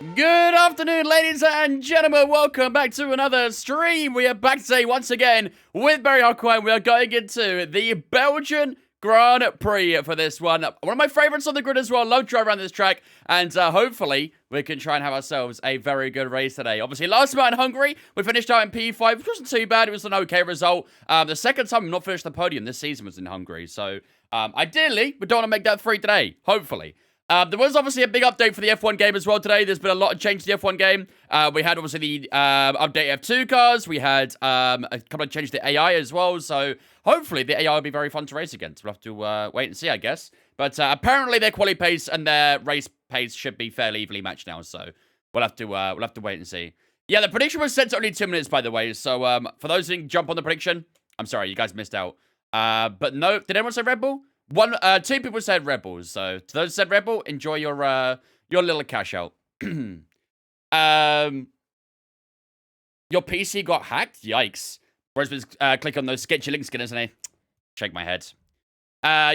Good afternoon, ladies and gentlemen. Welcome back to another stream. We are back today once again with Barry Huckleheim. We are going into the Belgian Grand Prix for this one. One of my favorites on the grid as well. Love driving around this track, and hopefully we can try and have ourselves a very good race today. Obviously, last time out in Hungary, we finished out in P5, which wasn't too bad. It was an okay result. The second time we've not finished the podium this season was in Hungary, so ideally, we don't want to make that free today, hopefully. There was obviously a big update for the F1 game as well today. There's been a lot of change to the F1 game. We had obviously the update F2 cars. We had a couple of changes to AI as well. So hopefully the AI will be very fun to race against. We'll have to wait and see, I guess. But apparently their quali pace and their race pace should be fairly evenly matched now. So we'll have to wait and see. Yeah, the prediction was set to only 2 minutes, by the way. So for those who didn't jump on the prediction, I'm sorry, you guys missed out. But no, did anyone say Red Bull? Two people said Red Bulls, so to those who said Red Bull, enjoy your little cash out. Your PC got hacked? Yikes. Roseman's click on those sketchy links again, isn't he? Shake my head.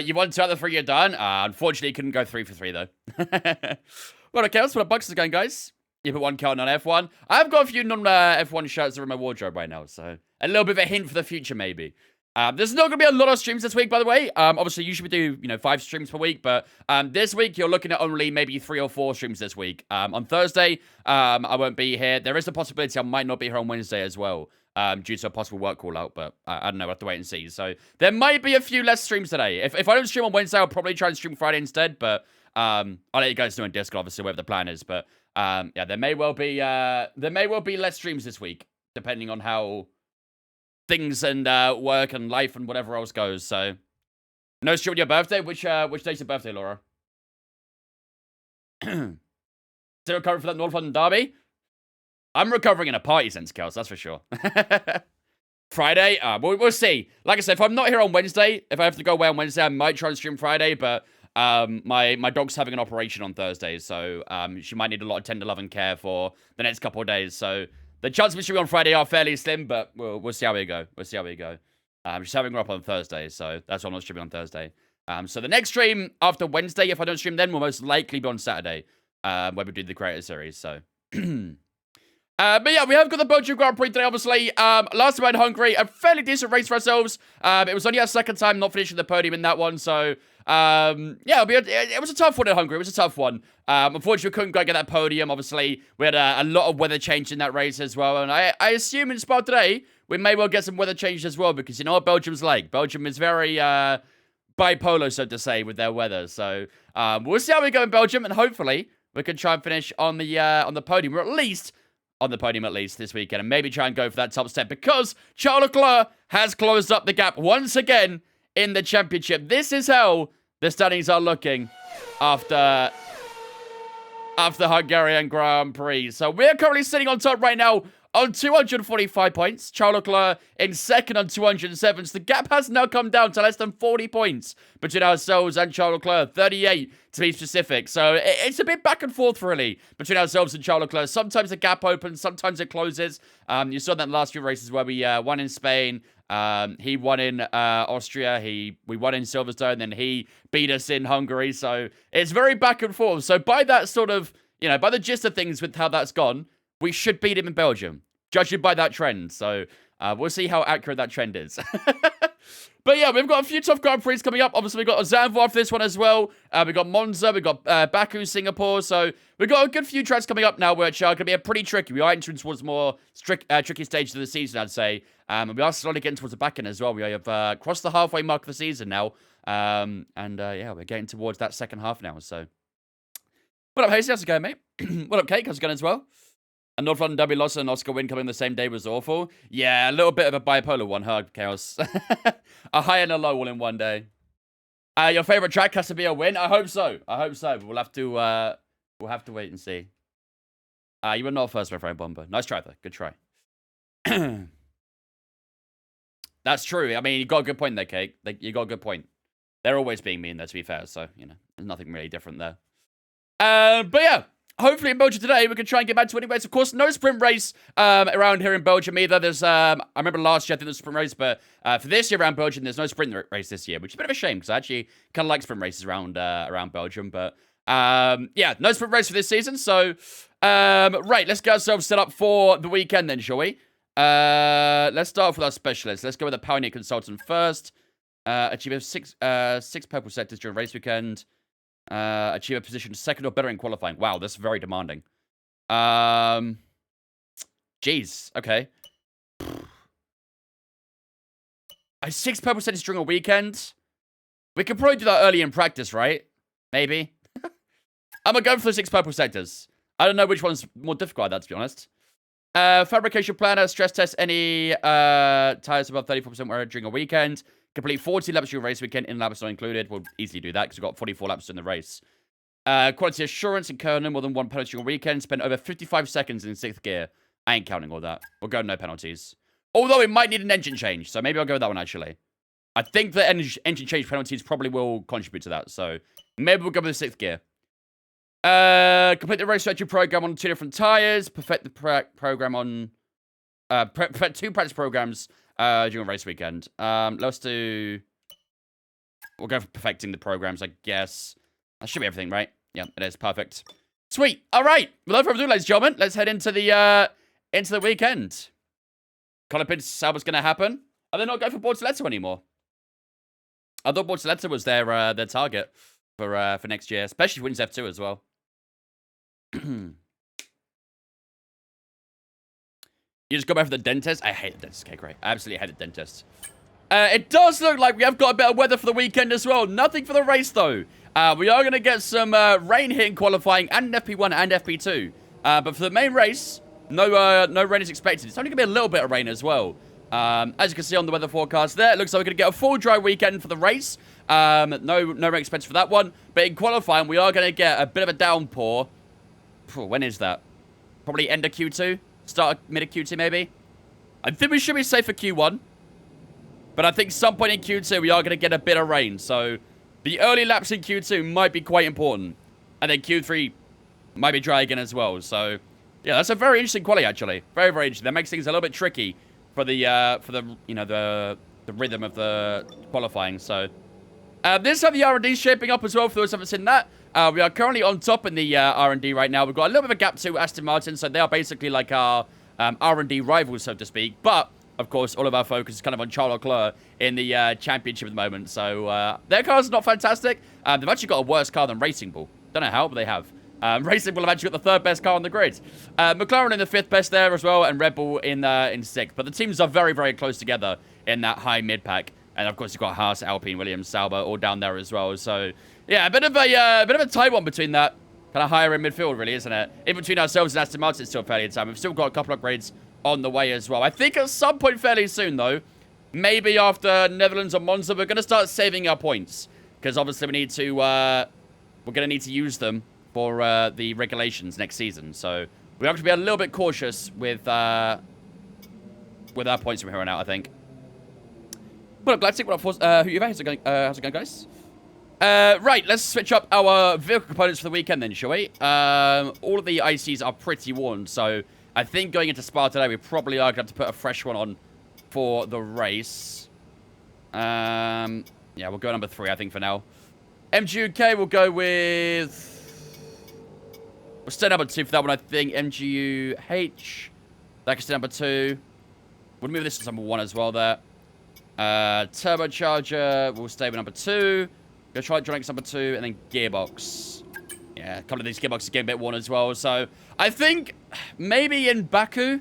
You won 2 out of the 3, you're done? Unfortunately, you couldn't go 3 for 3, though. Well, okay, that's what Bucks is going, guys. You put 1 count on F1. I've got a few non-F1 shirts that are in my wardrobe right now, so a little bit of a hint for the future, maybe. There's not going to be a lot of streams this week, by the way. Obviously, usually we do, 5 streams per week, but this week, you're looking at only maybe 3 or 4 streams this week. On Thursday, I won't be here. There is a possibility I might not be here on Wednesday as well, due to a possible work call-out, but I don't know. We'll have to wait and see. So, there might be a few less streams today. If I don't stream on Wednesday, I'll probably try and stream Friday instead, but I'll let you guys know in Discord, obviously, whatever the plan is. But, yeah, there may well be less streams this week, depending on how things and work and life and whatever else goes. So no stream on your birthday. Which day's your birthday, Laura? Still recovering for that North London derby? I'm recovering in a party sense, Kels, that's for sure. Friday? We'll see. Like I said, if I'm not here on Wednesday, if I have to go away on Wednesday, I might try and stream Friday, but my dog's having an operation on Thursday, so she might need a lot of tender love and care for the next couple of days, so the chances of me streaming on Friday are fairly slim, but we'll see how we go. We'll see how we go. She's having her up on Thursday, so that's why I'm not streaming on Thursday. So the next stream after Wednesday, if I don't stream then, will most likely be on Saturday, where we do the creator series, so. But yeah, we have got the Belgian Grand Prix today, obviously. Last time in Hungary, a fairly decent race for ourselves. It was only our second time not finishing the podium in that one, so yeah, it was a tough one in Hungary. It was a tough one. Unfortunately, we couldn't go get that podium. Obviously, we had a lot of weather change in that race as well. And I assume in Spa today, we may well get some weather change as well, because you know what Belgium's like. Belgium is very bipolar, so to say, with their weather. So we'll see how we go in Belgium, and hopefully we can try and finish on the podium, or at least on the podium this weekend, and maybe try and go for that top step, because Charles Leclerc has closed up the gap once again in the championship. This is how the standings are looking after Hungarian Grand Prix. So we're currently sitting on top right now on 245 points. Charles Leclerc in second on 207. So the gap has now come down to less than 40 points between ourselves and Charles Leclerc. 38 to be specific. So it's a bit back and forth, really, between ourselves and Charles Leclerc. Sometimes the gap opens, sometimes it closes. You saw that in the last few races where we won in Spain. He won in Austria. We won in Silverstone. Then he beat us in Hungary. So it's very back and forth. So by that sort of, by the gist of things with how that's gone, we should beat him in Belgium, judging by that trend. So we'll see how accurate that trend is. But yeah, we've got a few tough Grand Prix coming up. Obviously, we've got Zandvoort for this one as well. We've got Monza, we've got Baku, Singapore. So we've got a good few tracks coming up now, which are going to be a pretty tricky. We are entering towards more tricky stages of the season, I'd say. And we are slowly getting towards the back end as well. We have crossed the halfway mark of the season now. Yeah, we're getting towards that second half now. So, what up, Hasty? How's it going, mate? What up, Kate? How's it going as well? A North London Derby loss and an Oscar win coming the same day was awful. Yeah, a little bit of a bipolar one, huh, Chaos? A high and a low all in one day. Your favorite track has to be a win? I hope so. But we'll have to wait and see. You were not first, my friend Bomber. Nice try, though. Good try. That's true. I mean, you got a good point there, Kate. You got a good point. They're always being mean, though, to be fair. So, there's nothing really different there. But yeah. Hopefully in Belgium today, we can try and get back to winning ways. Of course, no sprint race around here in Belgium either. There's, I remember last year, I think there was a sprint race, but for this year around Belgium, there's no sprint race this year, which is a bit of a shame, because I actually kind of like sprint races around Belgium. But, yeah, no sprint race for this season, so Right, let's get ourselves set up for the weekend then, shall we? Let's start off with our specialists. Let's go with the Pioneer Consultant first. Achieve six purple sectors during race weekend. Achieve a position second or better in qualifying. Wow, that's very demanding. Jeez, okay. 6 purple sectors during a weekend. We could probably do that early in practice, right? Maybe. I'm gonna go for the 6 purple sectors. I don't know which one's more difficult at that, to be honest. Fabrication planner, stress test any tires above 34% wear during a weekend. Complete 40 laps during race weekend, in laps not included. We'll easily do that because we've got 44 laps in the race. Quality assurance, incur no more than 1 penalty during a weekend. Spend over 55 seconds in 6th gear. I ain't counting all that. We'll go no penalties. Although it might need an engine change, so maybe I'll go with that one, actually. I think the engine change penalties probably will contribute to that, so maybe we'll go with the 6th gear. Complete the race strategy program on 2 different tires. Perfect the program on... perfect 2 practice programs during race weekend. Let's do... We'll go for perfecting the programs, I guess. That should be everything, right? Yeah, it is. Perfect. Sweet. All right. Without further ado, ladies and gentlemen, let's head into the weekend. Colin Sauber's going to happen. Are they not going for Bortoletto anymore? I thought Bortoletto was their target for next year, especially wins F2 as well. You just go back for the dentist? I hate the dentist. Okay, great. I absolutely hate the dentist. It does look like we have got a bit of weather for the weekend as well. Nothing for the race, though. We are going to get some rain here in qualifying and in FP1 and FP2. But for the main race, no rain is expected. It's only going to be a little bit of rain as well. As you can see on the weather forecast there, it looks like we're going to get a full dry weekend for the race. No rain expected for that one. But in qualifying, we are going to get a bit of a downpour. When is that? Probably end of Q2? Start of mid of Q2, maybe? I think we should be safe for Q1. But I think some point in Q2, we are going to get a bit of rain. So, the early laps in Q2 might be quite important. And then Q3 might be dry again as well. So, yeah, that's a very interesting quali, actually. Very, very interesting. That makes things a little bit tricky for the rhythm of the qualifying. So, this is how the R&D is shaping up as well, for those who haven't seen that. We are currently on top in the R&D right now. We've got a little bit of a gap to Aston Martin, so they are basically like our R&D rivals, so to speak. But, of course, all of our focus is kind of on Charles Leclerc in the championship at the moment. So, their car's not fantastic. They've actually got a worse car than Racing Bull. Don't know how, but they have. Racing Bull have actually got the 3rd best car on the grid. McLaren in the 5th best there as well, and Red Bull in 6th. But the teams are very, very close together in that high mid-pack. And, of course, you've got Haas, Alpine, Williams, Sauber all down there as well. So, yeah, a bit of a tight one between that kind of higher in midfield, really, isn't it? In between ourselves and Aston Martin, it's still fairly in time. We've still got a couple of upgrades on the way as well. I think at some point fairly soon, though, maybe after Netherlands or Monza, we're going to start saving our points. Because, obviously, we need to... we're going to need to use them for the regulations next season. So, we have to be a little bit cautious with our points from here on out, I think. Well, glad to see what who you've how's it going, guys? Right, let's switch up our vehicle components for the weekend then, shall we? All of the ICs are pretty worn, so I think going into Spa today, we probably are going to have to put a fresh one on for the race. Yeah, we'll go number 3, I think, for now. MGUK, we'll go with... We'll stay number 2 for that one, I think. MGUH, that can stay number 2. We'll move this to number 1 as well there. Turbocharger, we'll stay with number 2. Go try Electronics number 2, and then Gearbox. Yeah, a couple of these gearboxes get a bit worn as well. So, I think maybe in Baku,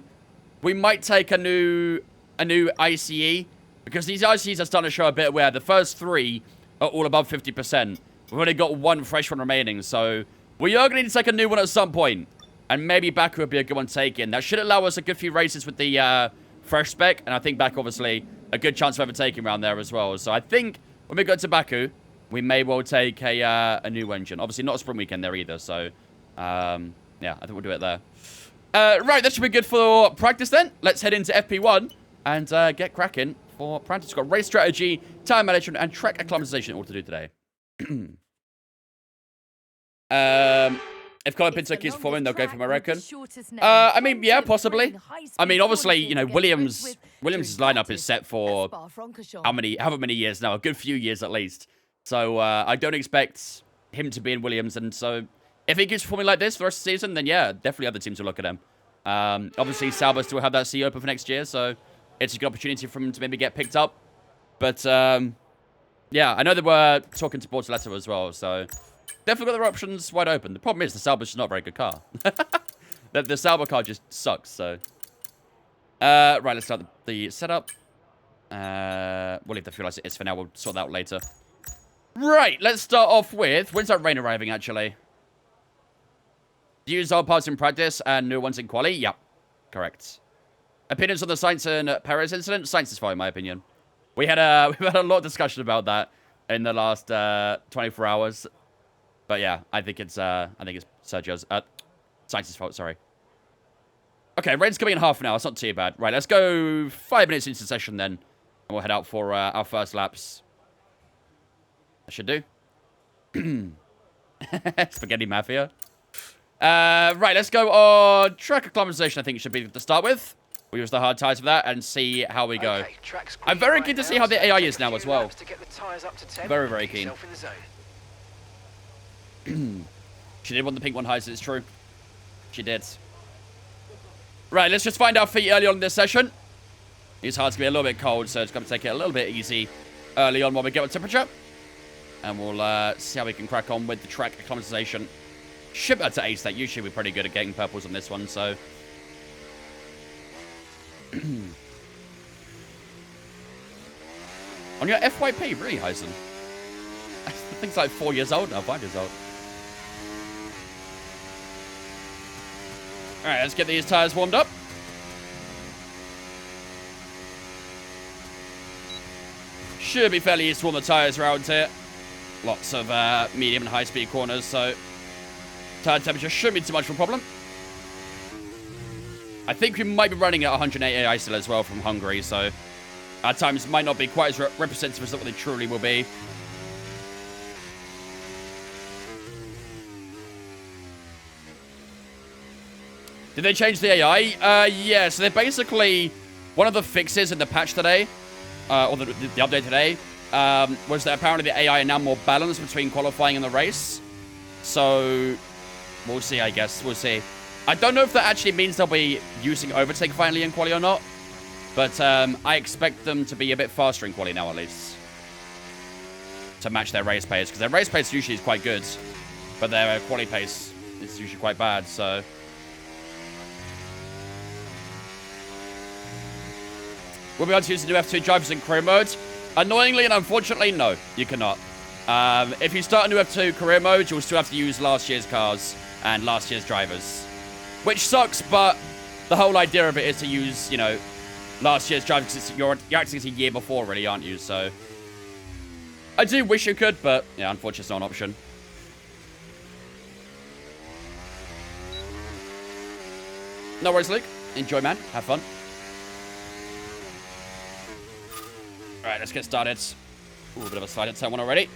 we might take a new ICE. Because these ICEs are starting to show a bit of wear. The first 3 are all above 50%. We've only got 1 fresh one remaining. So, we are going to need to take a new one at some point. And maybe Baku would be a good one to take in. That should allow us a good few races with the fresh spec. And I think Baku, obviously, a good chance of overtaking around there as well. So, I think when we go to Baku, we may well take a new engine. Obviously, not a sprint weekend there either. So, yeah, I think we'll do it there. Right, that should be good for practice then. Let's head into FP1 and get cracking for practice. We've got race strategy, time management, and track acclimatization all to do today. If Colin Pinto keeps performing, they'll go for him, I reckon. I mean, yeah, possibly. I mean, obviously, you know, Williams' lineup is set for however many years now, a good few years at least. So I don't expect him to be in Williams, and so If he keeps performing like this for the rest of the season, then yeah, definitely other teams will look at him. Obviously, Sauber still have that seat open for next year, so it's a good opportunity for him to maybe get picked up. But, yeah, I know they were talking to Bortoleto as well, so definitely got their options wide open. The problem is the Sauber's just not a very good car. The Sauber car just sucks, so... right, let's start the setup. We'll leave the fuel as it is for now. We'll sort that out later. Right, let's start off with... When's that rain arriving, actually? Use old parts in practice and new ones in quali? Yep, correct. Opinions on the Sainz and Perez incident? Sainz is fine, in my opinion. We've had a lot of discussion about that in the last 24 hours. But yeah, I think it's Sergio's... Sainz's fault, sorry. Okay, rain's coming in half an hour. It's not too bad. Right, let's go 5 minutes into the session then. And we'll head out for our first laps. That should do. Spaghetti Mafia. Right, let's go on track acclimatization, I think it should be to start with. We'll use the hard tyres for that and see how we go. Okay, I'm very keen to see how the AI is now as well. Very, very keen. She did want the pink one highs, it's true. She did. Right, let's just find our feet early on in this session. These hards can be a little bit cold, so it's going to take it a little bit easy early on while we get with temperature. And we'll see how we can crack on with the track acclimatization. Should be able to ace that. Usually we're pretty good at getting purples on this one, so... On your FYP, really, Heisen? I think it's like 4 years old now, 5 years old. Alright, let's get these tyres warmed up. Should be fairly easy to warm the tyres around here. Lots of medium and high-speed corners, so... Tire temperature shouldn't be too much of a problem. I think we might be running at 108 AI still as well from Hungary, so at times might not be quite as representative as what they truly will be. Did they change the AI? Yeah, so they basically... One of the fixes in the patch today, or the update today, was that apparently the AI are now more balanced between qualifying and the race. So... We'll see, I guess. We'll see. I don't know if that actually means they'll be using overtake finally in quali or not. But I expect them to be a bit faster in quali now, at least. To match their race pace. Because their race pace usually is quite good. But their quali pace is usually quite bad, so... Will we be able to use the new F2 drivers in career mode? Annoyingly and unfortunately, no. You cannot. If you start a new F2 career mode, you'll still have to use last year's cars and last year's drivers. Which sucks, but the whole idea of it is to use, you know, last year's drivers, because you're acting as a year before, really, aren't you? So, I do wish you could, but, yeah, unfortunately, it's not an option. No worries, Luke. Enjoy, man. Have fun. Alright, let's get started. Ooh, a bit of a slide at turn one already.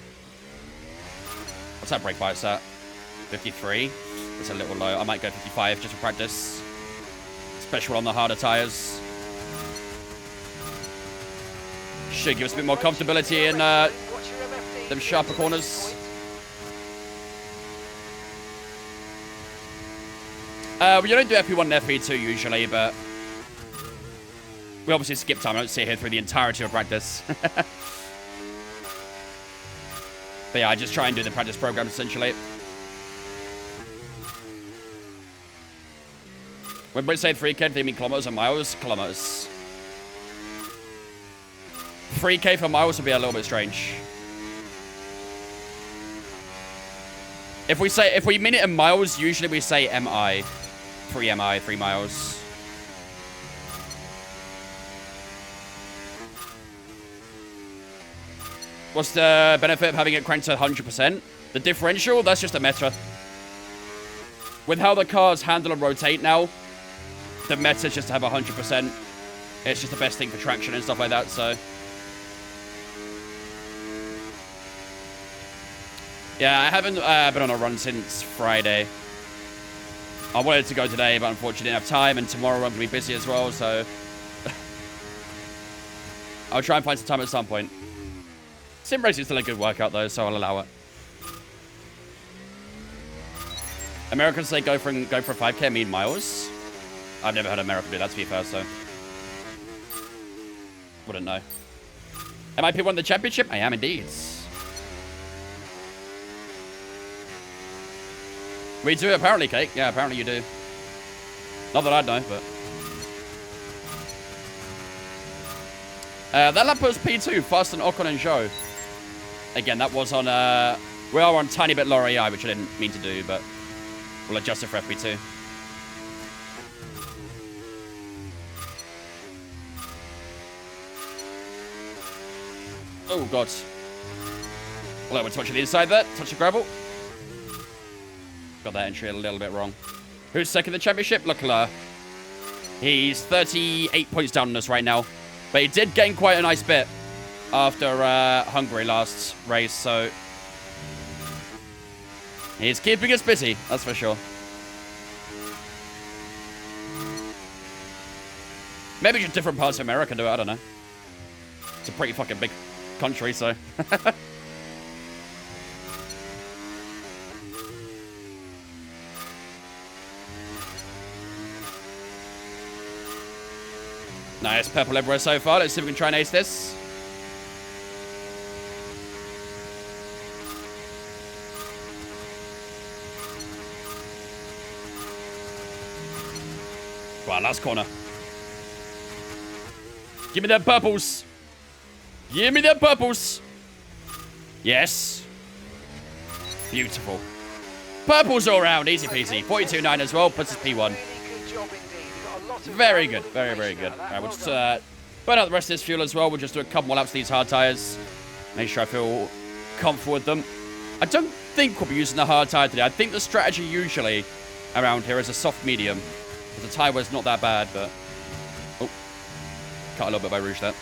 What's that brake bias at? 53. It's a little low. I might go 55 just for practice. Especially on the harder tires. Should give us a bit more comfortability in them sharper corners. We only do FP1 and FP2 usually, but we obviously skip time. I don't sit here through the entirety of practice. But yeah, I just try and do the practice program, essentially. When we say 3K, do you mean kilometers or miles? Kilometers. 3K for miles would be a little bit strange. If we mean it in miles, usually we say MI. 3 MI, 3 miles. What's the benefit of having it cranked to 100%? The differential, that's just a meta. With how the cars handle and rotate now, the meta is just to have 100%. It's just the best thing for traction and stuff like that, so... Yeah, I haven't been on a run since Friday. I wanted to go today, but unfortunately didn't have time, and tomorrow I'm going to be busy as well, so... I'll try and find some time at some point. Sim racing is still a good workout, though, so I'll allow it. Americans say go for a 5K, mean miles. I've never heard America do that, to be fair, so. Wouldn't know. Am I P1 the championship? I am indeed. We do, apparently, Cake. Yeah, apparently you do. Not that I'd know, but. That lap was P2, faster than Ocon and Zhou. Again, that was on, we are on tiny bit lower AI, which I didn't mean to do, but we'll adjust it for FP2. Oh, God. Well, we're touching the inside there. Touch the gravel. Got that entry a little bit wrong. Who's second in the championship? Leclerc. He's 38 points down on us right now. But he did gain quite a nice bit after Hungary last race, so he's keeping us busy, that's for sure. Maybe just different parts of America do it, I don't know. It's a pretty fucking big country, so. Nice, purple everywhere so far. Let's see if we can try and ace this. Right, last corner. Give me them purples. Give me them purples. Yes. Beautiful. Purples all around. Easy peasy. 42.9 as well. Puts us P1. Very good. Very, very good. All right, we'll just burn out the rest of this fuel as well. We'll just do a couple more laps of these hard tires. Make sure I feel comfortable with them. I don't think we'll be using the hard tire today. I think the strategy usually around here is a soft medium. The tire was not that bad, but... Oh. Cut a little bit by Rouge there.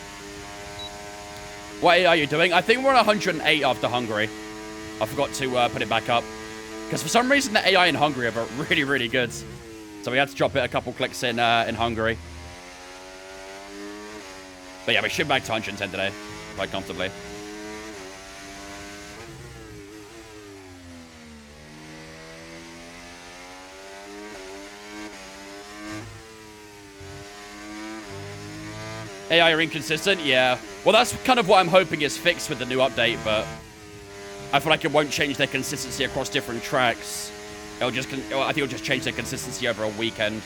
What are you doing? I think we're on 108 after Hungary. I forgot to put it back up. Because for some reason, the AI in Hungary are really, really good. So we had to drop it a couple clicks in Hungary. But yeah, we should back to 110 today. Quite comfortably. AI are inconsistent? Yeah. Well, that's kind of what I'm hoping is fixed with the new update, but I feel like it won't change their consistency across different tracks. I think it'll just change their consistency over a weekend.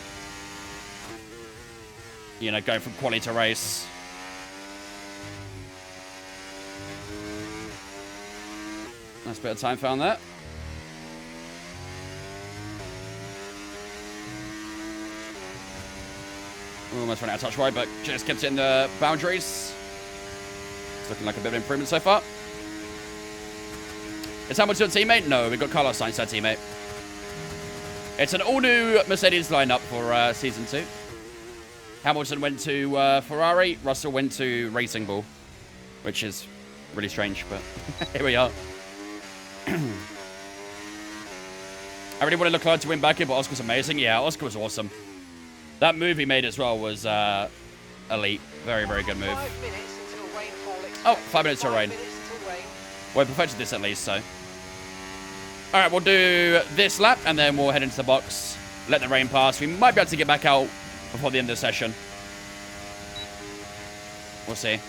You know, going from quali to race. Nice bit of time found there. Almost ran out of touch wide, but just kept it in the boundaries. It's looking like a bit of improvement so far. Is Hamilton your teammate? No, we've got Carlos Sainz, our teammate. It's an all-new Mercedes lineup for Season 2. Hamilton went to Ferrari. Russell went to Racing Bull, which is really strange, but here we are. I really wanted Leclerc to win back here, but Oscar's amazing. Yeah, Oscar was awesome. That move he made as well was elite. Very, very good move. 5 minutes until rainfall expected. Oh, 5 minutes till rain. Well, we perfected this at least, so. All right, we'll do this lap, and then we'll head into the box. Let the rain pass. We might be able to get back out before the end of the session. We'll see.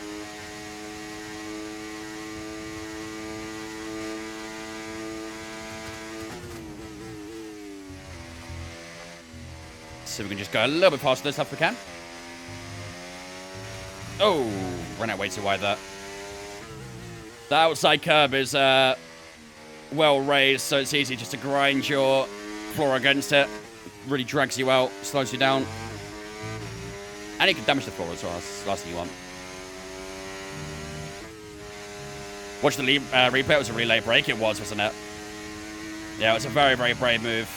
So we can just go a little bit faster this if we can. Oh, ran out way too wide there. The outside curb is well raised, so it's easy just to grind your floor against it. Really drags you out, slows you down. And it can damage the floor as well. That's the last thing you want. Watch the replay. It was a relay break. It was, wasn't it? Yeah, it was a very, very brave move.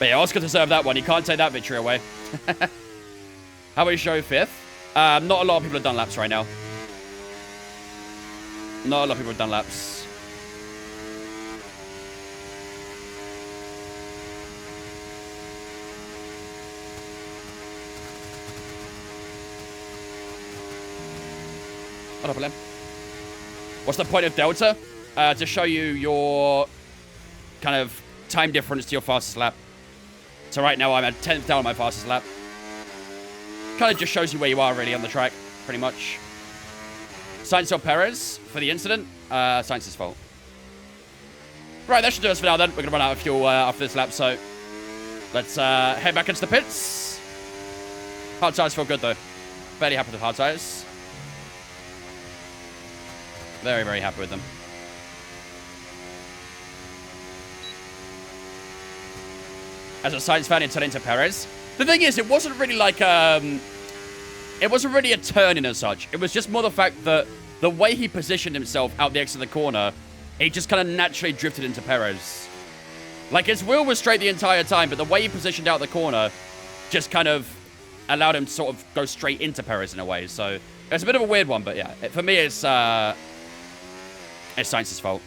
But yeah, Oscar deserved that one. You can't take that victory away. How about you show fifth? Not a lot of people have done laps right now. Not a lot of people have done laps. What up, Lim? What's the point of delta? To show you your kind of time difference to your fastest lap. So right now I'm at 10th down on my fastest lap. Kind of just shows you where you are really on the track, pretty much. Sainz or Perez for the incident. Sainz's fault. Right, that should do us for now then. We're going to run out of fuel after this lap, so let's head back into the pits. Hard tires feel good though. Fairly happy with hard tires. Very, very happy with them. As a Sainz fan, it turned into Perez. The thing is, it wasn't really like, it wasn't really a turn-in as such. It was just more the fact that the way he positioned himself out the exit of the corner, he just kind of naturally drifted into Perez. Like, his wheel was straight the entire time, but the way he positioned out the corner just kind of allowed him to sort of go straight into Perez in a way. So, it's a bit of a weird one, but yeah. For me, it's Sainz's fault.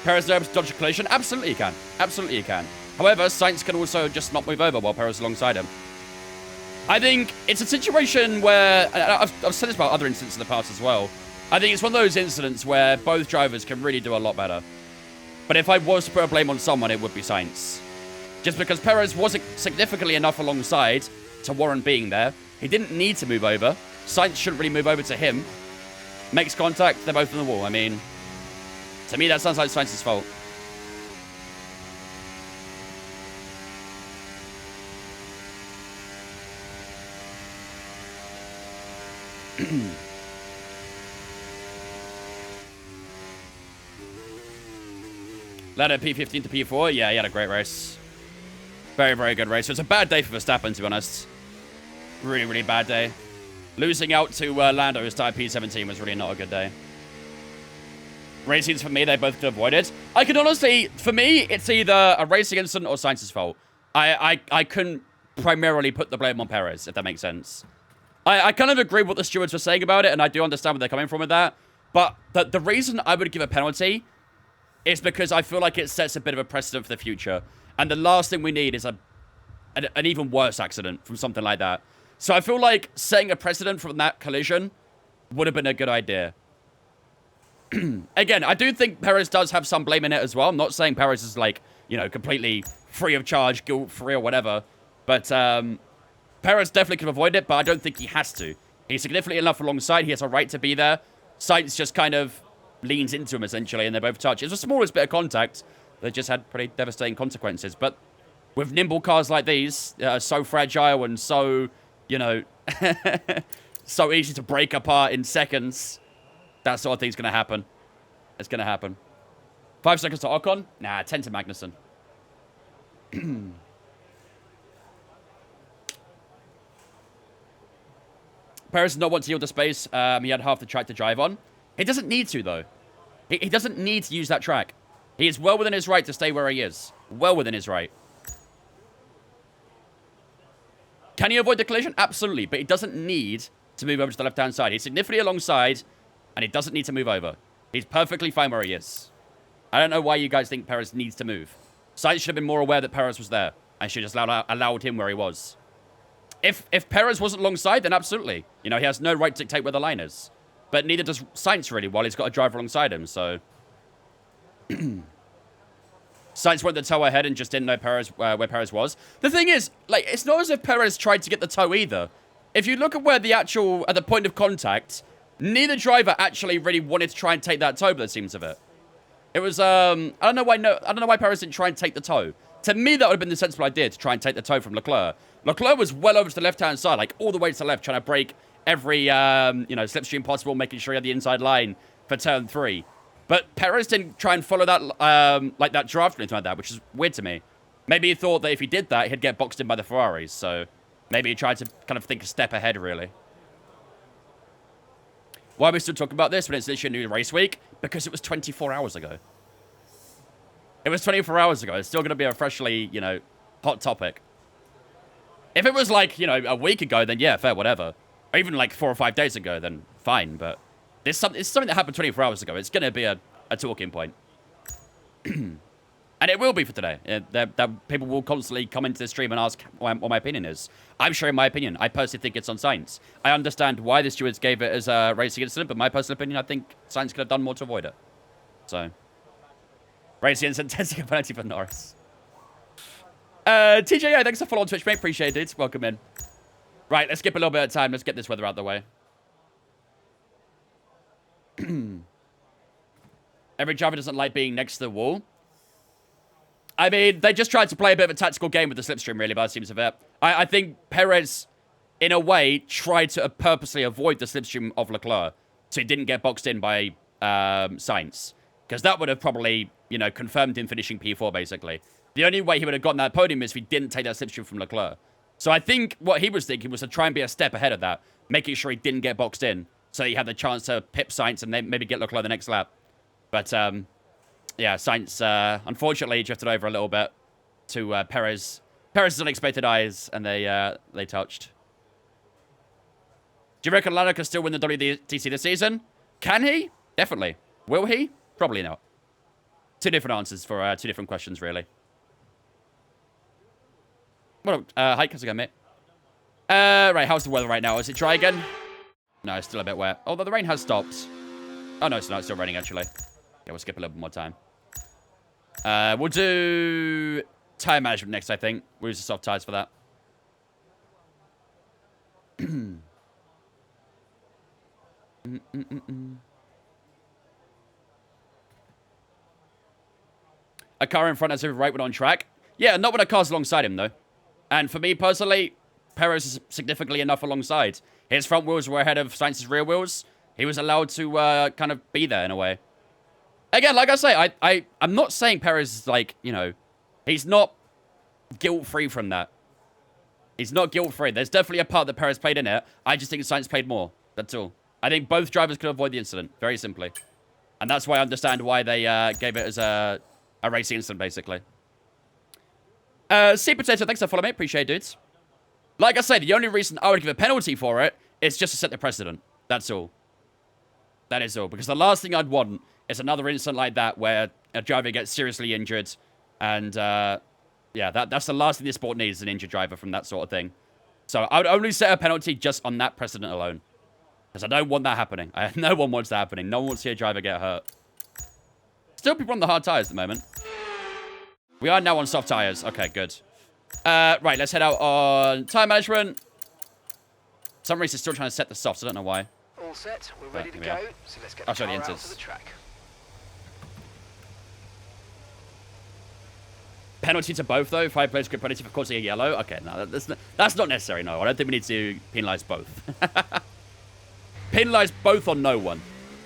Perez deserves to dodge a collision? Absolutely he can. Absolutely he can. However, Sainz can also just not move over while Perez is alongside him. I think it's a situation where, I've said this about other incidents in the past as well, I think it's one of those incidents where both drivers can really do a lot better. But if I was to put a blame on someone, it would be Sainz. Just because Perez wasn't significantly enough alongside to warrant being there. He didn't need to move over. Sainz shouldn't really move over to him. Makes contact, they're both on the wall. I mean, to me, that sounds like Sainz's fault. Ladder P15 to P4. Yeah, he had a great race. Very, very good race. It was a bad day for Verstappen, to be honest. Really, really bad day. Losing out to Lando, who's tied P17, was really not a good day. Racings for me, they both could avoid it. I can honestly, for me, it's either a racing incident or Sainz's fault. I couldn't primarily put the blame on Perez, if that makes sense. I kind of agree with what the stewards were saying about it, and I do understand where they're coming from with that. But the reason I would give a penalty is because I feel like it sets a bit of a precedent for the future. And the last thing we need is an even worse accident from something like that. So I feel like setting a precedent from that collision would have been a good idea. Again, I do think Perez does have some blame in it as well. I'm not saying Perez is like, you know, completely free of charge, guilt-free or whatever. But Perez definitely could have avoided it, but I don't think he has to. He's significantly enough alongside. He has a right to be there. Sainz just kind of leans into him, essentially, and they both touch. It's the smallest bit of contact that just had pretty devastating consequences. But with nimble cars like these, so fragile and so, you know, so easy to break apart in seconds, that sort of thing's going to happen. It's going to happen. 5 seconds to Ocon? Nah, 10 to Magnussen. Perez did not want to yield the space. He had half the track to drive on. He doesn't need to, though. He doesn't need to use that track. He is well within his right to stay where he is. Well within his right. Can he avoid the collision? Absolutely. But he doesn't need to move over to the left-hand side. He's significantly alongside, and he doesn't need to move over. He's perfectly fine where he is. I don't know why you guys think Perez needs to move. Sainz should have been more aware that Perez was there. And should just allowed him where he was. If Perez wasn't alongside, then absolutely. You know, he has no right to dictate where the line is. But neither does Sainz, really, while he's got a driver alongside him, so... Sainz went the toe ahead and just didn't know where Perez was. The thing is, like, it's not as if Perez tried to get the toe either. If you look at where the actual, at the point of contact, neither driver actually really wanted to try and take that toe by the seams of it. It was, I don't know why Perez didn't try and take the toe. To me, that would have been the sensible idea, to try and take the toe from Leclerc. Leclerc was well over to the left-hand side, like all the way to the left, trying to break every, you know, slipstream possible, making sure he had the inside line for turn 3. But Perez didn't try and follow that, like that draft or anything like that, which is weird to me. Maybe he thought that if he did that, he'd get boxed in by the Ferraris. So maybe he tried to kind of think a step ahead, really. Why are we still talking about this when it's literally a new race week? Because it was 24 hours ago. It was 24 hours ago. It's still going to be a freshly, you know, hot topic. If it was like, you know, a week ago, then yeah, fair, whatever. Or even like 4 or 5 days ago, then fine. But it's something that happened 24 hours ago. It's going to be a talking point. And And it will be for today. That people will constantly come into the stream and ask what my opinion is. I'm sharing my opinion. I personally think it's on Sainz. I understand why the stewards gave it as a racing incident, but my personal opinion, I think Sainz could have done more to avoid it. So, racing incident, testing a penalty for Norris. TJ, thanks for following on Twitch, mate. Appreciate it. Welcome in. Right, let's skip a little bit of time. Let's get this weather out the way. Every driver doesn't like being next to the wall. I mean, they just tried to play a bit of a tactical game with the slipstream, really, by the seems of it. I think Perez, in a way, tried to purposely avoid the slipstream of Leclerc, so he didn't get boxed in by Sainz. Because that would have probably, you know, confirmed him finishing P4, basically. The only way he would have gotten that podium is if he didn't take that slipstream from Leclerc. So I think what he was thinking was to try and be a step ahead of that, making sure he didn't get boxed in, so he had the chance to pip Sainz and maybe get Leclerc the next lap. But, yeah, Sainz, unfortunately, drifted over a little bit to Perez. Perez's unexpected eyes, and they touched. Do you reckon Lando can still win the WTC this season? Can he? Definitely. Will he? Probably not. Two different answers for two different questions, really. Well, hi, how's it going, mate? Right, how's the weather right now? Is it dry again? No, it's still a bit wet. Although the rain has stopped. Oh, no, it's not. It's still raining, actually. Okay, we'll skip a little bit more time. We'll do tire management next, I think. We'll use the soft tires for that. A car in front has a right one on track. Yeah, not when a car's alongside him, though. And for me, personally, Perez is significantly enough alongside. His front wheels were ahead of Sainz's rear wheels. He was allowed to kind of be there in a way. Again, like I say, I'm not saying Perez is like, you know, he's not guilt-free from that. He's not guilt-free. There's definitely a part that Perez played in it. I just think Sainz played more. That's all. I think both drivers could avoid the incident, very simply. And that's why I understand why they gave it as a racing incident, basically. Sea Potato, thanks for following, mate. Appreciate it, dudes. Like I say, the only reason I would give a penalty for it is just to set the precedent. That's all. That is all. Because the last thing I'd want is another incident like that where a driver gets seriously injured. And, yeah, that's the last thing this sport needs, an injured driver from that sort of thing. So I would only set a penalty just on that precedent alone. Because I don't want that happening. No one wants that happening. No one wants to see a driver get hurt. Still people on the hard tires at the moment. We are now on soft tires. Okay, good. Right, let's head out on tire management. For some reason, still trying to set the softs. I don't know why. All set. We're ready to go. So let's get I'll show the the car out inters. to the track. Penalty to both, though. 5 players could penalty for causing a yellow. Okay, no, that's not necessary, no. I don't think we need to penalise both. Penalise both on no one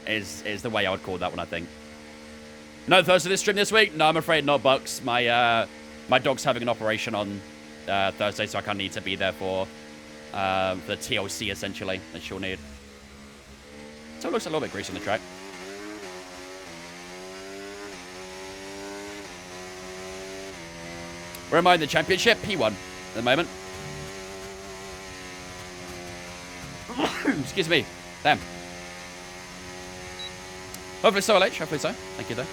is the way I would call that one, I think. No Thursday this stream this week? No, I'm afraid not, Bucks. My dog's having an operation on Thursday, so I kind of need to be there for the TLC, essentially, that she'll need. So it looks a little bit greasy on the track. Where am I in the championship? P1 at the moment. Excuse me. Damn. Hopefully so, LH. Hopefully so. Thank you, though.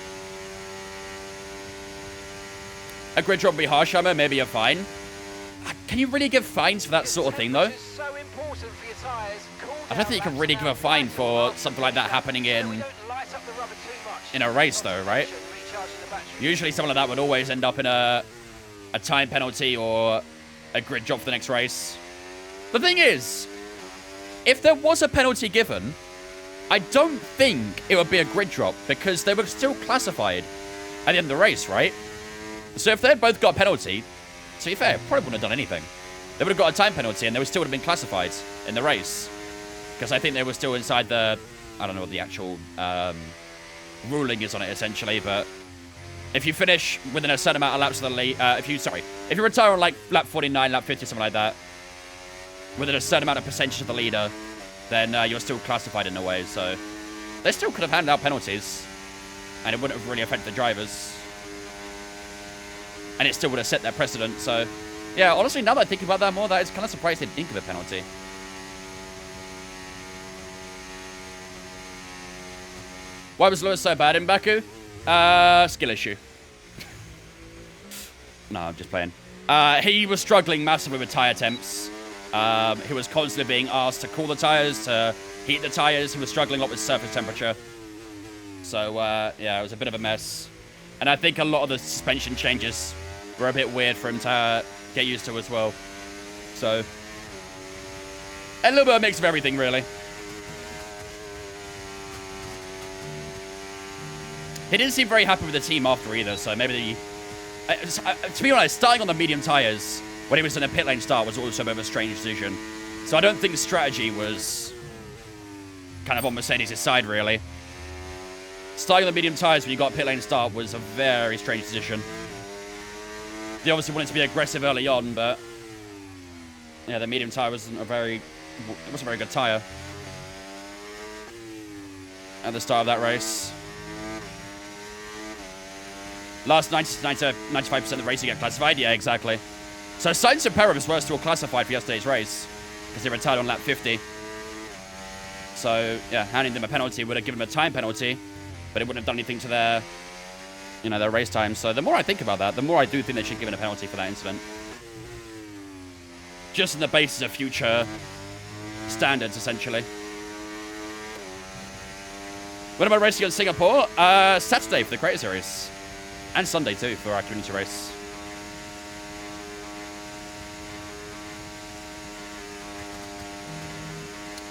A grid drop would be harsh, Hammer. Maybe a fine. Can you really give fines for that sort of thing, though? I don't think you can really give a fine for something like that happening in a race, though, right? Usually something like that would always end up in a time penalty or a grid drop for the next race. The thing is, if there was a penalty given, I don't think it would be a grid drop because they were still classified at the end of the race, right? So if they had both got a penalty, to be fair, probably wouldn't have done anything. They would have got a time penalty and they would still have been classified in the race. Because I think they were still inside the... I don't know what the actual ruling is on it, essentially, but... If you finish within a certain amount of laps of the lead... if you retire on, like, lap 49, lap 50, something like that, within a certain amount of percentage of the leader, then you're still classified in a way, so... They still could have handed out penalties, and it wouldn't have really affected the drivers. And it still would have set their precedent, so... Yeah, honestly, now that I think about that more, that is kind of surprised they didn't give a penalty. Why was Lewis so bad in Baku? Skill issue. No, I'm just playing. He was struggling massively with tire temps. He was constantly being asked to cool the tires, to heat the tires. He was struggling a lot with surface temperature. So, yeah, it was a bit of a mess. And I think a lot of the suspension changes were a bit weird for him to get used to as well. So, a little bit of a mix of everything, really. He didn't seem very happy with the team after either, so maybe to be honest, starting on the medium tires when he was in a pit lane start was also a bit of a strange decision. So I don't think the strategy was kind of on Mercedes' side, really. Starting on the medium tires when you got pit lane start was a very strange decision. They obviously wanted to be aggressive early on, but yeah, the medium tire wasn't a very good tire at the start of that race. Last 95% of the race you get classified? Yeah, exactly. So Sainz and Perez were still classified for yesterday's race because they retired on lap 50. So, yeah, handing them a penalty would have given them a time penalty, but it wouldn't have done anything to their, their race time. So the more I think about that, the more I do think they should give them a penalty for that incident. Just on the basis of future standards, essentially. What about racing in Singapore? Saturday for the Creator Series. And Sunday, too, for our community race.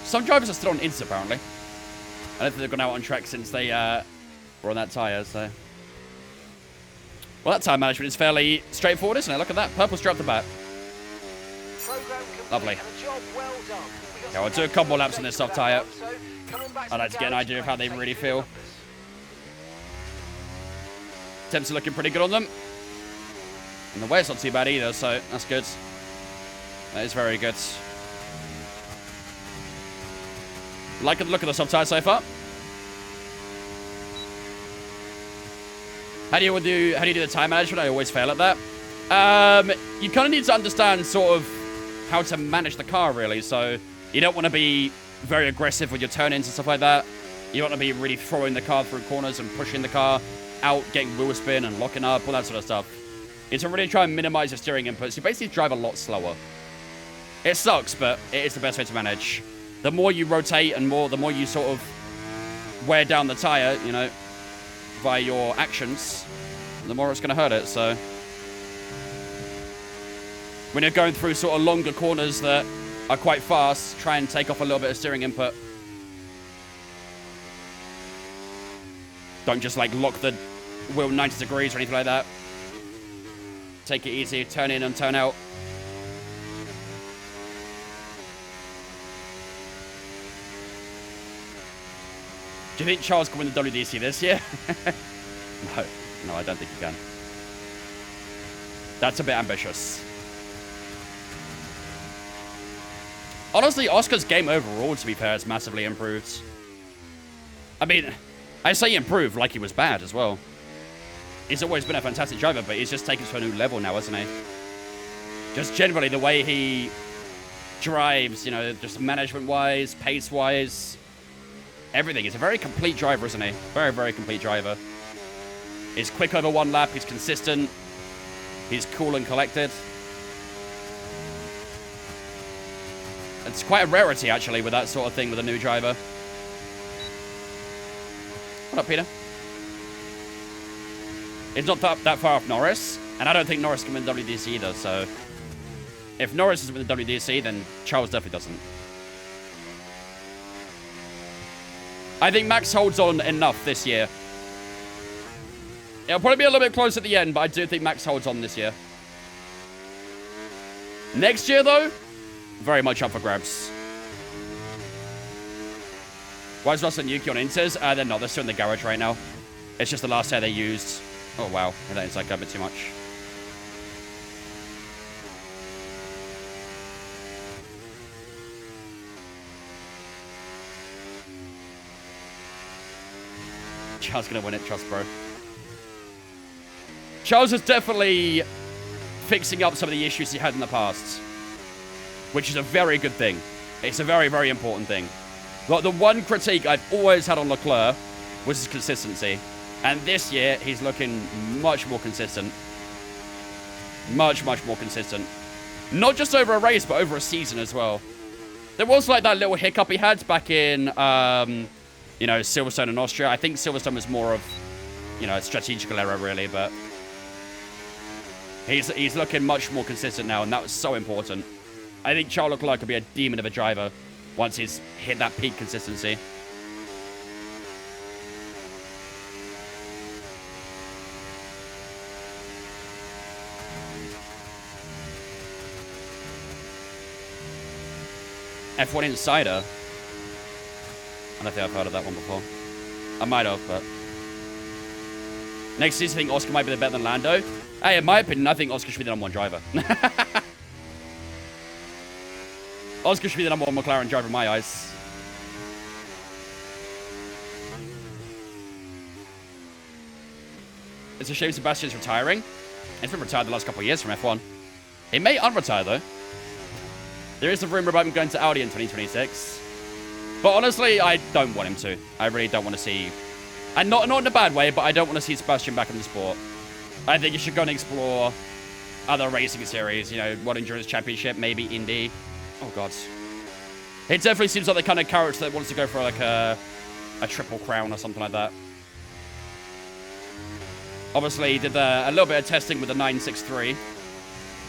Some drivers are still on Insta, apparently. I don't think they've gone out on track since they were on that tyre, so... Well, that tyre management is fairly straightforward, isn't it? Look at that. Purple straight off the back. Lovely. Yeah, we'll do a couple more laps on this soft tyre. I'd like to get an idea of how they really feel. Temps are looking pretty good on them. And the weight's not too bad either, so that's good. That is very good. Like the look of the soft tyre so far. How do you do the time management? I always fail at that. You kind of need to understand sort of how to manage the car, really. So you don't want to be very aggressive with your turn-ins and stuff like that. You don't want to be really throwing the car through corners and pushing the car out, getting wheel spin and locking up, all that sort of stuff. It's to really try and minimize your steering inputs. You basically drive a lot slower. It sucks, but it is the best way to manage. The more you rotate and the more you sort of wear down the tire, via your actions, the more it's going to hurt it. So when you're going through sort of longer corners that are quite fast, try and take off a little bit of steering input. Don't just like lock the wheel 90 degrees or anything like that. Take it easy, turn in and turn out. Do you think Charles can win the WDC this year? No, I don't think he can. That's a bit ambitious. Honestly, Oscar's game overall, to be fair, has massively improved. I mean, I say improved like he was bad as well. He's always been a fantastic driver, but he's just taken it to a new level now, hasn't he? Just generally, the way he drives, just management-wise, pace-wise, everything. He's a very complete driver, isn't he? Very, very complete driver. He's quick over one lap. He's consistent. He's cool and collected. It's quite a rarity, actually, with that sort of thing with a new driver. What up, Peter? It's not that far off Norris, and I don't think Norris can win the WDC either, so... If Norris doesn't win the WDC, then Charles definitely doesn't. I think Max holds on enough this year. It'll probably be a little bit close at the end, but I do think Max holds on this year. Next year, though, very much up for grabs. Why is Russell and Yuki on Inters? They're not. They're still in the garage right now. It's just the last hair they used. Oh, wow. That is like a bit too much. Charles gonna win it, trust bro. Charles is definitely fixing up some of the issues he had in the past, which is a very good thing. It's a very, very important thing. Like, the one critique I've always had on Leclerc was his consistency. And this year, he's looking much more consistent. Much, much more consistent. Not just over a race, but over a season as well. There was like that little hiccup he had back in, you know, Silverstone in Austria. I think Silverstone was more of, you know, a strategical error, really, but he's looking much more consistent now, and that was so important. I think Charles Leclerc could be a demon of a driver once he's hit that peak consistency. F1 Insider. I don't think I've heard of that one before. I might have, but... Next season, I think Oscar might be better than Lando. Hey, in my opinion, I think Oscar should be the number one driver. Oscar should be the number one McLaren driver in my eyes. It's a shame Sebastian's retiring. He's been retired the last couple of years from F1. He may unretire, though. There is a rumor about him going to Audi in 2026. But honestly, I don't want him to. I really don't want to see... And not in a bad way, but I don't want to see Sebastian back in the sport. I think you should go and explore other racing series. You know, World Endurance Championship, maybe Indy. Oh, God. It definitely seems like the kind of character that wants to go for, like, a triple crown or something like that. Obviously, he did a little bit of testing with the 963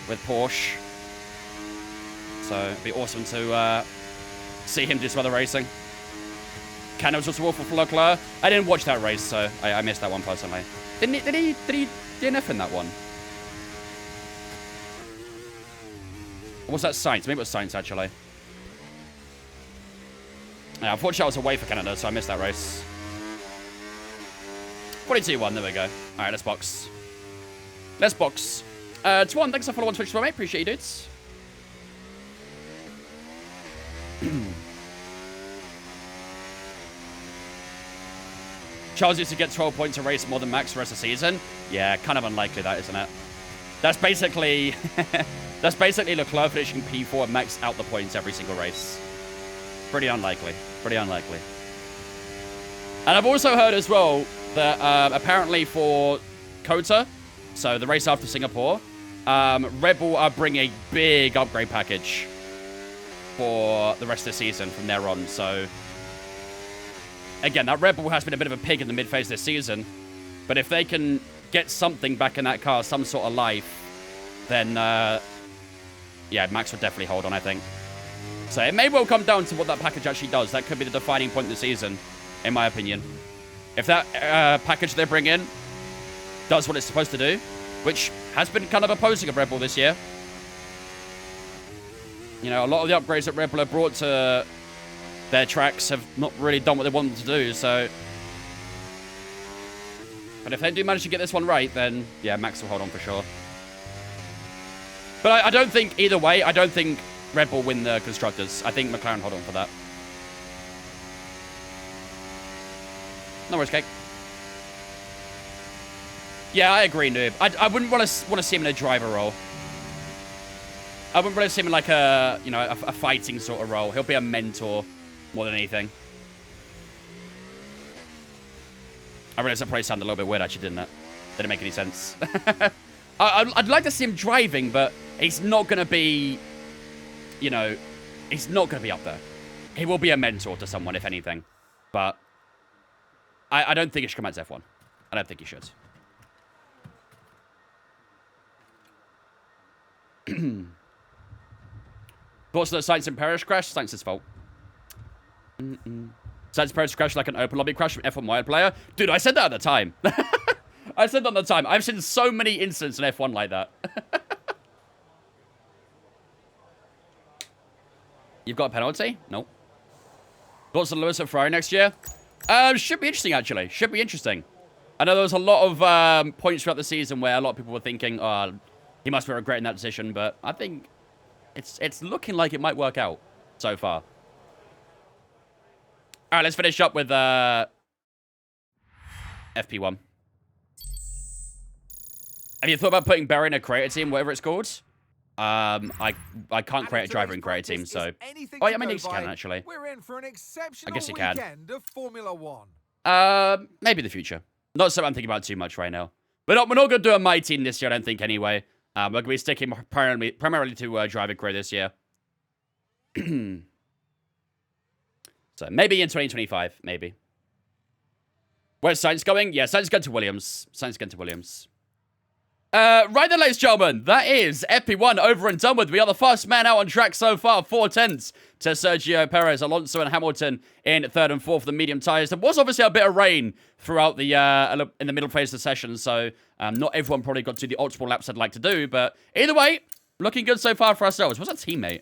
with Porsche. So, it'd be awesome to see him do some other racing. Canada was also awful for Leclerc. I didn't watch that race, so I missed that one personally. Did he DNF in that one? Or was that Sainz? Maybe it was Sainz, actually. Yeah, unfortunately, I was away for Canada, so I missed that race. 42-1, there we go. Alright, let's box. Let's box. 2-1, thanks for following on Twitch as well, mate. Appreciate you, dudes. Charles used to get 12 points a race more than Max the rest of the season. Yeah, kind of unlikely that, isn't it? That's basically... that's basically Leclerc finishing P4 and Max out the points every single race. Pretty unlikely. Pretty unlikely. And I've also heard as well that apparently for COTA, so the race after Singapore, Red Bull are bringing a big upgrade package for the rest of the season from there on. So, again, that Red Bull has been a bit of a pig in the mid-phase this season. But if they can get something back in that car, some sort of life, then, yeah, Max would definitely hold on, I think. So it may well come down to what that package actually does. That could be the defining point of the season, in my opinion. If that package they bring in does what it's supposed to do, which has been kind of opposing of Red Bull this year. You know, a lot of the upgrades that Red Bull have brought to their tracks have not really done what they wanted to do, so... But if they do manage to get this one right, then, yeah, Max will hold on for sure. But I don't think, either way, I don't think Red Bull win the Constructors. I think McLaren hold on for that. No worries, Cake. Yeah, I agree, Noob. I wouldn't want to see him in a driver role. I wouldn't want to see him in like a, you know, a fighting sort of role. He'll be a mentor more than anything. I realized that probably sounded a little bit weird, actually, didn't it? Didn't make any sense. I'd like to see him driving, but he's not going to be, you know, he's not going to be up there. He will be a mentor to someone, if anything. But I don't think he should come out to F1. I don't think he should. Thoughts on the Sainz and Perez crash? Sainz's fault. Sainz and Perez crash like an open lobby crash from F1 wide player. Dude, I said that at the time. I said that at the time. I've seen so many incidents in F1 like that. You've got a penalty? Nope. Thoughts on Lewis at Ferrari next year? Should be interesting, actually. Should be interesting. I know there was a lot of points throughout the season where a lot of people were thinking, oh, he must be regretting that decision, but I think it's looking like it might work out so far. All right, let's finish up with FP1. Have you thought about putting Barry in a creator team, whatever it's called? I can't create a driver in creator team, so... Oh, yeah, I mean, you can, actually. We're in for an exceptional I guess you can. weekend of Formula 1. Maybe in the future. Not something I'm thinking about too much right now. We're not going to do a My Team this year, I don't think, anyway. We're going to be sticking primarily to driving crew this year. So maybe in 2025, maybe. Where's Sainz going? Yeah, Sainz going to Williams. Sainz going to Williams. Right then, ladies and gentlemen, that is FP1 over and done with. We are the first man out on track so far, 4/10 to Sergio Perez, Alonso and Hamilton in third and fourth for the medium tyres. There was obviously a bit of rain throughout the in the middle phase of the session, so not everyone probably got to do the optimal laps I'd like to do, but either way, looking good so far for ourselves. What's our teammate?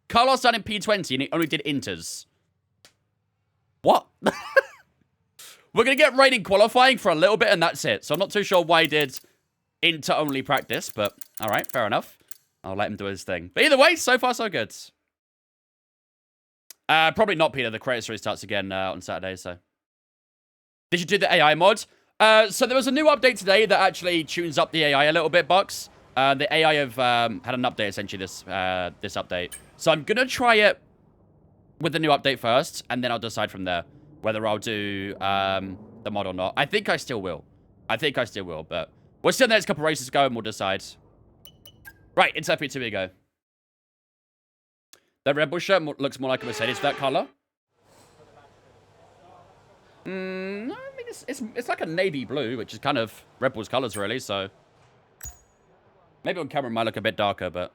Carlos down in P20 and he only did inters. What? We're going to get rain in qualifying for a little bit and that's it, so I'm not too sure why he did inter-only practice, but alright, fair enough. I'll let him do his thing. But either way, so far so good. Probably not, Peter. The creator restarts again on Saturday, so. Did you do the AI mod? So there was a new update today that actually tunes up the AI a little bit, Bucks. The AI have had an update, essentially, this update. So I'm going to try it with the new update first, and then I'll decide from there whether I'll do the mod or not. I think I still will. But we'll see the next couple races go, and we'll decide. Right, it's FP2 we go. That Red Bull shirt looks more like a Mercedes, that color. No, I mean, it's like a navy blue, which is kind of Red Bull's colors, really, so. Maybe on camera it might look a bit darker, but.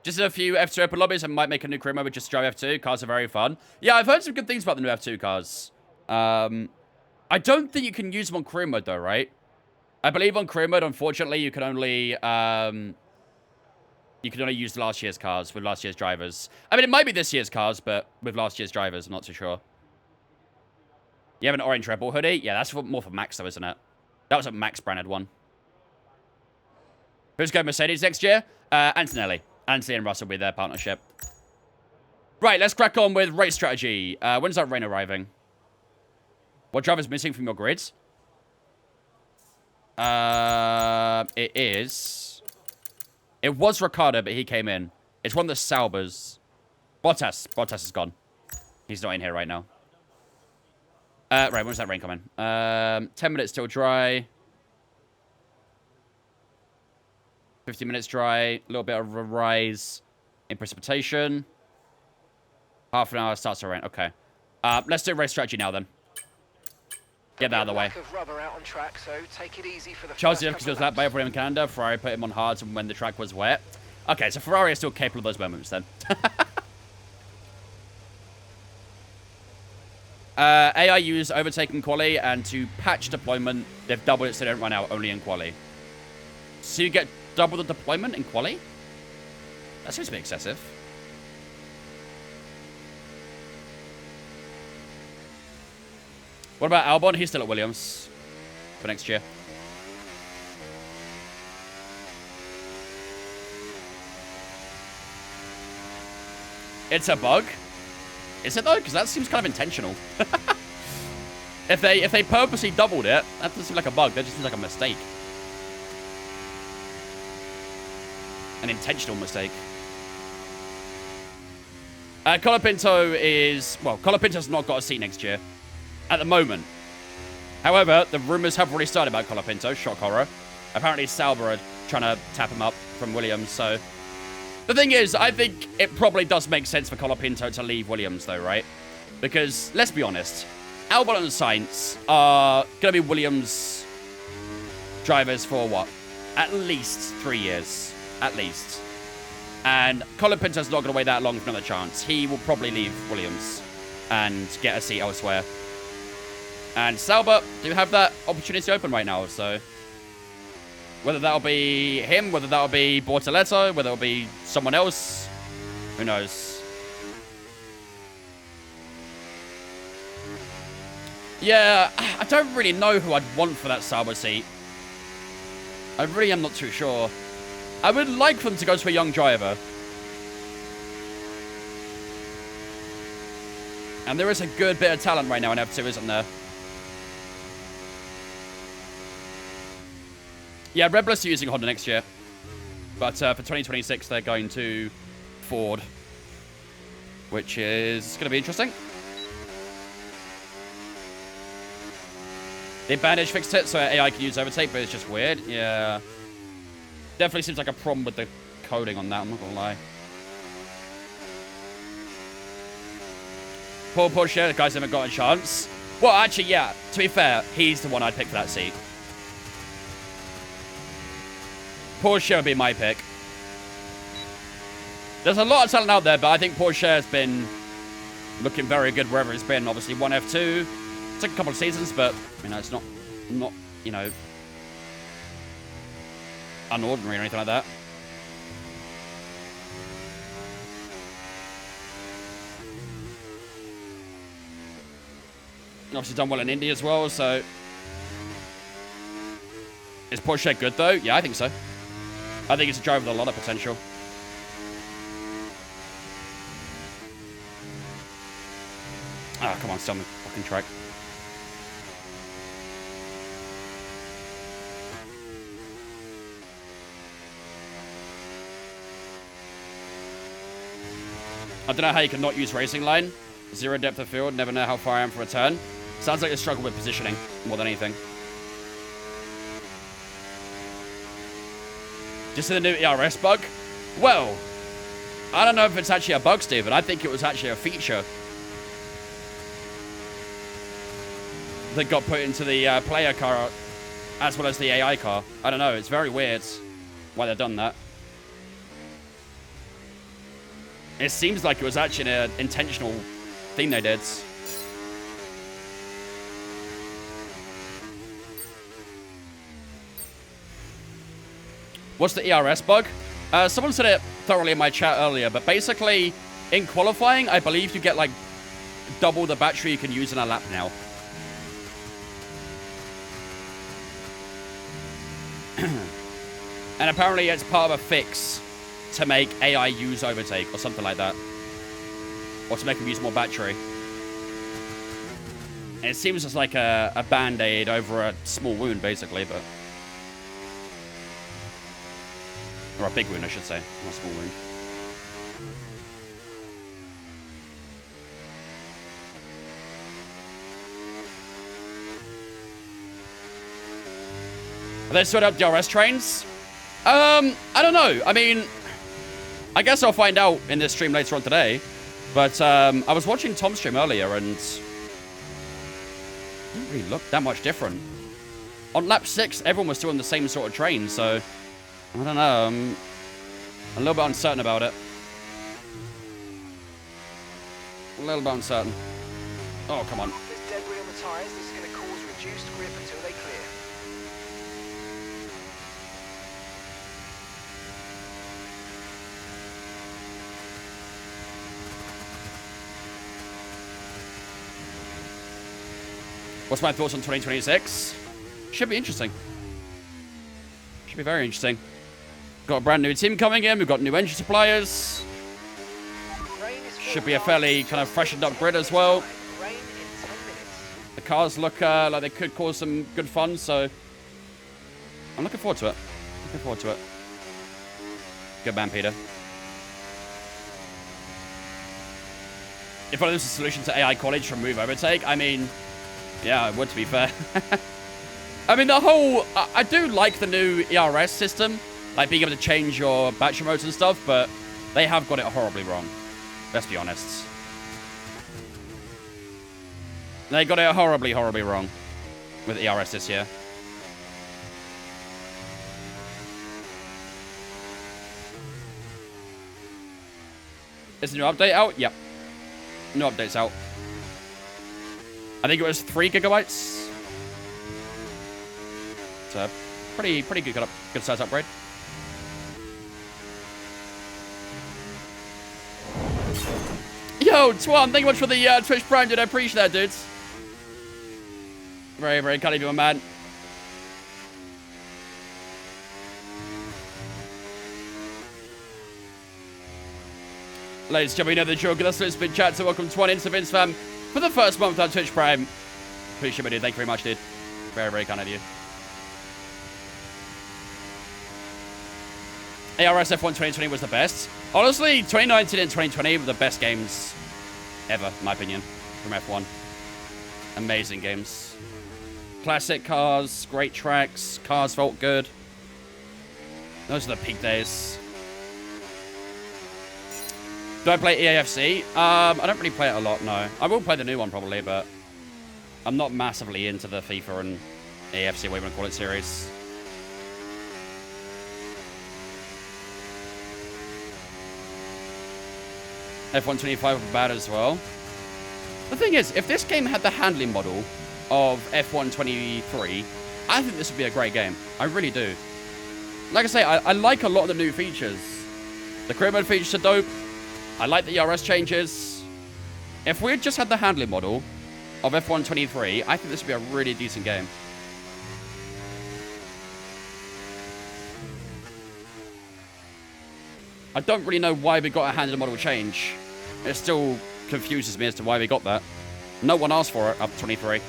Just a few F2 open lobbies and might make a new career mode with just drive F2. Cars are very fun. Yeah, I've heard some good things about the new F2 cars. I don't think you can use them on career mode, though, right? I believe on career mode, unfortunately, you can only use last year's cars with last year's drivers. I mean, it might be this year's cars, but with last year's drivers, I'm not too sure. You have an orange Red Bull hoodie? Yeah, that's more for Max, though, isn't it? That was a Max branded one. Who's going Mercedes next year? Antonelli. Anthony and Russell with their partnership. Right, let's crack on with race strategy. When's that rain arriving? What driver's missing from your grids? It is. It was Ricciardo, but he came in. It's one of the Saubers. Bottas. Bottas is gone. He's not in here right now. Right, when's that rain coming? 10 minutes still dry. 50 minutes dry. A little bit of a rise in precipitation. Half an hour starts to rain. Okay. Let's do race strategy now then. Get that out of the way. Charles Dudley was lapped by everyone in Canada. Ferrari put him on hards when the track was wet. Okay, so Ferrari is still capable of those moments then. AI use overtaking quali, and to patch deployment, they've doubled it so they don't run out only in quali. So you get double the deployment in quali? That seems to be excessive. What about Albon? He's still at Williams for next year. It's a bug. Is it though? Because that seems kind of intentional. If they purposely doubled it, that doesn't seem like a bug. That just seems like a mistake. An intentional mistake. Colapinto is... Well, Colapinto's not got a seat next year. At the moment. However, the rumors have already started about Colapinto. Shock horror. Apparently, Sauber are trying to tap him up from Williams, so... The thing is, I think it probably does make sense for Colapinto to leave Williams, though, right? Because, let's be honest, Albon and Sainz are going to be Williams drivers for, what? At least 3 years. At least. And Colapinto's not going to wait that long for another chance. He will probably leave Williams and get a seat elsewhere. And Sauber do have that opportunity open right now, so... Whether that'll be him, whether that'll be Bortoletto, whether it'll be someone else, who knows? Yeah, I don't really know who I'd want for that Sauber seat. I really am not too sure. I would like them to go to a young driver. And there is a good bit of talent right now in F2, isn't there? Yeah, Red Bull are using Honda next year. But for 2026, they're going to Ford. Which is going to be interesting. They bandage fixed it so AI can use overtake, but it's just weird. Yeah. Definitely seems like a problem with the coding on that, I'm not gonna lie. Poor Porsche, the guy's never got a chance. Well, actually, yeah, to be fair, he's the one I'd pick for that seat. Porsche would be my pick. There's a lot of talent out there, but I think Porsche has been looking very good wherever it's been. Obviously, won F2. Took a couple of seasons, but, you know, it's not, you know, unordinary or anything like that. Obviously done well in Indy as well, so... Is Porsche good, though? Yeah, I think so. I think it's a driver with a lot of potential. Ah, come on, stay on the fucking track. I don't know how you can not use racing line. Zero depth of field, never know how far I am for a turn. Sounds like a struggle with positioning more than anything. Just in the new ERS bug? Well, I don't know if it's actually a bug, Steven. I think it was actually a feature that got put into the player car as well as the AI car. I don't know. It's very weird why they've done that. It seems like it was actually an intentional thing they did. What's the ERS bug? Someone said it thoroughly in my chat earlier, but basically, in qualifying, I believe you get, like, double the battery you can use in a lap now. And apparently it's part of a fix to make AI use overtake or something like that. Or to make them use more battery. And it seems just like a band-aid over a small wound, basically, but... Or a big wound, I should say. Not a small wound. Are they sorted out DRS trains? I don't know. I mean, I guess I'll find out in this stream later on today. But I was watching Tom's stream earlier and it didn't really look that much different. On lap 6, everyone was still on the same sort of train, so I don't know. I'm a little bit uncertain about it. A little bit uncertain. Oh, come on. There's debris on the tyres. This is going to cause reduced grip until they clear. What's my thoughts on 2026? Should be interesting. Should be very interesting. Got a brand new team coming in. We've got new engine suppliers. Should be a fairly kind of freshened up grid as well. The cars look like they could cause some good fun, so I'm looking forward to it. Looking forward to it. Good man, Peter. If I lose a solution to AI college from move overtake, I mean, yeah, it would, to be fair. I mean, the whole... I do like the new ERS system, like being able to change your battery modes and stuff, but they have got it horribly wrong. Let's be honest. They got it horribly, horribly wrong with ERS this year. Is the new update out? Yep. No update's out. I think it was 3 gigabytes. It's a pretty good size upgrade. Yo, Twan, thank you much for the Twitch Prime, dude. I appreciate that, dudes. Very, very kind of you, my man. Ladies and gentlemen, you know the joke. That's it's been chat, so welcome to one into Vince fam for the first month on Twitch Prime. Appreciate it, dude. Thank you very much, dude. Very, very kind of you. ARS F1 2020 was the best. Honestly, 2019 and 2020 were the best games ever, in my opinion, from F1. Amazing games. Classic cars, great tracks, cars felt good. Those are the peak days. Do I play EAFC? I don't really play it a lot, no. I will play the new one probably, but I'm not massively into the FIFA and EAFC, whatever you want to call it, series. F125 would be bad as well. The thing is, if this game had the handling model of F123, I think this would be a great game. I really do. Like I say, I like a lot of the new features. The career mode features are dope. I like the ERS changes. If we had just had the handling model of F123, I think this would be a really decent game. I don't really know why we got a handling model change. It still confuses me as to why we got that. No one asked for it up to 23.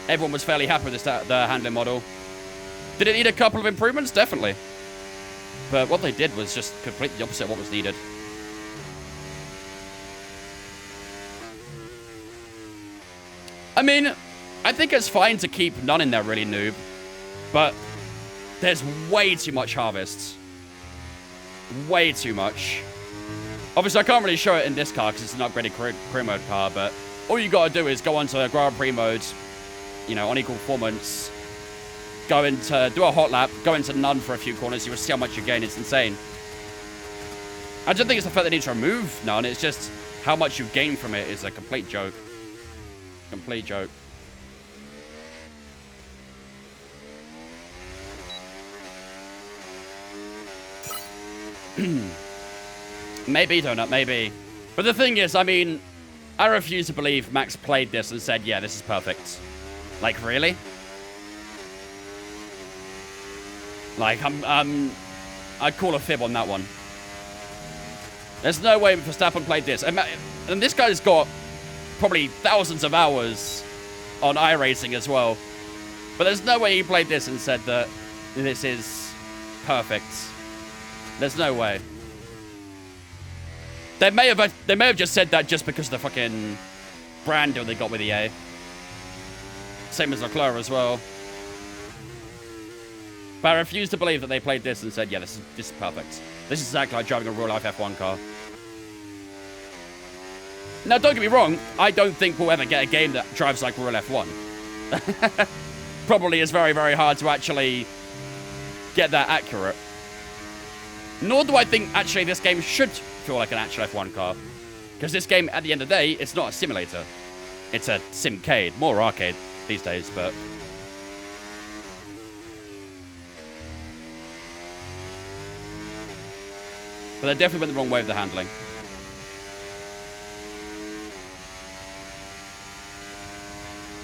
Everyone was fairly happy with the handling model. Did it need a couple of improvements? Definitely. But what they did was just completely the opposite of what was needed. I mean, I think it's fine to keep none in there, really, noob. But there's way too much harvest. Way too much. Obviously, I can't really show it in this car because it's an upgraded career mode car, but all you gotta do is go onto a Grand Prix mode, you know, on equal performance, go into, do a hot lap, go into none for a few corners, you will see how much you gain. It's insane. I don't think it's the fact they need to remove none, it's just how much you gain from it is a complete joke. Complete joke. Maybe, Donut, maybe. But the thing is, I mean, I refuse to believe Max played this and said, yeah, this is perfect. Like, really? Like, I'd call a fib on that one. There's no way Verstappen played this. And this guy's got probably thousands of hours on iRacing as well. But there's no way he played this and said that this is perfect. There's no way. They may have just said that just because of the fucking brand deal they got with EA. Same as Leclerc as well. But I refuse to believe that they played this and said, yeah, this is perfect. This is exactly like driving a real-life F1 car. Now, don't get me wrong. I don't think we'll ever get a game that drives like real F1. Probably is very, very hard to actually get that accurate. Nor do I think, actually, this game should feel like an actual F1 car. Because this game, at the end of the day, it's not a simulator. It's a simcade. More arcade these days, but... But they definitely went the wrong way with the handling.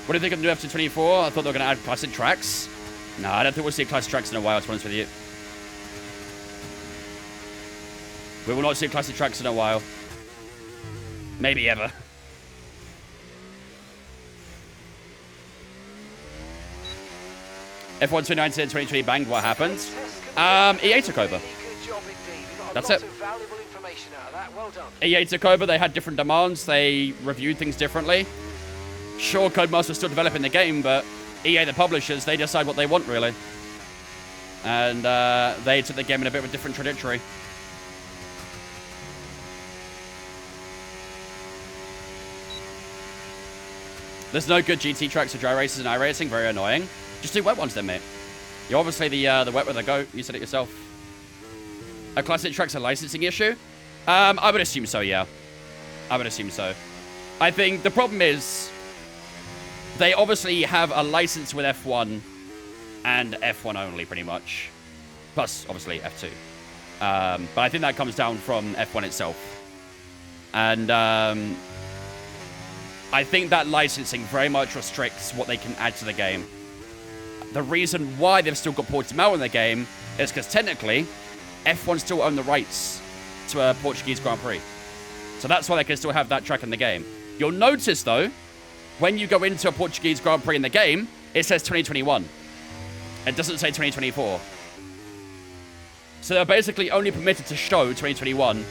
What do you think of the new F224? I thought they were going to add classic tracks. No, I don't think we'll see classic tracks in a while, to be honest with you. We will not see classic tracks in a while. Maybe ever. F1 2019 and 2020 banged. What happened? EA took over. That's it. EA took over. They had different demands. They reviewed things differently. Sure, Codemasters still developing the game, but EA, the publishers, they decide what they want, really. And they took the game in a bit of a different trajectory. There's no good GT tracks for dry races and iRacing. Very annoying. Just do wet ones then, mate. You're obviously the wet with the goat. You said it yourself. A classic track's a licensing issue? I would assume so, yeah. I would assume so. I think the problem is they obviously have a license with F1 and F1 only, pretty much. Plus, obviously, F2. But I think that comes down from F1 itself. And I think that licensing very much restricts what they can add to the game. The reason why they've still got Portimao in the game is because technically, F1 still own the rights to a Portuguese Grand Prix. So that's why they can still have that track in the game. You'll notice, though, when you go into a Portuguese Grand Prix in the game, it says 2021. It doesn't say 2024. So they're basically only permitted to show 2021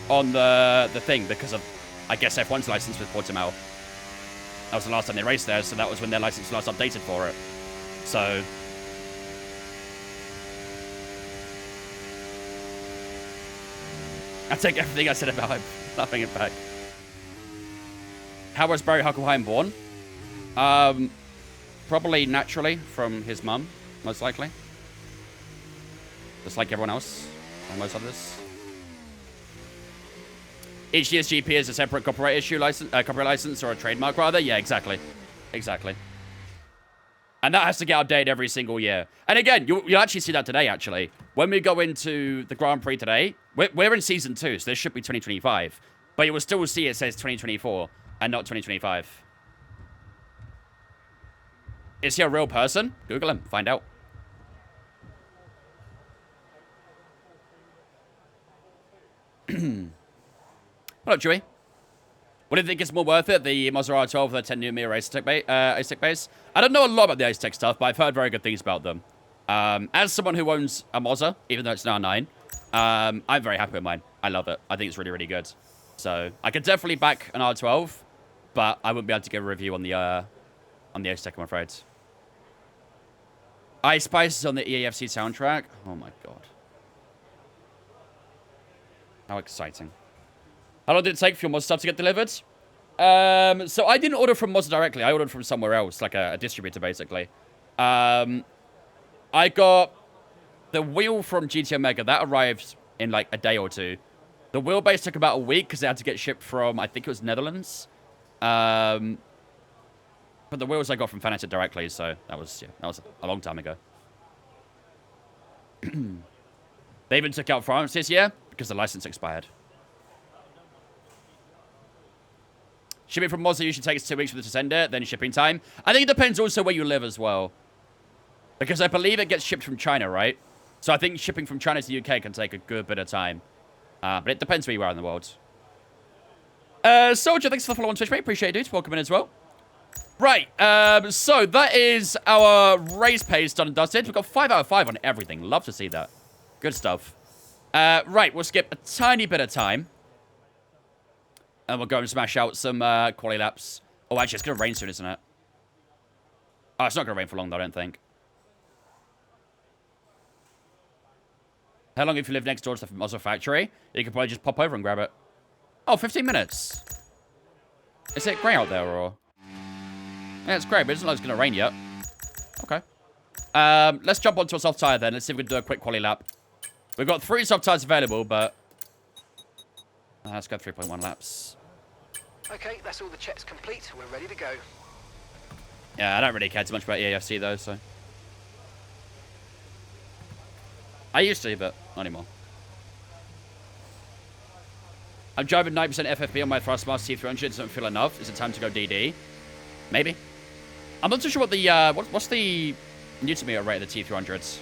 on the thing because of, I guess, F1's license with Portimao. That was the last time they raced there, so that was when their license was last updated for it. So... I take everything I said about him. Nothing it back. How was Barry Huckleheim born? Probably naturally from his mum, most likely. Just like everyone else, and most others. Each DSGP is a separate copyright license, or a trademark rather. Yeah, exactly. Exactly. And that has to get updated every single year. And again, you'll actually see that today, actually. When we go into the Grand Prix today, we're in Season 2, so this should be 2025. But you will still see it says 2024 and not 2025. Is he a real person? Google him. Find out. What up, Chewy? What do you think is more worth it? The Mazda R12 or the 10mm Ace-Tech base? I don't know a lot about the Ace-Tech stuff, but I've heard very good things about them. As someone who owns a Mazda, even though it's now 9, I'm very happy with mine. I love it. I think it's really, really good. So I could definitely back an R12, but I wouldn't be able to give a review on the Ace-Tech, I'm afraid. Ice Spice is on the EAFC soundtrack. Oh my god. How exciting. How long did it take for your Mazda stuff to get delivered? So I didn't order from Mazda directly. I ordered from somewhere else, like a distributor, basically. I got the wheel from GT Omega. That arrived in, like, a day or two. The wheelbase took about a week because it had to get shipped from, I think it was Netherlands. But the wheels I got from Fanatec directly, so that was a long time ago. They even took out France this year because the license expired. Shipping from Mazda usually takes 2 weeks for it to send it, then shipping time. I think it depends also where you live as well. Because I believe it gets shipped from China, right? So I think shipping from China to the UK can take a good bit of time. But it depends where you are in the world. Soldier, thanks for the follow on Twitch, mate. Appreciate it, dude. Welcome in as well. Right, so that is our race pace done and dusted. We've got 5 out of 5 on everything. Love to see that. Good stuff. Right, we'll skip a tiny bit of time. And we'll go and smash out some quali laps. Oh, actually, it's going to rain soon, isn't it? Oh, it's not going to rain for long, though, I don't think. How long have you lived next door to the Mazda factory? You could probably just pop over and grab it. Oh, 15 minutes. Is it grey out there, or...? Yeah, it's grey, but it doesn't look like it's going to rain yet. Okay. Let's jump onto a soft tyre, then. Let's see if we can do a quick quali lap. We've got 3 soft tyres available, but... let's go 3.1 laps. Okay, that's all the checks complete. We're ready to go. Yeah, I don't really care too much about EAFC, though, so... I used to, but not anymore. I'm driving 9% FFP on my Thrustmaster T300. Doesn't feel enough. Is it time to go DD? Maybe. I'm not too sure what the... what's the Newton meter rate of the T300s?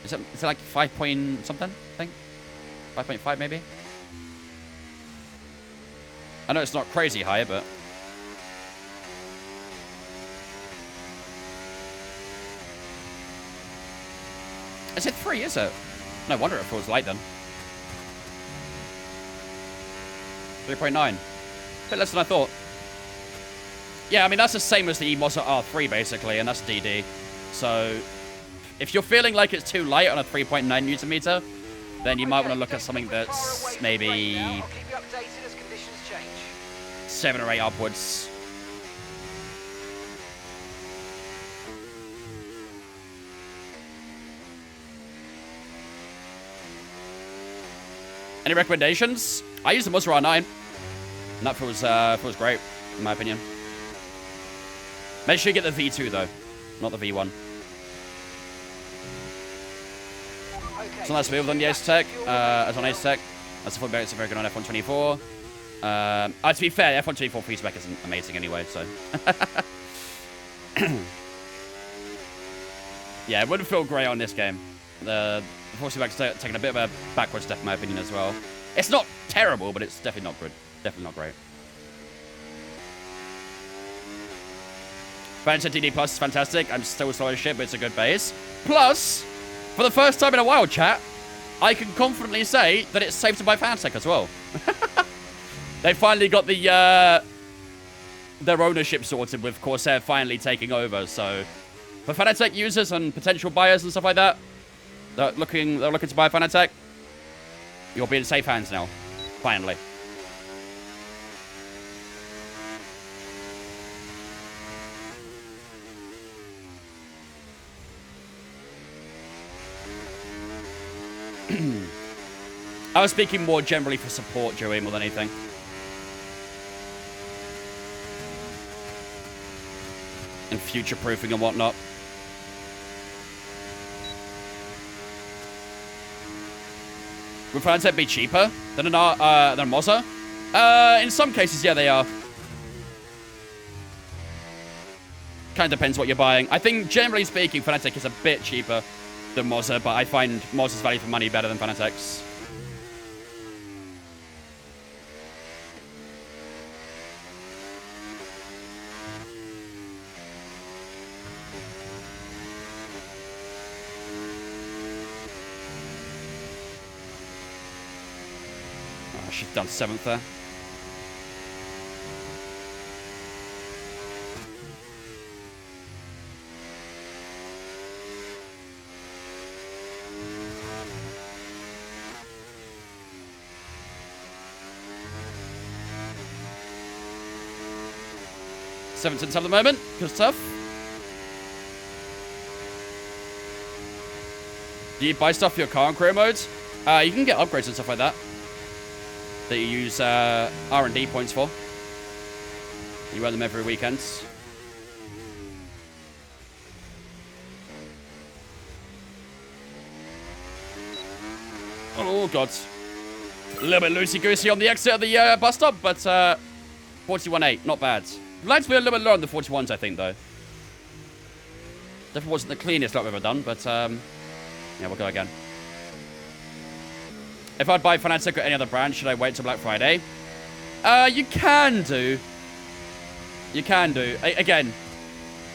Is it like 5 point something, I think? 5.5, maybe? I know it's not crazy high, but... Is it 3, is it? No wonder it feels light then. 3.9. Bit less than I thought. Yeah, I mean, that's the same as the Mazda R3, basically, and that's DD. So, if you're feeling like it's too light on a 3.9 Newton meter, then you might want to look at something that's maybe... 7 or 8 upwards. Any recommendations? I use the Mazda R9. And that feels great, in my opinion. Make sure you get the V2, though. Not the V1. So nice wheel on the Ace-Tech. As on Ace-Tech. That's a footback. It's very good on F124. To be fair, F124 feedback isn't amazing anyway, so... Yeah, it wouldn't feel great on this game. The force feedback's taking a bit of a backward step, in my opinion, as well. It's not terrible, but it's definitely not good. Definitely not great. Fantasy DD Plus is fantastic. I'm still slow as shit, but it's a good base. Plus, for the first time in a while, chat, I can confidently say that it's safe to buy Fanatec as well. They finally got the their ownership sorted with Corsair finally taking over. So for Fanatec users and potential buyers and stuff like that, they're looking to buy Fanatec, you'll be in safe hands now. Finally. I was speaking more generally for support, Joey, more than anything. And future-proofing and whatnot. Would Fanatec be cheaper than a Moza? In some cases, yeah, they are. Kind of depends what you're buying. I think, generally speaking, Fanatec is a bit cheaper than Moza, but I find Moza's value for money better than Fanatec's. She's done 7th there. Seventh at the moment. Good stuff. Do you buy stuff for your car on career modes? You can get upgrades and stuff like that. That you use R&D points for. You earn them every weekend. Oh, God. A little bit loosey-goosey on the exit of the bus stop, but 41.8, not bad. I'd like to be a little bit lower on the 41s, I think, though. Definitely wasn't the cleanest lap we've ever done, but yeah, we'll go again. If I'd buy Fanatec or any other brand, should I wait till Black Friday? You can do. You can do. Again,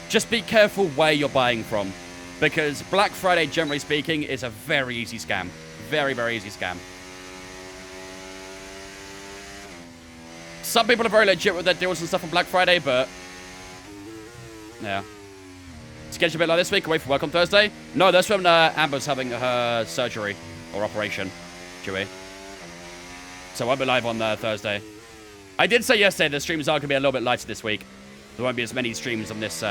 just be careful where you're buying from. Because Black Friday, generally speaking, is a very easy scam. Very, very easy scam. Some people are very legit with their deals and stuff on Black Friday, but yeah. Schedule a bit like this week, away from work on Thursday. No, that's when Amber's having her surgery or operation. So I won't be live on Thursday. I did say yesterday the streams are going to be a little bit lighter this week. There won't be as many streams on this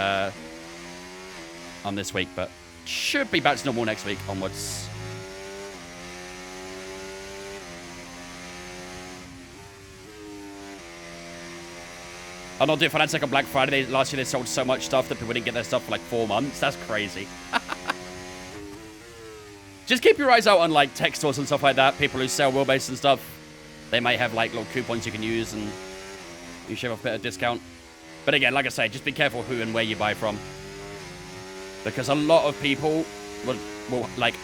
week, but should be back to normal next week onwards. I'm not doing Fanatec on Black Friday. Last year they sold so much stuff that people didn't get their stuff for like 4 months. That's crazy. Just keep your eyes out on, like, tech stores and stuff like that. People who sell wheelbase and stuff. They may have, like, little coupons you can use and you shave off a bit of discount. But again, like I say, just be careful who and where you buy from. Because a lot of people will like,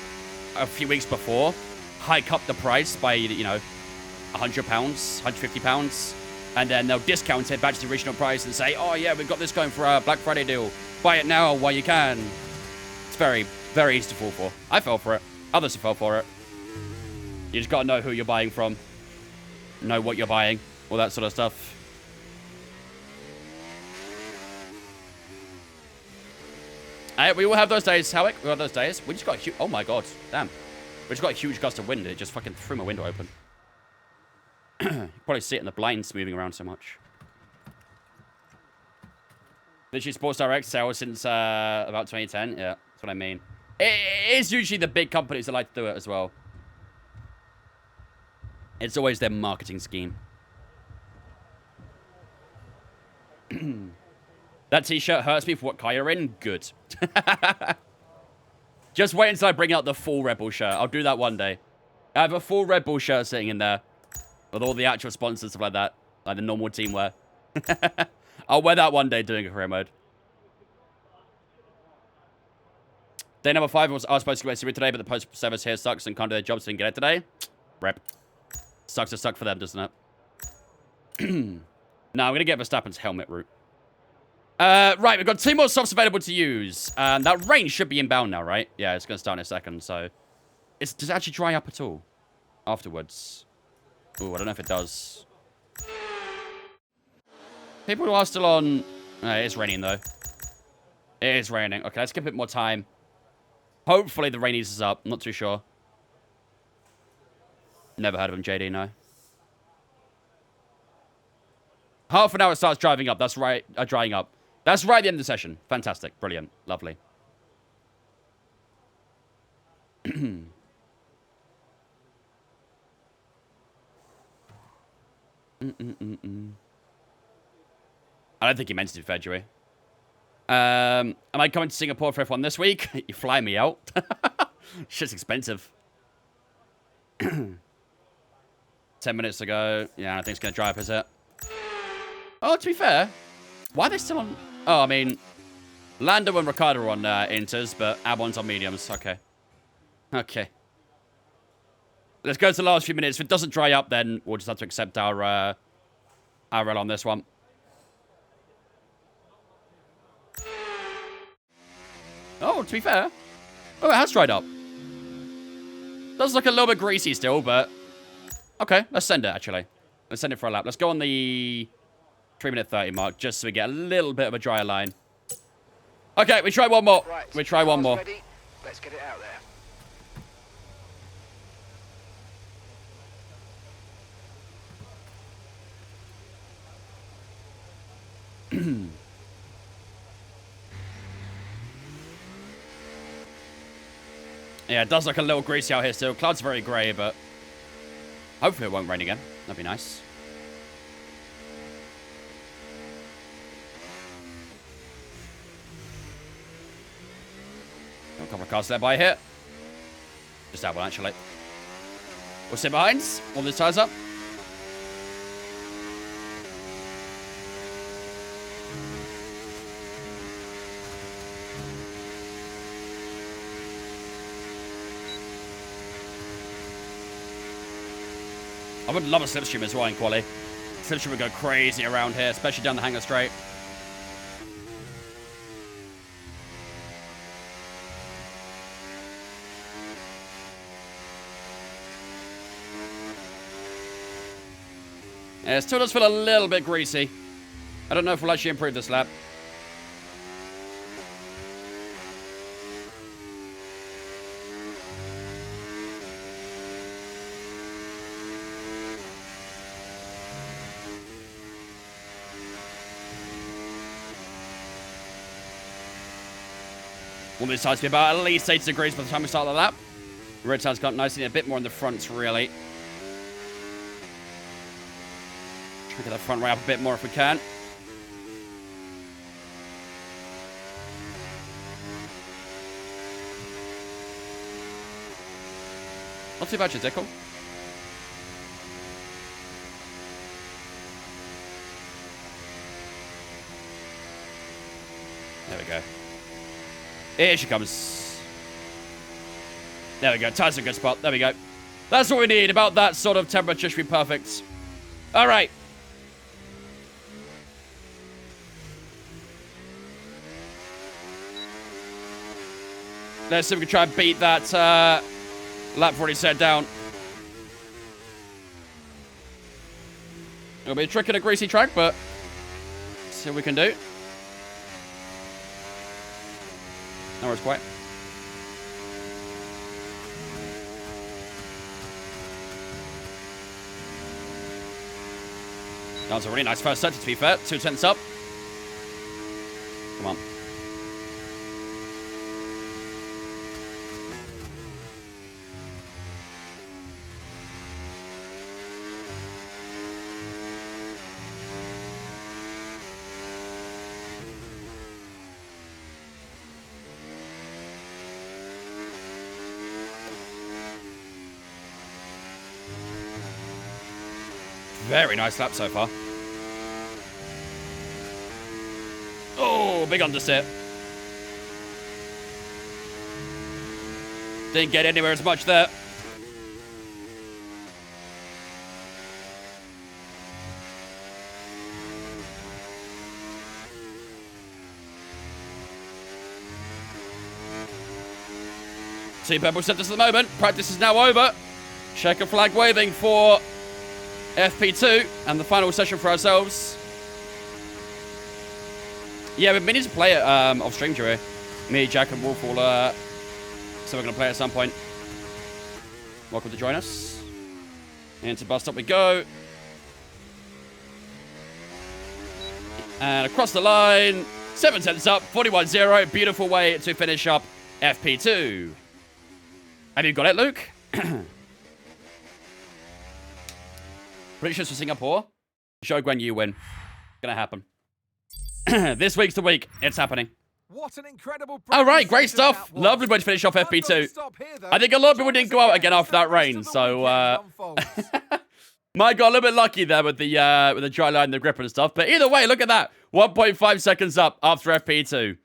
a few weeks before, hike up the price by, you know, £100, £150. And then they'll discount it back to the original price and say, oh, yeah, we've got this going for a Black Friday deal. Buy it now while you can. It's very, very easy to fall for. I fell for it. Others have fell for it. You just got to know who you're buying from. Know what you're buying. All that sort of stuff. We will have those days, Howick. We will have those days. We just got a huge... Oh, my God. Damn. We just got a huge gust of wind. It just fucking threw my window open. You can probably see it in the blinds moving around so much. Literally Sports Direct sales since about 2010. Yeah, that's what I mean. It is usually the big companies that like to do it as well. It's always their marketing scheme. That t-shirt hurts me for what car you're in. Good. Just wait until I bring out the full Red Bull shirt. I'll do that one day. I have a full Red Bull shirt sitting in there. With all the actual sponsors and stuff like that. Like the normal team wear. I'll wear that one day doing a career mode. Day number 5 was I was supposed to go to today, but the post service here sucks and can't do their jobs, so didn't get it today. Rep. Sucks to suck for them, doesn't it? Now I'm going to get Verstappen's helmet route. Right, we've got 2 more softs available to use. That rain should be inbound now, right? Yeah, it's going to start in a second, so... Does it actually dry up at all? Afterwards. Ooh, I don't know if it does. People are still on... it is raining, though. It is raining. Okay, let's give it more time. Hopefully the rain eases up. I'm not too sure. Never heard of him, JD, no. Half an hour it starts driving up. That's right. Drying up. That's right at the end of the session. Fantastic. Brilliant. Lovely. I don't think he meant to do fair, Joey. Am I coming to Singapore for F1 this week? You fly me out. Shit's expensive. 10 minutes ago. Yeah, I don't think it's going to dry up, is it? Oh, to be fair, why are they still on... Oh, I mean, Lando and Ricardo are on inters, but Albon's on mediums. Okay. Okay. Let's go to the last few minutes. If it doesn't dry up, then we'll just have to accept our rel on this one. Oh, to be fair. Oh, it has dried up. Does look a little bit greasy still, but... Okay, let's send it, actually. Let's send it for a lap. Let's go on the 3-minute 30 mark, just so we get a little bit of a drier line. Okay, we try one more. Right, We try one more. ready. Let's get it out there. Yeah, it does look a little greasy out here still. Clouds are very grey, but hopefully it won't rain again. That'd be nice. Got a couple of cars there by here. Just that one, actually. We'll sit behind. Warm these tyres up. I would love a slipstream as well in quali. Slipstream would go crazy around here, especially down the Hanger Straight. Yeah, it still does feel a little bit greasy. I don't know if we'll actually improve this lap. Well, this side's be about at least 8 degrees by the time we start the lap. The red side's got nicely a bit more in the front, really. Try to get that front right up a bit more if we can. Not too bad, Jadickle. There we go. Here she comes. There we go. Tyres in a good spot. There we go. That's what we need. About that sort of temperature should be perfect. All right. Let's see if we can try and beat that lap 40 set down. It'll be a trick in a greasy track, but see what we can do. No worries, quite. That was a really nice first sector, to be fair. 2 tenths up. Come on. Very nice lap so far. Oh, big underset. Didn't get anywhere as much there. Team Purple sent us at the moment. Practice is now over. Checker flag waving for FP2 and the final session for ourselves. Yeah, we've been meaning to play it off stream, Joey. Me, Jack, and Wolf will, so we're going to play it at some point. Welcome to join us. Into bus stop we go. And across the line, 7 seconds up, 41-0. Beautiful way to finish up FP2. Have you got it, Luke? Predictions for Singapore. Show Guan Yu win. Gonna happen. This week's the week. It's happening. What an incredible All right, great presentation stuff. that was. Lovely way to finish off I've got to FP2. stop here, though. I think a lot of people Join didn't us go out again after as that the rest rain, of the so weekend unfolds. Mike got a little bit lucky there with the dry line, the gripper and stuff. But either way, look at that. 1.5 seconds up after FP2.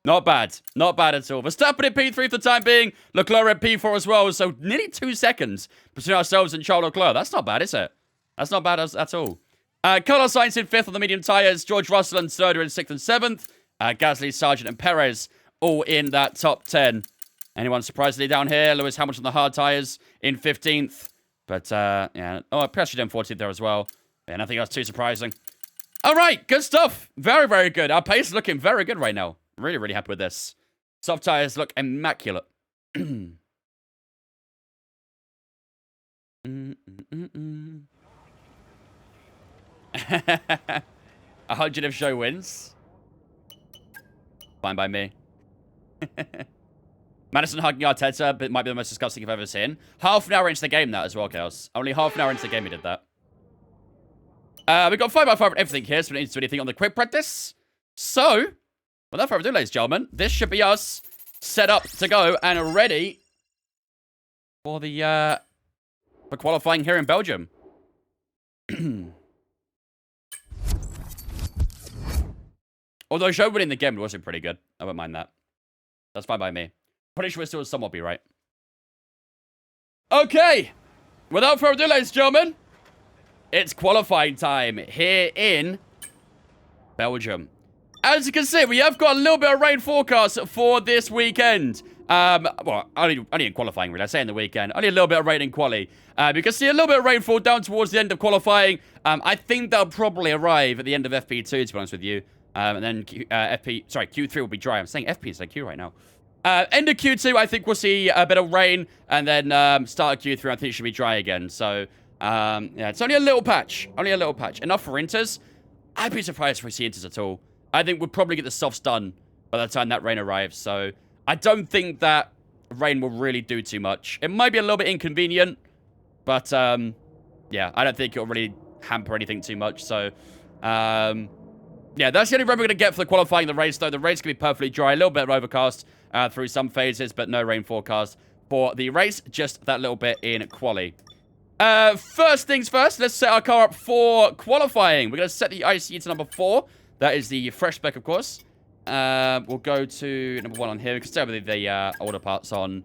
Not bad. Not bad at all. Verstappen in P3 for the time being. Leclerc in P4 as well. So nearly 2 seconds between ourselves and Charles Leclerc. That's not bad, is it? That's not bad at all. Carlos Sainz in 5th on the medium tyres. George Russell and Sonoda in 6th and 7th. Gasly, Sargent and Perez all in that top 10. Anyone surprisingly down here? Lewis Hamilton on the hard tyres in 15th. But, yeah. Oh, Perez should have 14th there as well. Yeah, nothing else too surprising. All right, good stuff. Very, very good. Our pace is looking very good right now. Really, really happy with this. Soft tires look immaculate. 100 if show wins. Fine by me. Madison hugging Arteta, but might be the most disgusting I've ever seen. Half an hour into the game, that as well, Chaos. Only half an hour into the game, he did that. We've got 5x5 and everything here, so we don't need to do anything on the quick practice. So, without further ado, ladies and gentlemen, this should be us set up to go and ready for the for qualifying here in Belgium. Although show winning the game wasn't pretty good. I wouldn't mind that. That's fine by me. Pretty sure we'll still somewhat be right. Okay. Without further ado, ladies and gentlemen, it's qualifying time here in Belgium. As you can see, we have got a little bit of rain forecast for this weekend. Well, only in qualifying, really. I say in the weekend. Only a little bit of rain in quali. You can see a little bit of rainfall down towards the end of qualifying. I think they'll probably arrive at the end of FP2, to be honest with you. And then Q3 will be dry. I'm saying FP instead of Q right now. End of Q2, I think we'll see a bit of rain. And then start of Q3, I think it should be dry again. So, yeah, it's only a little patch. Only a little patch. Enough for inters. I'd be surprised if we see inters at all. I think we'll probably get the softs done by the time that rain arrives. So, I don't think that rain will really do too much. It might be a little bit inconvenient. But, yeah, I don't think it'll really hamper anything too much. So, yeah, that's the only rain we're going to get for the qualifying the race, though. The race can be perfectly dry. A little bit of overcast through some phases, but no rain forecast for the race. Just that little bit in quali. First things first, let's set our car up for qualifying. We're going to set the ICE to number 4. That is the fresh spec, of course. We'll go to number 1 on here. We can start with the older parts on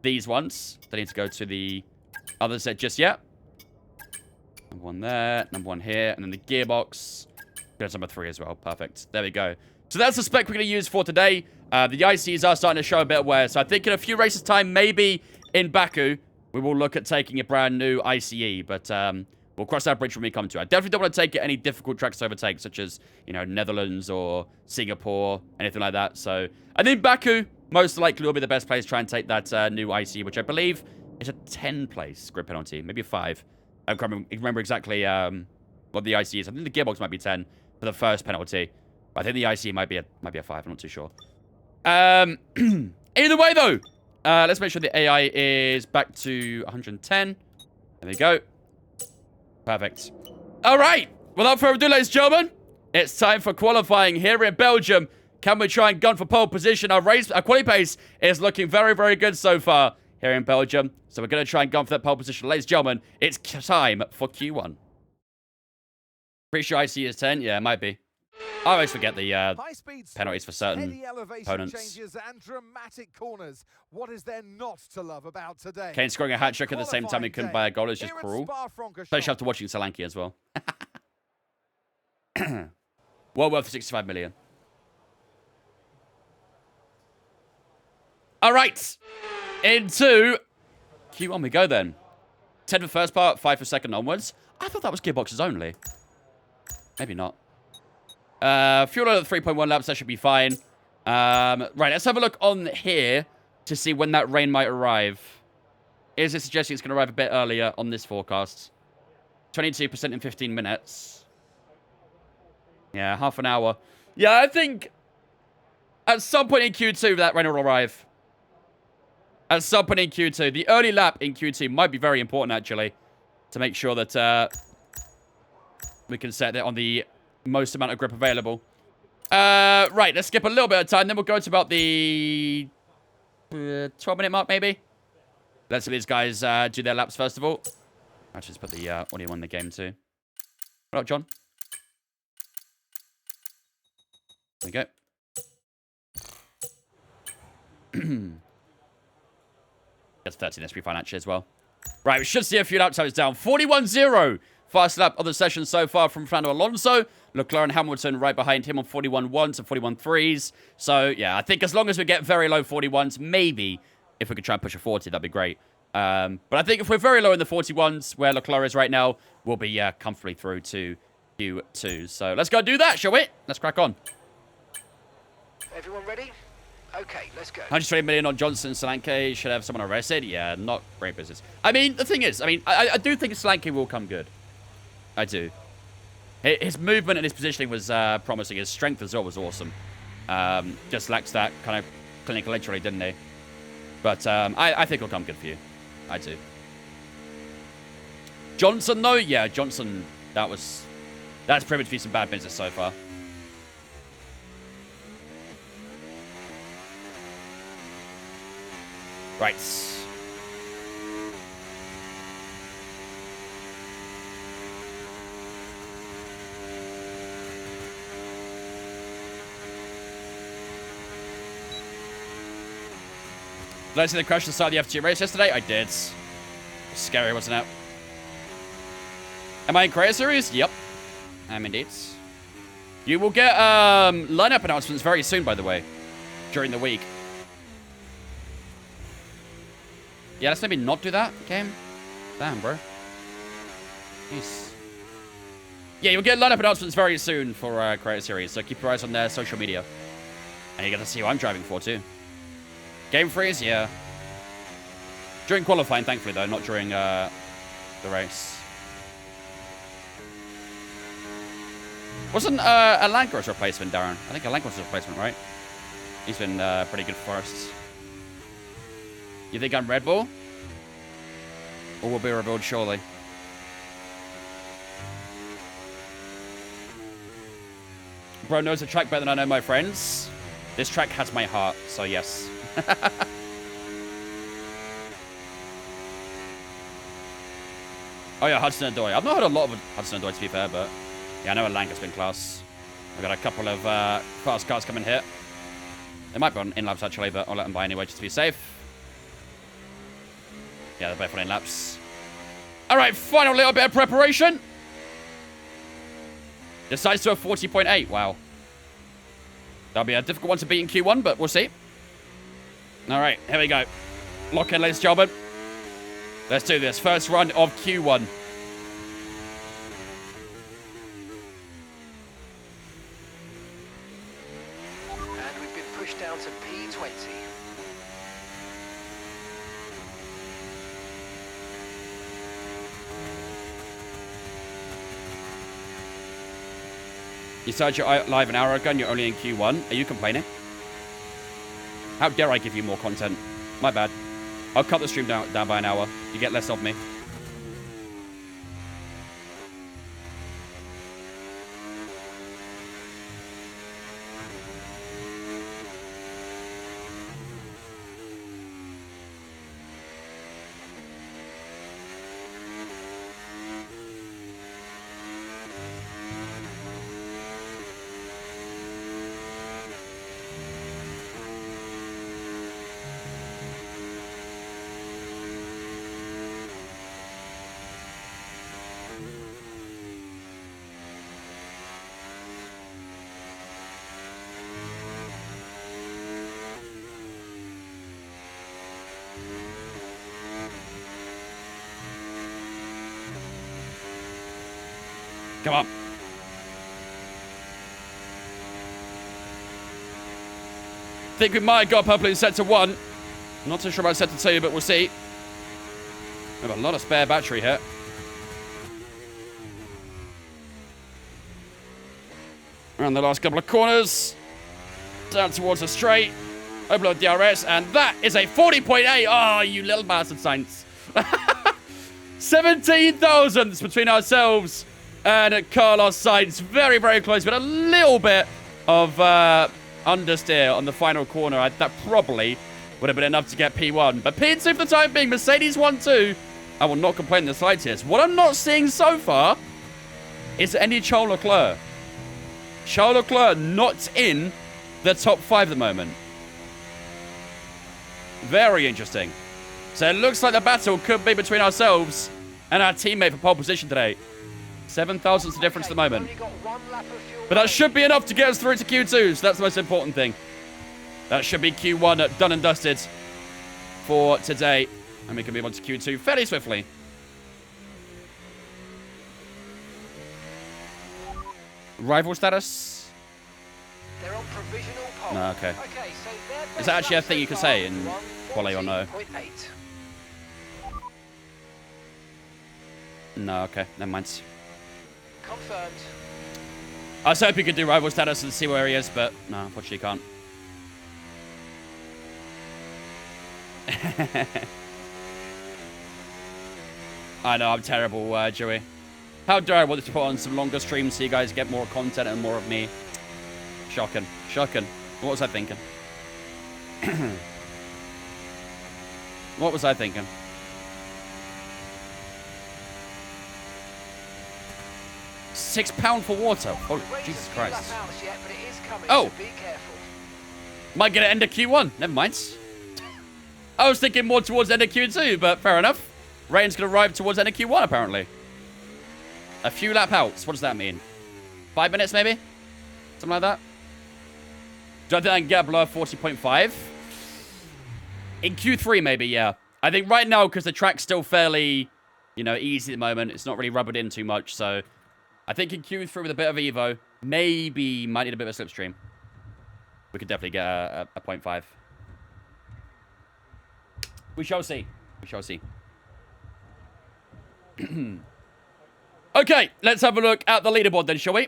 these ones. Don't need to go to the other set just yet. Number 1 there, number 1 here, and then the gearbox. There's number 3 as well. Perfect. There we go. So that's the spec we're going to use for today. The ICs are starting to show a bit of wear. So I think in a few races' time, maybe in Baku, we will look at taking a brand new ICE. But we'll cross that bridge when we come to it. I definitely don't want to take any difficult tracks to overtake, such as, you know, Netherlands or Singapore, anything like that. So I think Baku most likely will be the best place to try and take that new ICE, which I believe is a 10-place grid penalty. Maybe a 5. I can't remember exactly what the ICE is. I think the gearbox might be 10 for the first penalty. But I think the ICE might be a 5. I'm not too sure. Either way, though, let's make sure the AI is back to 110. There we go. Perfect. All right. Without further ado, ladies and gentlemen, it's time for qualifying here in Belgium. Can we try and gun for pole position? Our quali pace is looking very, very good so far here in Belgium. So we're going to try and gun for that pole position. Ladies and gentlemen, it's time for Q1. Pretty sure IC is 10. Yeah, it might be. I always forget the penalties for certain opponents. Changes and dramatic corners. What is there not to love about today? Kane scoring a hat-trick at the same time he couldn't buy a goal is just cruel. Especially after watching Solanke as well. Well worth 65 million. All right. Into Q1 we go then. 10 for first part, 5 for second onwards. I thought that was gearboxes only. Maybe not. Fuel oil at 3.1 laps, that should be fine. Right, let's have a look on here to see when that rain might arrive. Is it suggesting it's going to arrive a bit earlier on this forecast? 22% in 15 minutes. Yeah, half an hour. Yeah, I think at some point in Q2 that rain will arrive. At some point in Q2. The early lap in Q2 might be very important, actually, to make sure that we can set it on the most amount of grip available. Right, let's skip a little bit of time. Then we'll go to about the 12-minute mark, maybe. Let's let these guys do their laps first of all. I'll just put the audio on the game too. What up, John? There we go. That's 13 SP financially as well. Right, we should see a few lap times down. 41-0. Fast lap of the session so far from Fernando Alonso. Leclerc and Hamilton right behind him on 41-1s and 41-3s. So, yeah, I think as long as we get very low 41s, maybe if we could try and push a 40, that'd be great. But I think if we're very low in the 41s, where Leclerc is right now, we'll be comfortably through to Q2. So let's go do that, shall we? Let's crack on. Everyone ready? Okay, let's go. 120 million on Johnson. Solanke should have someone arrested. Yeah, not great business. I mean, the thing is, I do think Solanke will come good. I do. His movement and his positioning was promising. His strength as well was awesome. Just lacks that kind of clinical edge, really, didn't he? But I think he'll come good for you. I do. Johnson, though? Yeah, Johnson, that's proven to be some bad business so far. Right. Did I see the crash inside the F2 race yesterday? I did. It was scary, wasn't it? Am I in Creator Series? Yep. I'm indeed. You will get lineup announcements very soon, by the way. During the week. Yeah, let's maybe not do that, game. Damn, bro. Jeez. Yeah, you'll get lineup announcements very soon for Creator Series, so keep your eyes on their social media. And you get to see who I'm driving for, too. Game freeze? Yeah. During qualifying, thankfully, though, not during the race. Wasn't a Lanca's replacement, Darren? I think a Lanca's replacement, right? He's been pretty good for us. You think I'm Red Bull? Or will be revealed surely? Bro knows the track better than I know my friends. This track has my heart, so yes. Oh yeah, Hudson Odoi. I've not heard a lot of Hudson Odoi, to be fair, but yeah, I know Alanka's been class. We've got a couple of fast cars coming here. They might be on in-laps, actually, but I'll let them by anyway, just to be safe. Yeah, they're both on in-laps. All right, final little bit of preparation. Decides to a 40.8. Wow. That'll be a difficult one to beat in Q1, but we'll see. All right, here we go. Lock in, ladies and gentlemen. Let's do this. First run of Q1. And we've been pushed down to P20. You started your live an hour ago and you're only in Q1. Are you complaining? How dare I give you more content? My bad. I'll cut the stream down by an hour. You get less of me. Come on. Think we might go purple in sector 1. Not too sure about sector 2, but we'll see. We have a lot of spare battery here. Around the last couple of corners. Down towards the straight. Open up DRS, and that is a 40.8. Oh, you little bastard saints. 17 thousandths between ourselves and Carlos Sainz. Very, very close, but a little bit of understeer on the final corner. That probably would have been enough to get P1. But P2 for the time being. Mercedes 1-2. I will not complain in the slightest. What I'm not seeing so far is any Charles Leclerc. Charles Leclerc not in the top 5 at the moment. Very interesting. So it looks like the battle could be between ourselves and our teammate for pole position today. 7 thousandths difference at the moment. But that should be enough to get us through to Q2, so that's the most important thing. That should be Q1 done and dusted for today. And we can move on to Q2 fairly swiftly. Rival status? They're on provisional pole. No, okay. So Is that actually a thing you can say in quali or no? No, okay. Never mind. Confirmed. I was hoping you could do rival status and see where he is, but no, unfortunately you can't. I know, I'm terrible, Joey. How dare I want to put on some longer streams so you guys get more content and more of me. Shocking. Shocking. What was I thinking? What was I thinking? £6 for water. Holy Jesus Christ. Oh! Might get an end of Q1. Never mind. I was thinking more towards end of Q2, but fair enough. Rain's going to arrive towards end of Q1, apparently. A few lap outs. What does that mean? 5 minutes, maybe? Something like that? Do I think I can get below 40.5? In Q3, maybe, yeah. I think right now, because the track's still fairly, you know, easy at the moment, it's not really rubbered in too much, so I think in Q3 with a bit of Evo, maybe might need a bit of a slipstream. We could definitely get a 0.5. We shall see. We shall see. Okay, let's have a look at the leaderboard then, shall we?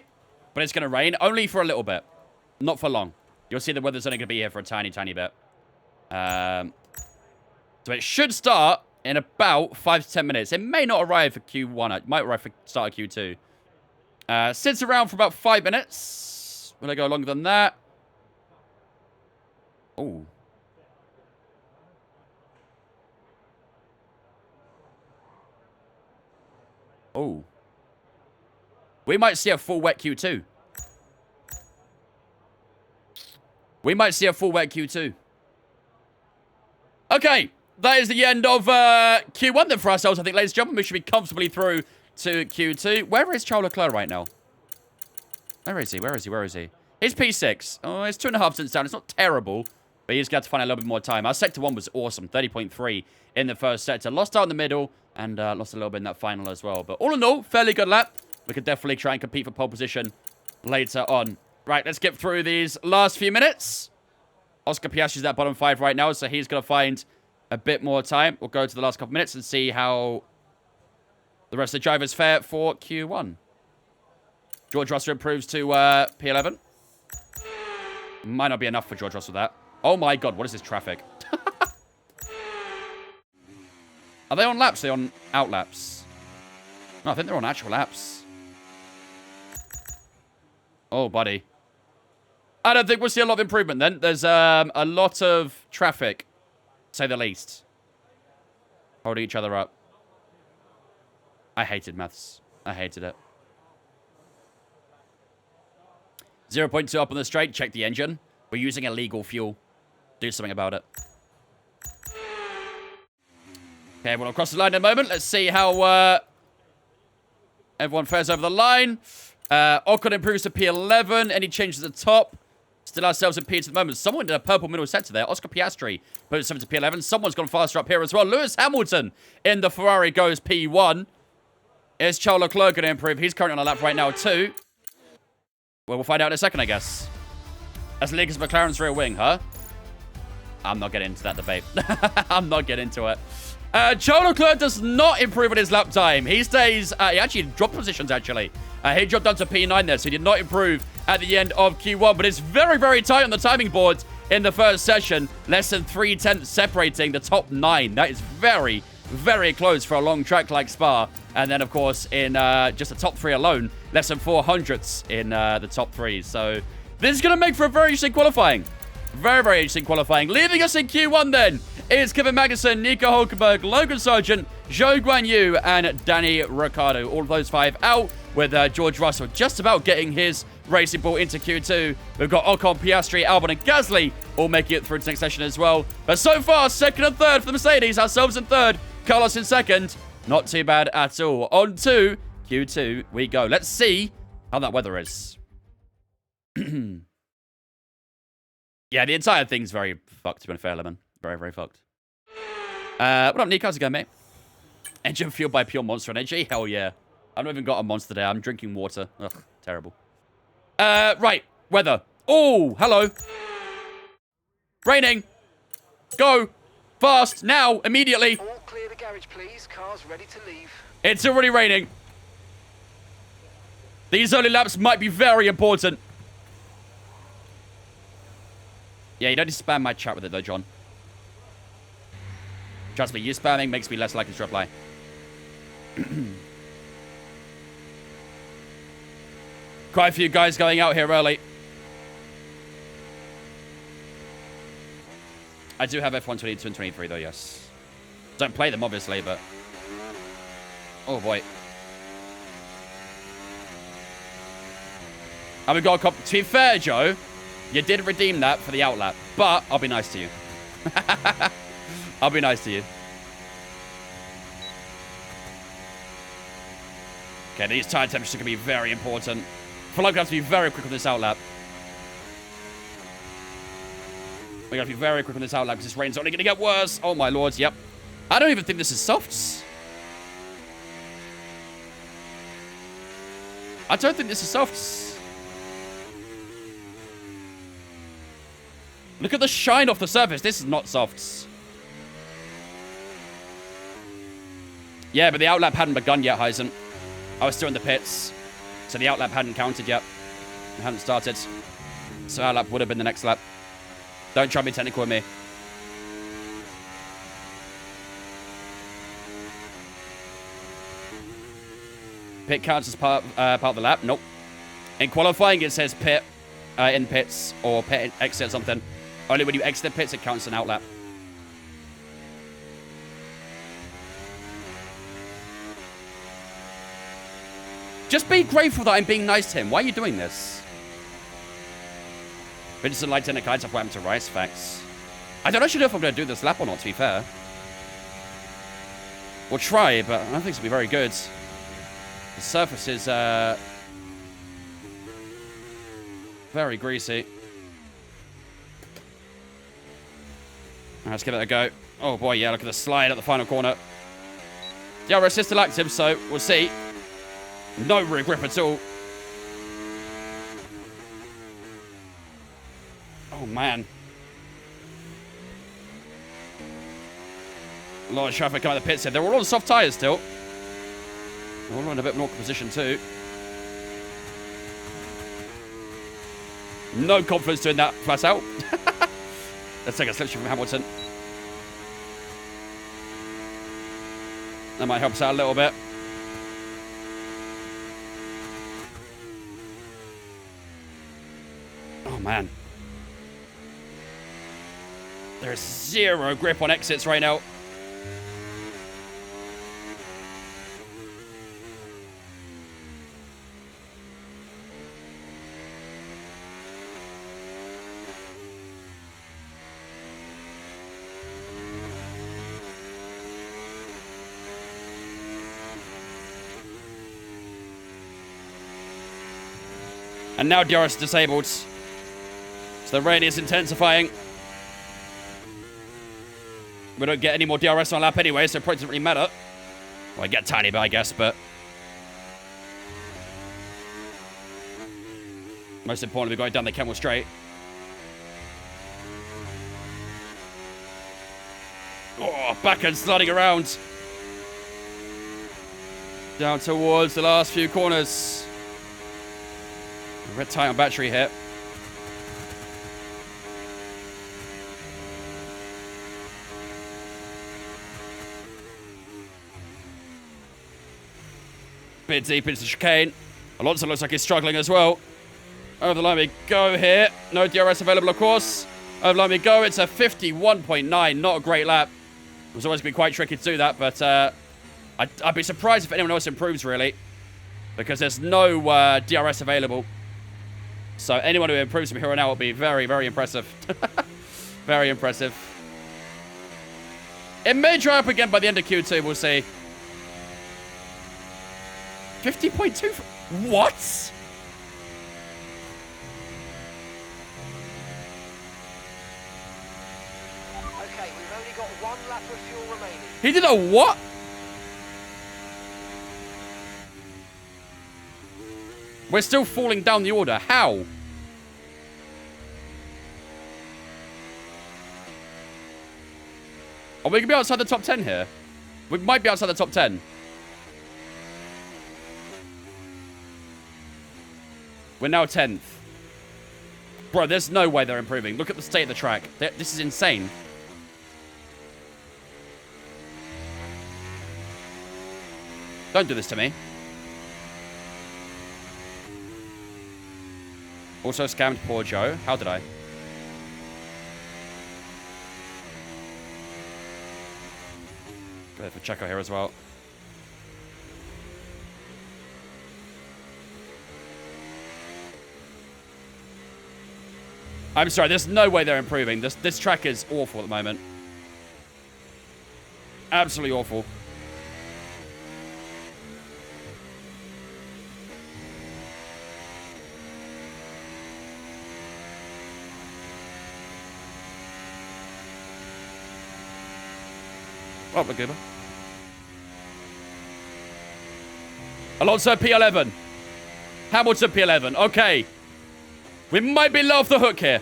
But it's going to rain, only for a little bit. Not for long. You'll see the weather's only going to be here for a tiny, tiny bit. So it should start in about 5 to 10 minutes. It may not arrive for Q1. It might arrive for start of Q2. Sits around for about 5 minutes. Will I go longer than that? Oh. Oh. We might see a full wet Q2. We might see a full wet Q2. Okay. That is the end of Q1 then for ourselves, I think, ladies and gentlemen. We should be comfortably through to Q2. Where is Charles Leclerc right now? Where is he? Where is he? Where is he? He's P6. Oh, it's 2.5 cents down. It's not terrible, but he's got to find a little bit more time. Our sector 1 was awesome. 30.3 in the first sector. Lost out in the middle and lost a little bit in that final as well. But all in all, fairly good lap. We could definitely try and compete for pole position later on. Right, let's get through these last few minutes. Oscar Piastri's at bottom 5 right now, so he's going to find a bit more time. We'll go to the last couple minutes and see how the rest of the drivers fare for Q1. George Russell improves to P11. Might not be enough for George Russell that. Oh my god, what is this traffic? Are they on laps? Are they on out laps? No, I think they're on actual laps. Oh, buddy. I don't think we'll see a lot of improvement then. There's a lot of traffic, to say the least. Holding each other up. I hated maths. I hated it. 0.2 up on the straight. Check the engine. We're using illegal fuel. Do something about it. Okay, we'll cross the line in a moment. Let's see how everyone fares over the line. Ocon improves to P11. Any changes at the top? Still ourselves in P2 at the moment. Someone did a purple middle sector there. Oscar Piastri put 7 to P11. Someone's gone faster up here as well. Lewis Hamilton in the Ferrari goes P1. Is Charles Leclerc going to improve? He's currently on a lap right now too. Well, we'll find out in a second, I guess. As Lucas McLaren's rear wing, huh? I'm not getting into that debate. I'm not getting into it. Charles Leclerc does not improve on his lap time. He stays... he actually dropped positions, actually. He dropped down to P9 there, so he did not improve at the end of Q1. But it's very, very tight on the timing board in the first session. Less than 3/10 separating the top 9. That is very, very close for a long track like Spa. And then, of course, in just the top 3 alone, less than 400ths in the top 3. So this is going to make for a very interesting qualifying. Very, very interesting qualifying. Leaving us in Q1 then is Kevin Magnussen, Nico Hulkenberg, Logan Sargent, Zhou Guanyu, and Danny Ricciardo. All of those 5 out, with George Russell just about getting his racing ball into Q2. We've got Ocon, Piastri, Albon, and Gasly all making it through to the next session as well. But so far, 2nd and 3rd for the Mercedes. Ourselves in 3rd. Carlos in 2nd. Not too bad at all. On to Q2 we go. Let's see how that weather is. Yeah, the entire thing's very fucked, to be fair, Lemon. Very, very fucked. What up, Nick? How's it going, mate? Engine fueled by pure Monster Energy? Hell yeah. I've not even got a Monster today. I'm drinking water. Ugh, terrible. Right. Weather. Oh, hello. Raining. Go. Fast. Now. Immediately. All clear the garage, please. Cars ready to leave. It's already raining. These early laps might be very important. Yeah, you don't need to spam my chat with it, though, John. Trust me, you spamming makes me less likely to reply. Quite a few guys going out here early. I do have F1 22 and 23, though, yes. Don't play them, obviously, but... Oh, boy. And we got a cop. To be fair, Joe, you did redeem that for the outlap, but I'll be nice to you. I'll be nice to you. Okay, these tire temperatures are going to be very important. I feel like we have to be very quick on this outlap. We have to be very quick on this outlap because this rain's only going to get worse. Oh, my lord, yep. I don't even think this is softs. I don't think this is softs. Look at the shine off the surface. This is not softs. Yeah, but the outlap hadn't begun yet, Heisen. I was still in the pits. So the outlap hadn't counted yet. It hadn't started. So outlap would have been the next lap. Don't try to be technical with me. Pit counts as part of the lap. Nope. In qualifying, it says pit in pits or pit exit something. Only when you exit the pits, it counts an outlap. Just be grateful that I'm being nice to him. Why are you doing this? Vincent light in the kites. I've went to Rice. Facts. I don't actually know if I'm going to do this lap or not, to be fair. We'll try, but I don't think it's going to be very good. The surface is very greasy. Let's give it a go. Oh boy, yeah, look at the slide at the final corner. Yeah, we're still active, so we'll see. No rear grip at all. Oh man. A lot of traffic coming out of the pits here. They're all on soft tyres still. They're all in a bit of an awkward position too. No confidence doing that flat out. Let's take a slipstream from Hamilton. That might help us out a little bit. Oh, man. There's zero grip on exits right now. And now DRS is disabled. So the rain is intensifying. We don't get any more DRS on lap anyway, so it probably doesn't really matter. Well, I get a tiny bit, I guess, but... most importantly, we're going down the Kemmel Straight. Oh, backhand sliding around. Down towards the last few corners. Red tight on battery here. Bit deep into the chicane. Alonso looks like he's struggling as well. Over the line we go here. No DRS available, of course. Over the line we go. It's a 51.9. Not a great lap. It was always going to be quite tricky to do that, but I'd be surprised if anyone else improves, really. Because there's no DRS available. So anyone who improves from here on out will be very, very impressive. Very impressive. It may dry up again by the end of Q2, we'll see. 50.2. What? Okay, we've only got 1 lap of fuel remaining. He did a what? We're still falling down the order. How? Are we going to be outside the top 10 here? We might be outside the top 10. We're now 10th. Bro, there's no way they're improving. Look at the state of the track. This is insane. Don't do this to me. Also scammed poor Joe. How did I? Go for Checo here as well. I'm sorry, there's no way they're improving. This track is awful at the moment. Absolutely awful. Oh, we're good. Alonso P11. Hamilton P11. Okay. We might be low off the hook here.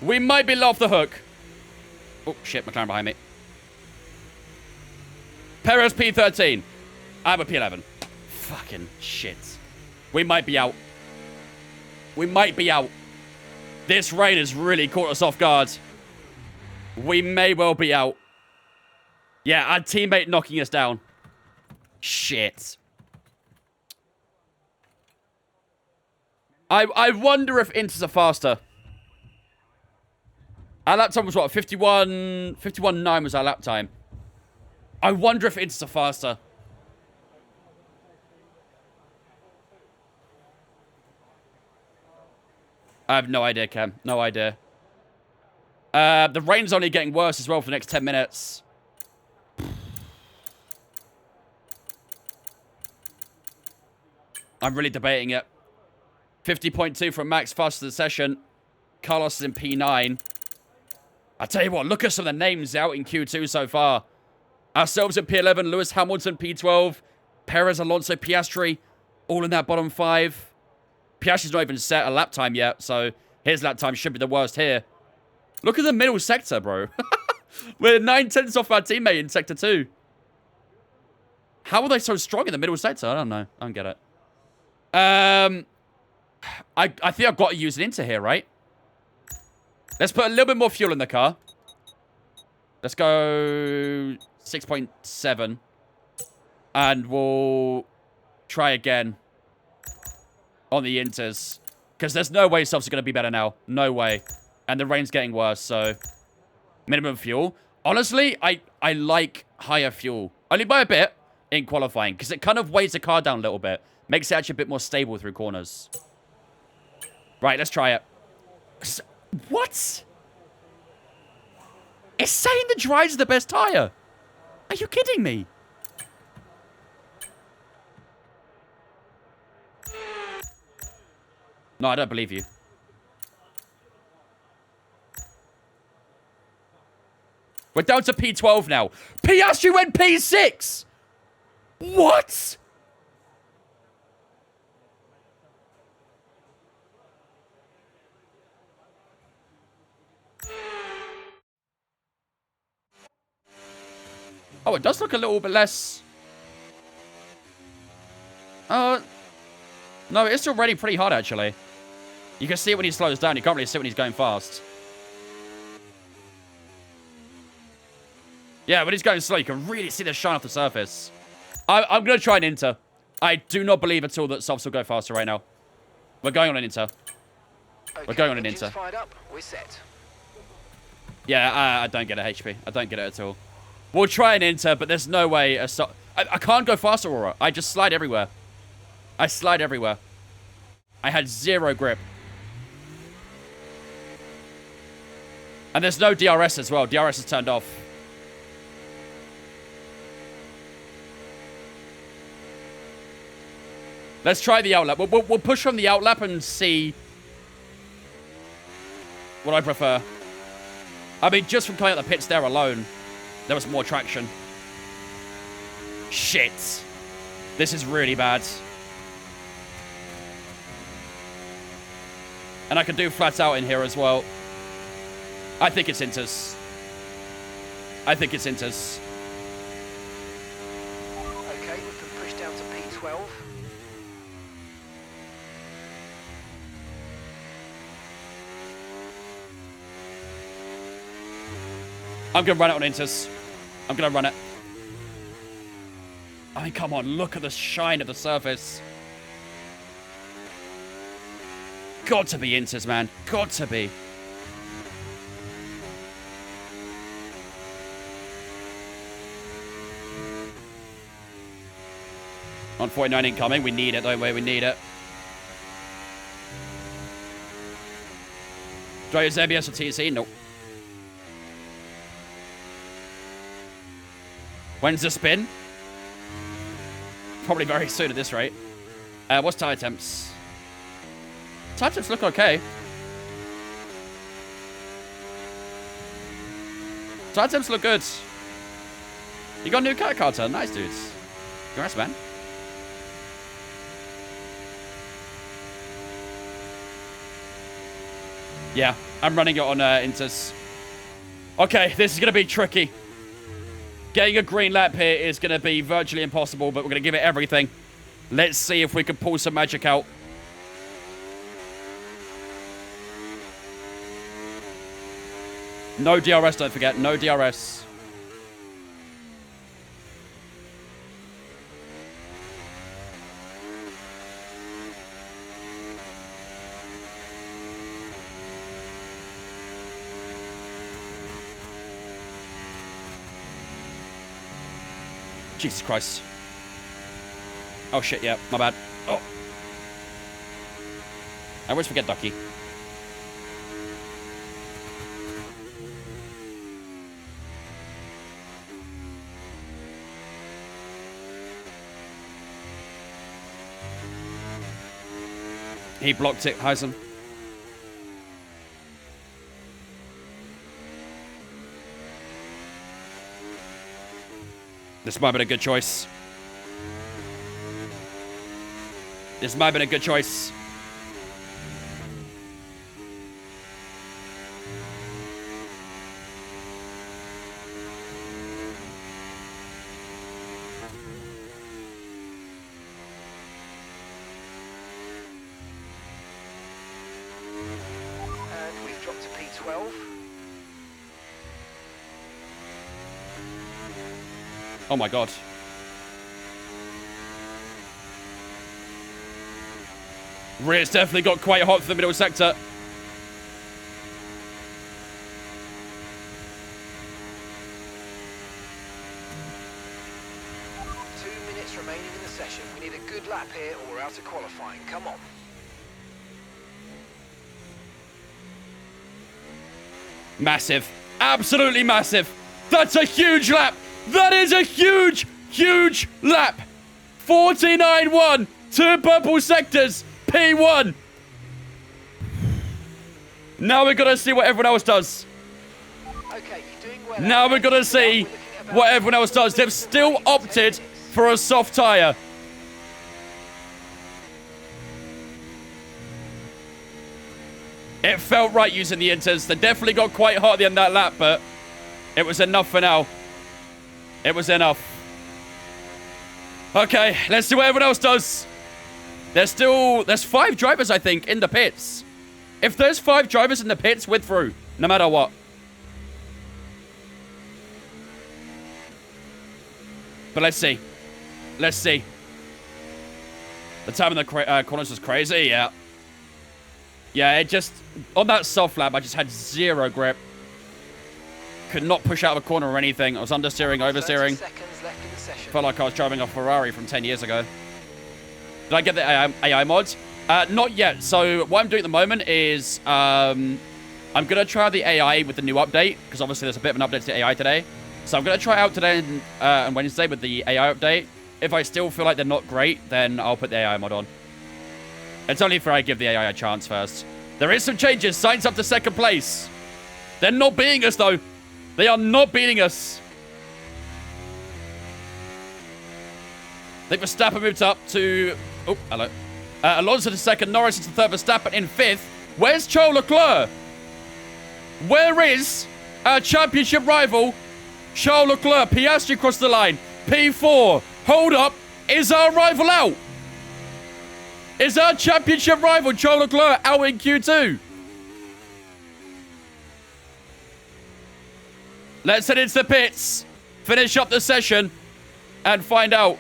We might be low off the hook. Oh, shit. McLaren behind me. Perez P13. I'm a P11. Fucking shit. We might be out. We might be out. This rain has really caught us off guard. We may well be out. Yeah, our teammate knocking us down. Shit. I wonder if Inters are faster. Our lap time was what? 51.9 was our lap time. I wonder if Inters are faster. I have no idea, Cam. No idea. The rain's only getting worse as well for the next 10 minutes. I'm really debating it. 50.2 from Max, faster the session. Carlos is in P9. I tell you what, look at some of the names out in Q2 so far. Ourselves at P11, Lewis Hamilton P12, Perez, Alonso, Piastri, all in that bottom 5. Piastri's not even set a lap time yet, so his lap time should be the worst here. Look at the middle sector, bro. We're 9/10 off our teammate in Sector 2. How are they so strong in the middle sector? I don't know. I don't get it. I think I've got to use an Inter here, right? Let's put a little bit more fuel in the car. Let's go 6.7. And we'll try again on the Inters. Because there's no way softs are going to be better now. No way. And the rain's getting worse, so minimum fuel. Honestly, I like higher fuel. Only by a bit in qualifying. Because it kind of weighs the car down a little bit. Makes it actually a bit more stable through corners. Right, let's try it. What? It's saying the dry's the best tire. Are you kidding me? No, I don't believe you. We're down to P12 now. Piastri went P6! What? Oh, it does look a little bit less... no, it's still raining pretty hard, actually. You can see it when he slows down. You can't really see it when he's going fast. Yeah, when he's going slow, you can really see the shine off the surface. I'm going to try an inter. I do not believe at all that softs will go faster right now. We're going on an inter. Okay, We're going on an engines inter. fired up. We're set. Yeah, I don't get it, HP. I don't get it at all. We'll try an inter, but there's no way I can't go faster, Aurora. I just slide everywhere. I slide everywhere. I had zero grip. And there's no DRS as well. DRS is turned off. Let's try the outlap. We'll push from the outlap and see what I prefer. I mean, just from coming out the pits there alone, there was more traction. Shit. This is really bad. And I can do flat out in here as well. I think it's inters. I think it's inters. Okay, we've been pushed down to P12. I'm going to run it on inters. I'm going to run it. I mean, come on. Look at the shine of the surface. Got to be inters, man. Got to be. On 49 incoming. We need it, don't we? We need it. Do I use ABS or TC? Nope. When's the spin? Probably very soon at this rate. What's tire temps? Tire temps look okay. Tire temps look good. You got a new car, Carter. Nice, dudes. Congrats, man. Yeah, I'm running it on inters. Okay, this is going to be tricky. Getting a green lap here is going to be virtually impossible, but we're going to give it everything. Let's see if we can pull some magic out. No DRS, don't forget. No DRS. Jesus Christ. Oh shit, yeah, my bad. Oh. I always forget Ducky. He blocked it, Heisen. This might have been a good choice. This might have been a good choice. And we've dropped to P12. Oh my god. Rear's definitely got quite hot for the middle sector. Minutes remaining in the session. We need a good lap here or we're out of qualifying. Come on. Massive. Absolutely massive. That's a huge lap. That is a huge, huge lap. 49-1. 2 purple sectors. P1. Now we're going to see what everyone else does. Okay, you're doing well. Now we're going to see what everyone else does. They've still opted for a soft tyre. It felt right using the inters. They definitely got quite hot at the end of that lap, but it was enough for now. It was enough. Okay, let's see what everyone else does. There's 5 drivers, I think, in the pits. If there's 5 drivers in the pits, we're through, no matter what. But let's see. Let's see. The time in the corners was crazy, yeah. Yeah, it just... On that soft lap, I just had 0 grip. Could not push out of a corner or anything. I was understeering, oversteering. Felt like I was driving a Ferrari from 10 years ago. Did I get the AI mods? Not yet. So what I'm doing at the moment is I'm going to try the AI with the new update, because obviously there's a bit of an update to the AI today. So I'm going to try it out today and Wednesday with the AI update. If I still feel like they're not great, then I'll put the AI mod on. It's only fair I give the AI a chance first. There is some changes. Sainz up to 2nd place. They're not beating us, though. They are not beating us. I think Verstappen moved up to... Oh, hello. Alonso to 2nd. Norris to 3rd. Verstappen in 5th. Where's Charles Leclerc? Where is our championship rival, Charles Leclerc? Piastri across the line. P4. Hold up. Is our rival out? Is our championship rival, Charles Leclerc, out in Q2? Let's head into the pits, finish up the session, and find out.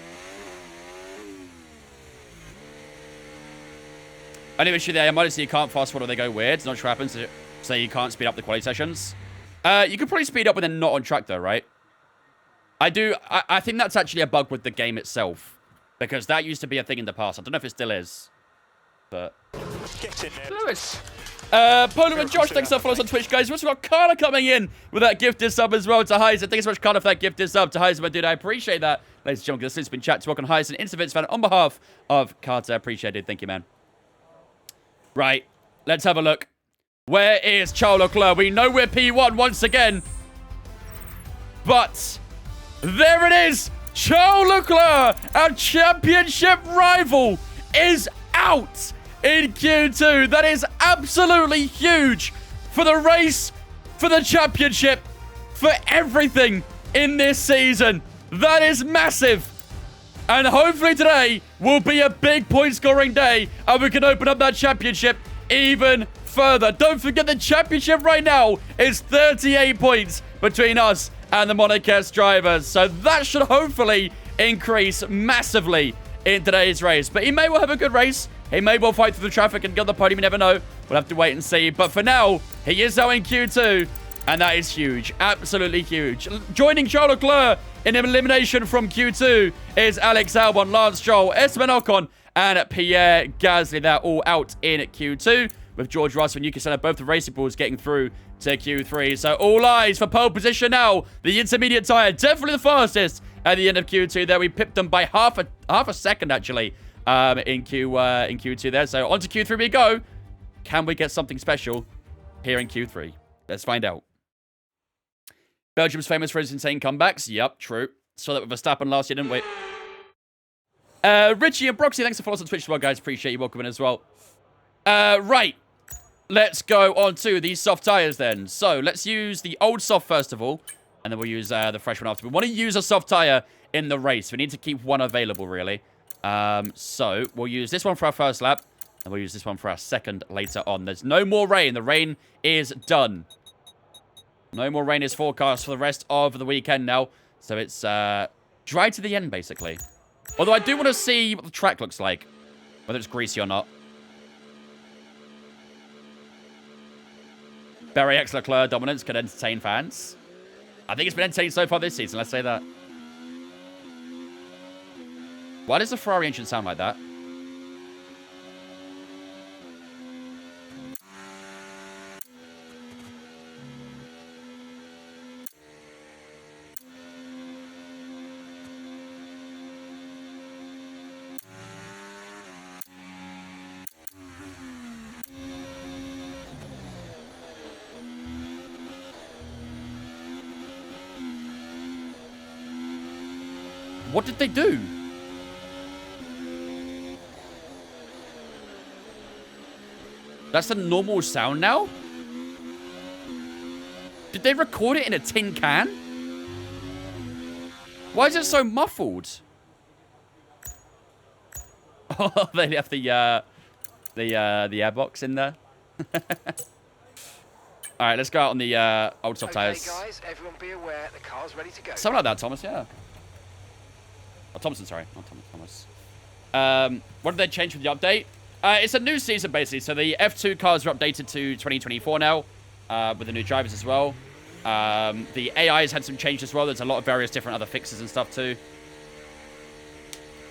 Only issue there, I might see you can't fast forward or they go weird. It's not sure what happens, so you can't speed up the quality sessions. You can probably speed up when they're not on track though, right? I think that's actually a bug with the game itself, because that used to be a thing in the past. I don't know if it still is, but... Get in there. Lewis. Polo and Josh, thanks for following us on Twitch, guys. We've also got Carla coming in with that gifted sub as well to Heisen. Thanks so much, Carla, for that gifted sub to Heisen, my dude. I appreciate that. Ladies and gentlemen, this has been chat to welcome Heisen, Insta fan on behalf of Carter. Appreciate it. Thank you, man. Right. Let's have a look. Where is Charles Leclerc? We know we're P1 once again. But there it is. Charles Leclerc, our championship rival, is out in Q2. That is absolutely huge for the race, for the championship, for everything in this season. That is massive. And hopefully today will be a big point scoring day and we can open up that championship even further. Don't forget the championship right now is 38 points between us and the Monaco drivers. So that should hopefully increase massively in today's race. But he may well have a good race. He may well fight through the traffic and get on the podium. You never know. We'll have to wait and see. But for now, he is out in Q2. And that is huge. Absolutely huge. Joining Charles Leclerc in elimination from Q2 is Alex Albon, Lance Stroll, Esteban Ocon, and Pierre Gasly. They're all out in Q2, with George Russell and Yuki Tsunoda, both the Racing Bulls, getting through to Q3. So all eyes for pole position now. The intermediate tyre, definitely the fastest at the end of Q2 there. We pipped them by half a second, actually, in Q2 there. So on to Q3 we go. Can we get something special here in Q3? Let's find out. Belgium's famous for its insane comebacks. Yep, true. Saw that with Verstappen last year, didn't we? Richie and Broxy, thanks for following us on Twitch as well, guys. Appreciate you welcoming as well. Right. Let's go on to these soft tires then. So let's use the old soft first of all, and then we'll use the fresh one after. We want to use a soft tire in the race. We need to keep one available, really. So we'll use this one for our first lap, and we'll use this one for our second later on. There's no more rain. The rain is done. No more rain is forecast for the rest of the weekend now. So it's dry to the end, basically. Although I do want to see what the track looks like, whether it's greasy or not. Very X Leclerc dominance could entertain fans. I think it's been entertaining so far this season, let's say that. Why does the Ferrari engine sound like that? What did they do? That's the normal sound now? Did they record it in a tin can? Why is it so muffled? Oh, they left the airbox in there. All right, let's go out on the old soft tires. Okay, guys, everyone be aware the car's ready to go. Something like that, Thomas. Yeah. Oh, Thompson, sorry, not Thomas. What did they change with the update? It's a new season, basically. So the F2 cars are updated to 2024 now, with the new drivers as well. The AI has had some changes as well. There's a lot of various different other fixes and stuff too.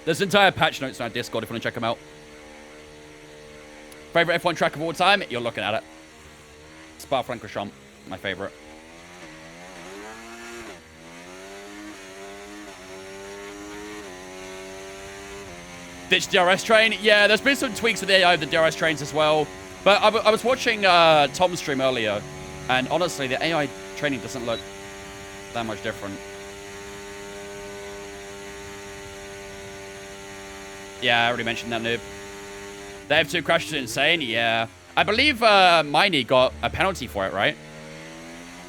There's entire patch notes on our Discord if you want to check them out. Favorite F1 track of all time? You're looking at it. Spa-Francorchamps, my favorite. Ditch DRS train. Yeah, there's been some tweaks with the AI of the DRS trains as well. But I was watching Tom's stream earlier, and honestly, the AI training doesn't look that much different. Yeah, I already mentioned that, noob. The F2 crash is insane. Yeah. I believe Miney got a penalty for it, right?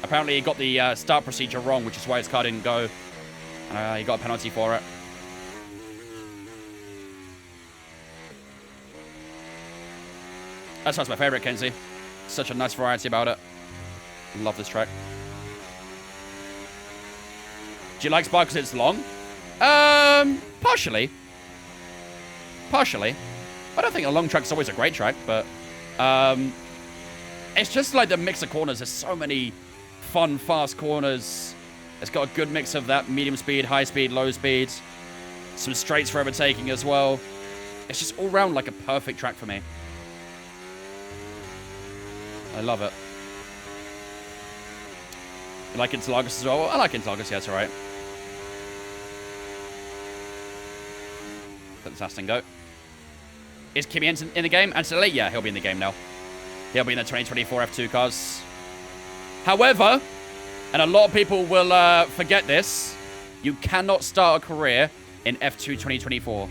Apparently, he got the start procedure wrong, which is why his car didn't go. He got a penalty for it. That's my favorite, Kenzie. Such a nice variety about it. Love this track. Do you like Spa because it's long? Partially. Partially. I don't think a long track's always a great track, but it's just like the mix of corners. There's so many fun, fast corners. It's got a good mix of that medium speed, high speed, low speed. Some straights for overtaking as well. It's just all round like a perfect track for me. I love it. You like Interlagos as well? I like Interlagos, yeah, it's alright. Let this Aston go. Is Kimi in the game? Absolutely, yeah, he'll be in the game now. He'll be in the 2024 F2 cars. However, and a lot of people will forget this, you cannot start a career in F2 2024.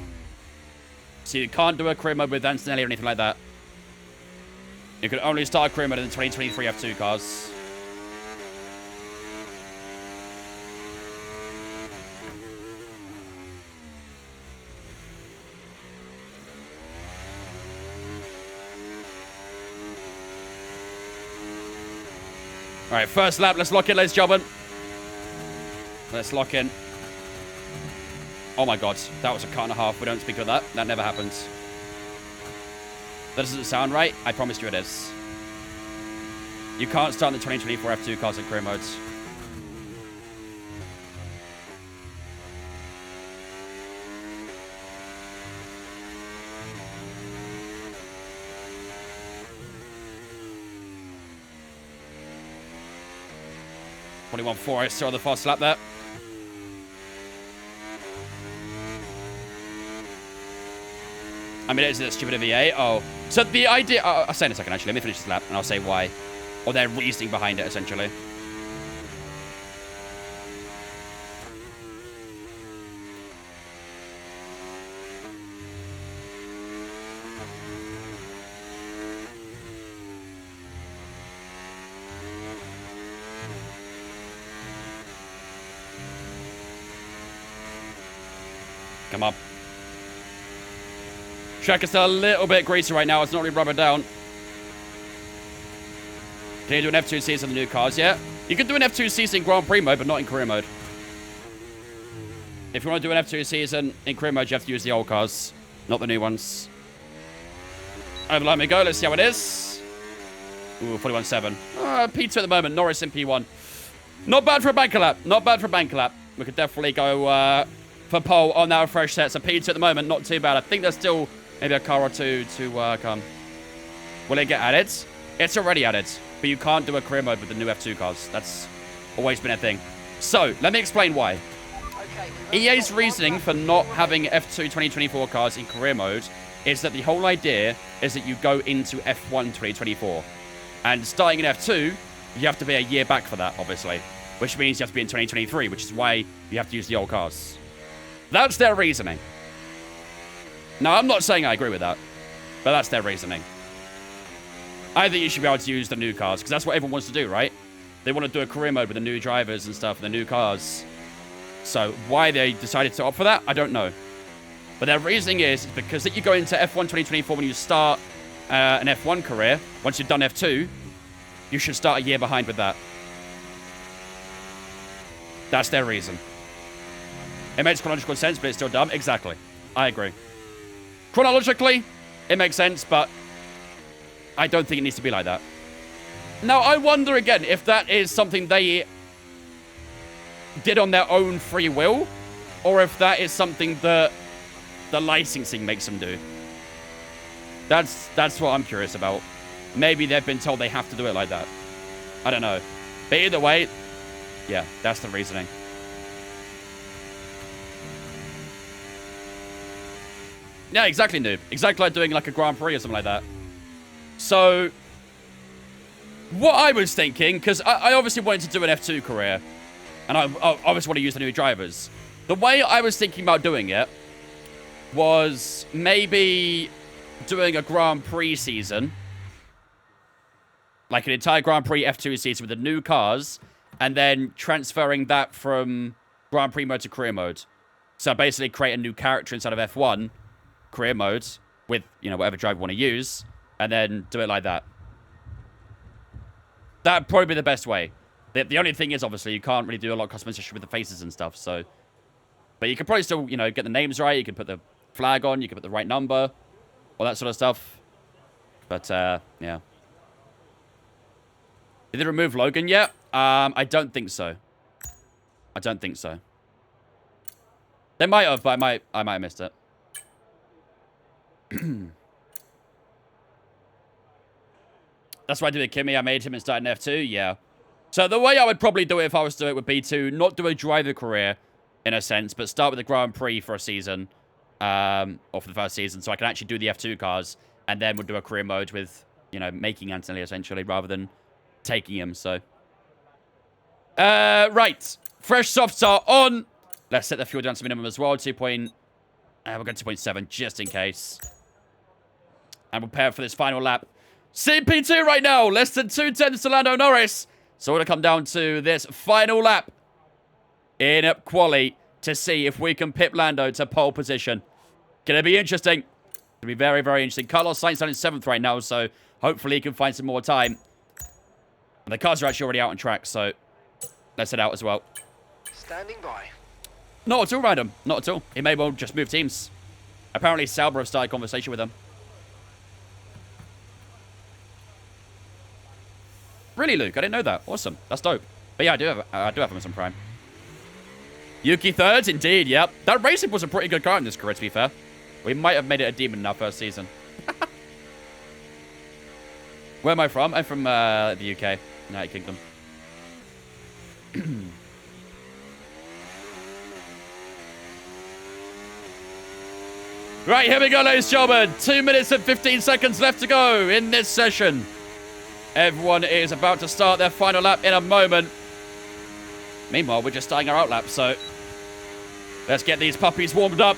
So you can't do a career mode with Antonelli or anything like that. You can only start a career mode in the 2023 F2 cars. All right, first lap. Let's lock in, ladies and gentlemen. Let's lock in. Oh my God, that was a cut and a half. We don't speak of that. That never happens. That doesn't sound right. I promise you it is. You can't start in the 2024 F2 cars in career modes. I saw the fast lap there. I mean, isn't it stupid of EA? Oh. So the idea... I'll say in a second, actually. Let me finish this lap, and I'll say why. Or their reasoning behind it, essentially. Come on. Track is still a little bit greasy right now. It's not really rubber down. Can you do an F2 season on the new cars? Yeah. You can do an F2 season in Grand Prix mode, but not in career mode. If you want to do an F2 season in career mode, you have to use the old cars, not the new ones. Let me go. Let's see how it is. Ooh, 41.7. P2 at the moment. Norris in P1. Not bad for a banker lap. Not bad for a banker lap. We could definitely go... for pole on that fresh set. So P2 at the moment, not too bad. I think there's still maybe a car or two to come. Will it get added? It's already added, but you can't do a career mode with the new F2 cars. That's always been a thing. So, let me explain why. EA's reasoning for not having F2 2024 cars in career mode is that the whole idea is that you go into F1 2024. And starting in F2, you have to be a year back for that, obviously. Which means you have to be in 2023, which is why you have to use the old cars. That's their reasoning. Now, I'm not saying I agree with that, but that's their reasoning. I think you should be able to use the new cars, because that's what everyone wants to do, right? They want to do a career mode with the new drivers and stuff, and the new cars. So why they decided to opt for that, I don't know. But their reasoning is because that you go into F1 2024 when you start an F1 career, once you've done F2, you should start a year behind with that. That's their reason. It makes chronological sense, but it's still dumb. Exactly. I agree. Chronologically, it makes sense, but I don't think it needs to be like that. Now, I wonder again if that is something they did on their own free will, or if that is something that the licensing makes them do. That's what I'm curious about. Maybe they've been told they have to do it like that. I don't know. But either way, yeah, that's the reasoning. Yeah, exactly, Noob. Exactly like doing like a Grand Prix or something like that. So, what I was thinking, because I obviously wanted to do an F2 career, and I obviously want to use the new drivers. The way I was thinking about doing it was maybe doing a Grand Prix season, like an entire Grand Prix F2 season with the new cars, and then transferring that from Grand Prix mode to career mode. So basically create a new character inside of F1 career mode with, you know, whatever driver you want to use, and then do it like that. That'd probably be the best way. The only thing is, obviously, you can't really do a lot of customization with the faces and stuff, so... But you can probably still, you know, get the names right, you can put the flag on, you can put the right number, all that sort of stuff. But, yeah. Did they remove Logan yet? I don't think so. I don't think so. They might have, but I might have missed it. That's why I did with Kimmy. I made him and started in F2. Yeah. So the way I would probably do it if I was to do it would be to not do a driver career, in a sense, but start with the Grand Prix for a season, or for the first season, so I can actually do the F2 cars, and then we'll do a career mode with, you know, making Anthony essentially, rather than taking him, so. Right. Fresh softs are on. Let's set the fuel down to minimum as well. We're going 2.7 just in case. And prepare for this final lap. CP2 right now. Less than 2/10 to Lando Norris. So we're going to come down to this final lap in quali to see if we can pip Lando to pole position. Gonna be interesting. Gonna be very, very interesting. Carlos Sainz down in 7th right now, so hopefully he can find some more time. And the cars are actually already out on track, so let's head out as well. Standing by. Not at all, random. Not at all. He may well just move teams. Apparently, Sauber have started a conversation with him. Really, Luke? I didn't know that. Awesome. That's dope. But yeah, I do have Amazon Prime. Yuki 3rd, indeed, yep. That racing was a pretty good car in this career, to be fair. We might have made it a demon in our first season. Where am I from? I'm from the UK, United Kingdom. Right, here we go, ladies and gentlemen. 2 minutes and 15 seconds left to go in this session. Everyone is about to start their final lap in a moment. Meanwhile, we're just starting our outlap, so let's get these puppies warmed up,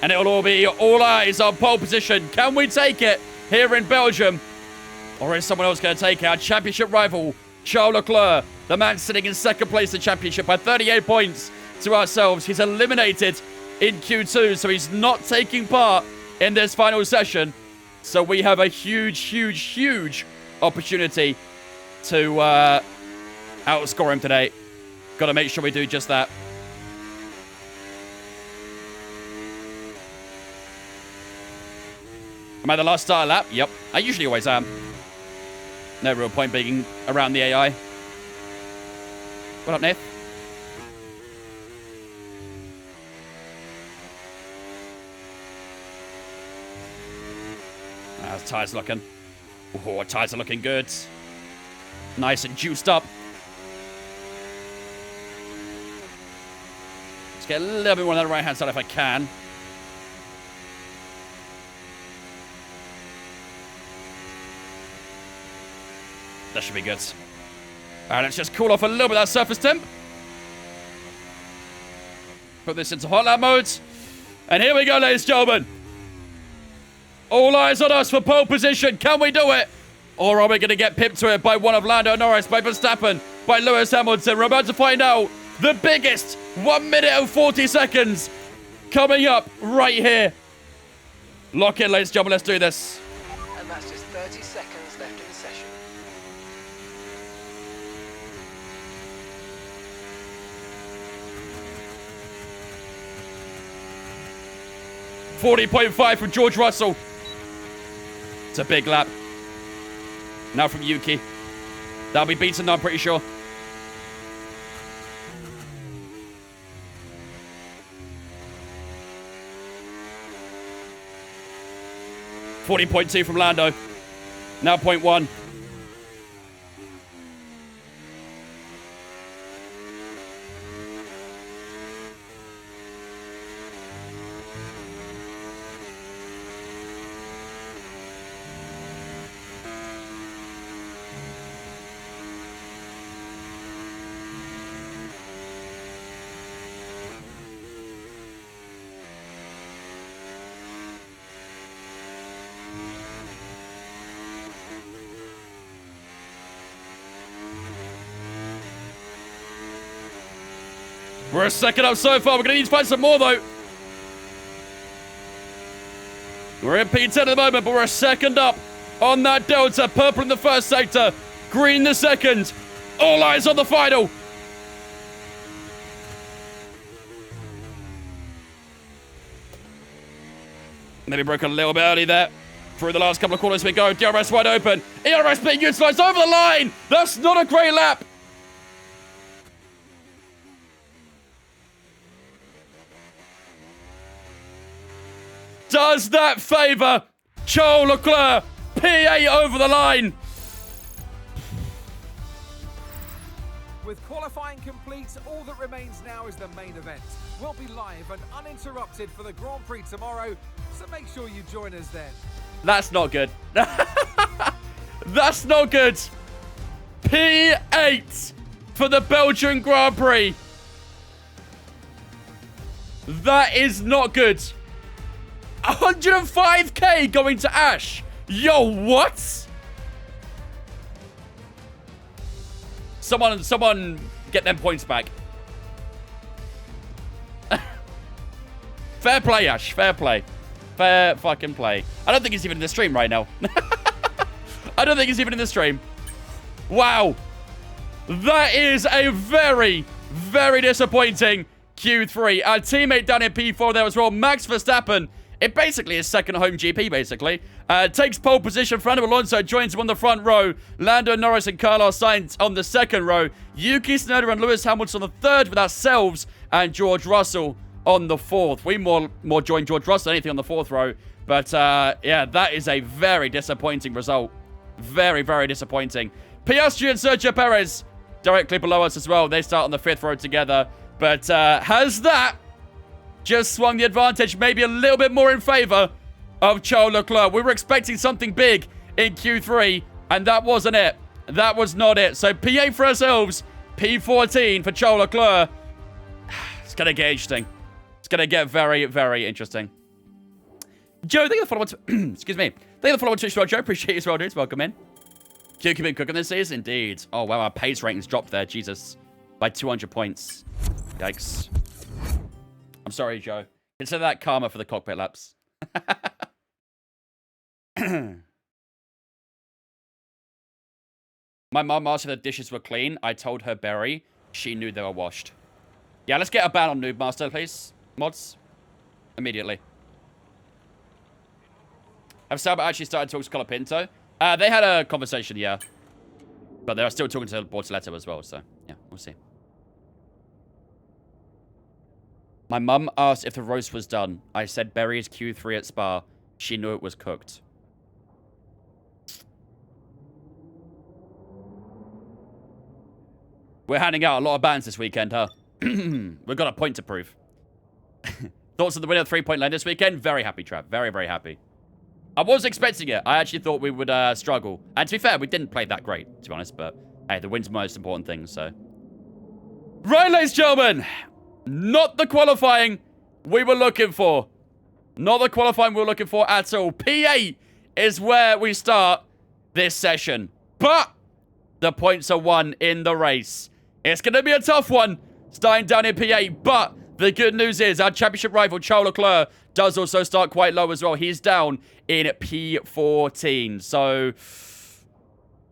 and it'll all be all eyes on pole position. Can we take it here in Belgium? Or is someone else going to take it? Our championship rival, Charles Leclerc, the man sitting in second place in the championship by 38 points to ourselves. He's eliminated in Q2, so he's not taking part in this final session. So we have a huge, huge, huge opportunity to outscore him today. Got to make sure we do just that. Am I the last starter lap? Yep. I usually always am. No real point being around the AI. What up, Nath? How's tyres looking? Oh, tyres are looking good. Nice and juiced up. Let's get a little bit more on the right-hand side if I can. That should be good. All right, let's just cool off a little bit of that surface temp. Put this into hot lap mode. And here we go, ladies and gentlemen. All eyes on us for pole position. Can we do it? Or are we going to get pipped to it by one of Lando Norris, by Verstappen, by Lewis Hamilton? We're about to find out The biggest 1 minute and 40 seconds coming up right here. Lock in, ladies and gentlemen. Let's do this. And that's just 30 seconds left in the session. 40.5 from George Russell. It's a big lap. Now from Yuki. That'll be beaten now, I'm pretty sure. .2 from Lando. Now 0.1. We're a second up so far. We're going to need to find some more, though. We're in P10 at the moment, but we're a second up on that delta. Purple in the first sector. Green in the second. All eyes on the final. Maybe broke a little bit early there. Through the last couple of corners we go. DRS wide open. ERS being utilised over the line. That's not a great lap. Does that favour Charles Leclerc? P8 over the line. With qualifying complete, all that remains now is the main event. We'll be live and uninterrupted for the Grand Prix tomorrow, so make sure you join us then. That's not good. That's not good. P8 for the Belgian Grand Prix. That is not good. 105k going to Ash. Yo, what? Someone get them points back. Fair play, Ash. Fair play. Fair fucking play. I don't think he's even in the stream right now. I don't think he's even in the stream. Wow. That is a very, very disappointing Q3. Our teammate down in P4 there as well, Max Verstappen. It basically is second home GP, basically. Takes pole position. Fernando Alonso joins him on the front row. Lando Norris and Carlos Sainz on the second row. Yuki Tsunoda and Lewis Hamilton on the third, with ourselves and George Russell on the fourth. We more join George Russell than anything on the fourth row. But, yeah, that is a very disappointing result. Very, very disappointing. Piastri and Sergio Perez directly below us as well. They start on the fifth row together. But has that just swung the advantage maybe a little bit more in favor of Charles Leclerc? We were expecting something big in Q3, and that wasn't it. That was not it. So P8 for ourselves, P14 for Charles Leclerc. It's going to get interesting. It's going to get very, very interesting. Joe, thank you for the follow on excuse me. Thank you for the follow on Twitch, Joe. Appreciate you as well, dudes. Welcome in. Q been cooking this season? Indeed. Oh, wow. Our pace ratings dropped there. Jesus. By 200 points. Yikes. I'm sorry, Joe. Consider that karma for the cockpit laps. My mum asked if the dishes were clean. I told her Berry. She knew they were washed. Yeah, let's get a ban on Noob Master, please. Mods. Immediately. Have Sauber actually started talking to Colapinto? They had a conversation, yeah. But they're still talking to Bortoletto as well, so yeah, we'll see. My mum asked if the roast was done. I said Berry's Q3 at Spa. She knew it was cooked. We're handing out a lot of bans this weekend, huh? We've got a point to prove. Thoughts on the winner of 3-point lane this weekend? Very happy, Trav. Very, very happy. I was expecting it. I actually thought we would struggle. And to be fair, we didn't play that great, to be honest. But, hey, the win's the most important thing, so. Right, ladies and gentlemen. Not the qualifying we were looking for. Not the qualifying we were looking for at all. P8 is where we start this session. But the points are won in the race. It's going to be a tough one starting down in P8. But the good news is our championship rival, Charles Leclerc, does also start quite low as well. He's down in P14. So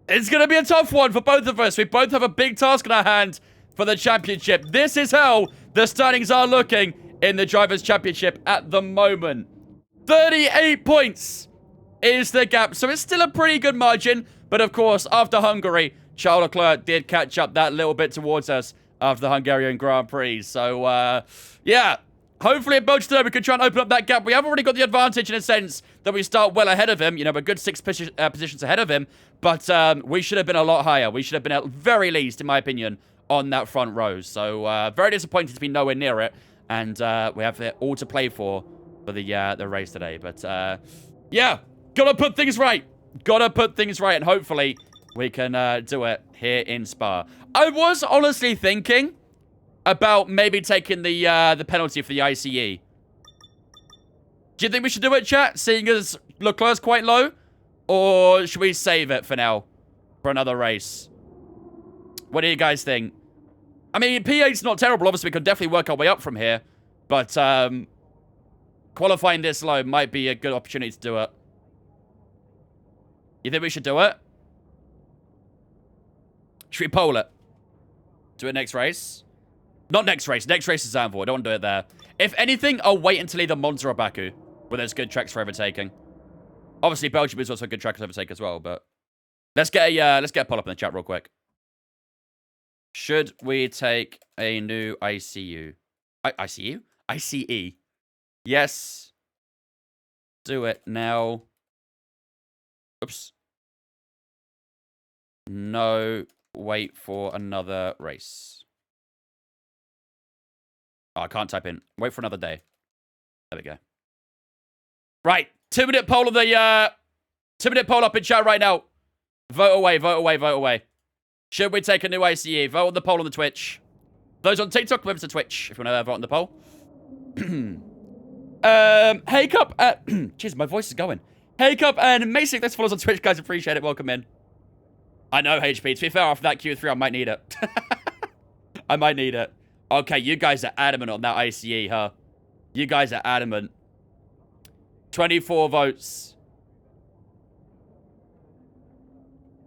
it's going to be a tough one for both of us. We both have a big task in our hand for the championship. This is how the standings are looking in the Drivers' Championship at the moment. 38 points is the gap. So it's still a pretty good margin. But of course, after Hungary, Charles Leclerc did catch up that little bit towards us after the Hungarian Grand Prix. So, yeah. Hopefully at Belgium today we can try and open up that gap. We have already got the advantage in a sense that we start well ahead of him. You know, we're good 6 positions ahead of him. But we should have been a lot higher. We should have been at very least, in my opinion, on that front row. So, very disappointed to be nowhere near it. And we have it all to play for the race today. But, yeah, gotta put things right. Gotta put things right. And hopefully we can do it here in Spa. I was honestly thinking about maybe taking the penalty for the ICE. Do you think we should do it, chat? Seeing as Leclerc's quite low? Or should we save it for now? For another race? What do you guys think? I mean, P8's not terrible. Obviously, we could definitely work our way up from here. But, qualifying this low might be a good opportunity to do it. You think we should do it? Should we pole it? Do it next race? Not next race. Next race is Zandvoort. I don't want to do it there. If anything, I'll wait until either Monza or Baku, where there's good tracks for overtaking. Obviously, Belgium is also a good track to overtake as well, but let's get a poll up in the chat real quick. Should we take a new ICU? ICU? ICE. Yes. Do it now. Oops. No. Wait for another race. Oh, I can't type in. Wait for another day. There we go. Right. 2-minute poll of the 2-minute poll up in chat right now. Vote away, vote away, vote away. Should we take a new ICE? Vote on the poll on the Twitch. Those on TikTok, remember to Twitch if you want to vote on the poll. Hey Cup, jeez, my voice is going. Hey Cup and Mason, thanks for follow us on Twitch, guys. Appreciate it. Welcome in. I know, HP. To be fair, after that Q3, I might need it. I might need it. Okay, you guys are adamant on that ICE, huh? You guys are adamant. 24 votes.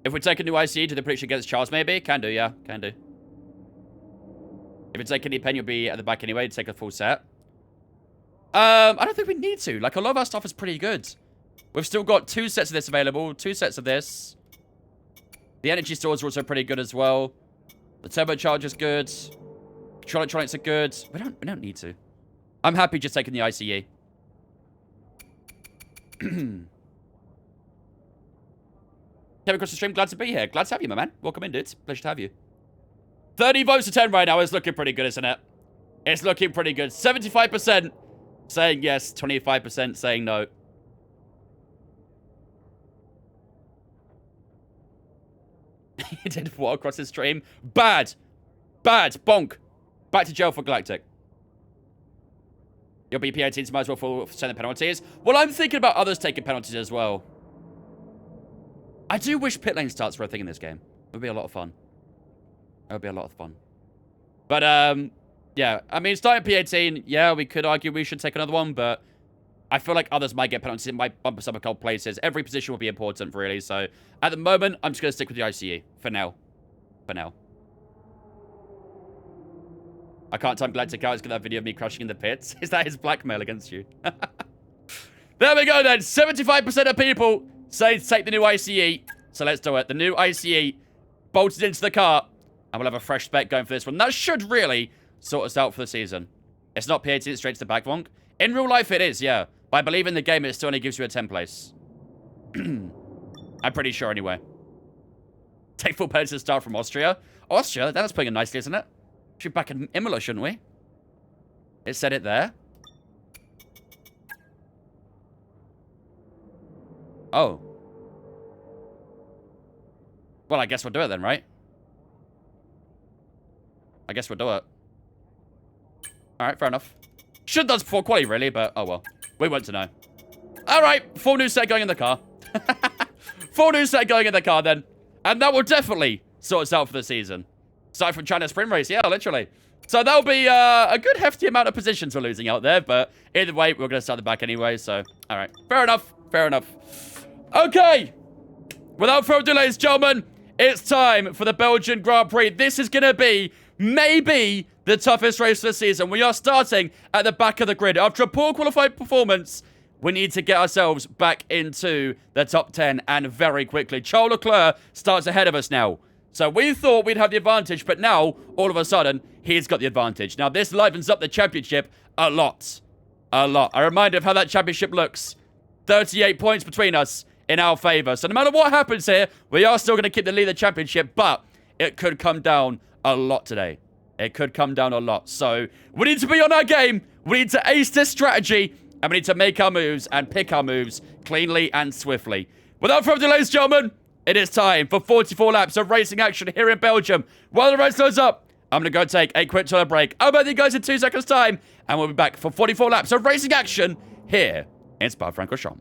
If we take a new ICE, do the prediction against Charles, maybe? Can do, yeah. Can do. If we take any pen, you'll be at the back anyway to take a full set. I don't think we need to. Like, a lot of our stuff is pretty good. We've still got 2 sets of this available. 2 sets of this. The energy stores are also pretty good as well. The turbocharger's good. Control electronics are good. We don't need to. I'm happy just taking the ICE. Came across the stream. Glad to be here. Glad to have you, my man. Welcome in, dude. Pleasure to have you. 30 votes to 10 right now. It's looking pretty good, isn't it? It's looking pretty good. 75% saying yes. 25% saying no. He did what across his stream? Bad. Bad. Bonk. Back to jail for Galactic. Your BP18s might as well send the penalties. Well, I'm thinking about others taking penalties as well. I do wish pit lane starts were a thing in this game. It would be a lot of fun. It would be a lot of fun. But, yeah. I mean, starting P18, yeah, we could argue we should take another one, but I feel like others might get penalties. It might bump us up a couple places. Every position will be important, really. So, at the moment, I'm just going to stick with the ICE. For now. For now. I can't time Galactic out. It's got that video of me crushing in the pits. Is that his blackmail against you? There we go, then. 75% of people say to take the new ICE. So, let's do it. The new ICE bolted into the car. And we'll have a fresh spec going for this one. That should really sort us out for the season. It's not P18, it's straight to the back vonk. In real life, it is, yeah. But I believe in the game, it still only gives you a 10th place. I'm pretty sure, anyway. Take full penalty to start from Austria. Austria? That's putting it nicely, isn't it? Should be back in Imola, shouldn't we? It said it there. Oh. Well, I guess we'll do it then, right? I guess we'll do it. Alright, fair enough. Should have done this before quali, really, but oh well. We want to know. Alright, full new set going in the car. Full new set going in the car, then. And that will definitely sort us out for the season. Aside from China sprint race, yeah, literally. So that'll be a good hefty amount of positions we're losing out there. But either way, we're going to start the back anyway. So, all right. Fair enough. Fair enough. Okay. Without further delays, gentlemen, it's time for the Belgian Grand Prix. This is going to be maybe the toughest race of the season. We are starting at the back of the grid. After a poor qualified performance, we need to get ourselves back into the top 10 and very quickly. Charles Leclerc starts ahead of us now. So we thought we'd have the advantage, but now, all of a sudden, he's got the advantage. Now, this livens up the championship a lot. A lot. A reminder of how that championship looks. 38 points between us in our favor. So no matter what happens here, we are still going to keep the lead of the championship, but it could come down a lot today. It could come down a lot. So we need to be on our game. We need to ace this strategy, and we need to make our moves and pick our moves cleanly and swiftly. Without further delays, gentlemen, it is time for 44 laps of racing action here in Belgium. While the race loads up, I'm going to go take a quick toilet break. I'll be with you guys in 2 seconds' time, and we'll be back for 44 laps of racing action here in Spa-Francorchamps.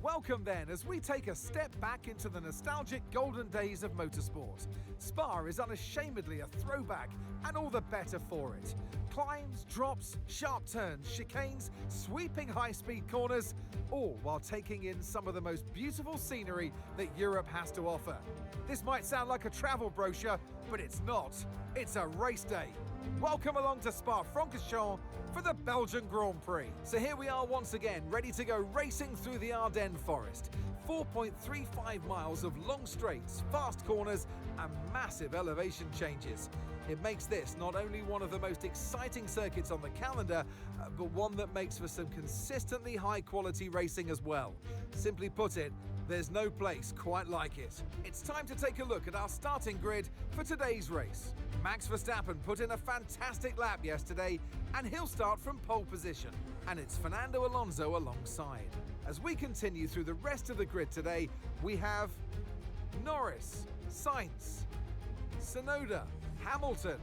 Welcome then, as we take a step back into the nostalgic golden days of motorsport. Spa is unashamedly a throwback, and all the better for it. Climbs, drops, sharp turns, chicanes, sweeping high-speed corners, all while taking in some of the most beautiful scenery that Europe has to offer. This might sound like a travel brochure, but it's not. It's a race day. Welcome along to Spa-Francorchamps for the Belgian Grand Prix. So here we are once again, ready to go racing through the Ardennes Forest. 4.35 miles of long straights, fast corners, and massive elevation changes. It makes this not only one of the most exciting circuits on the calendar, but one that makes for some consistently high-quality racing as well. Simply put it, there's no place quite like it. It's time to take a look at our starting grid for today's race. Max Verstappen put in a fantastic lap yesterday, and he'll start from pole position. And it's Fernando Alonso alongside. As we continue through the rest of the grid today, we have Norris, Sainz, Tsunoda, Hamilton,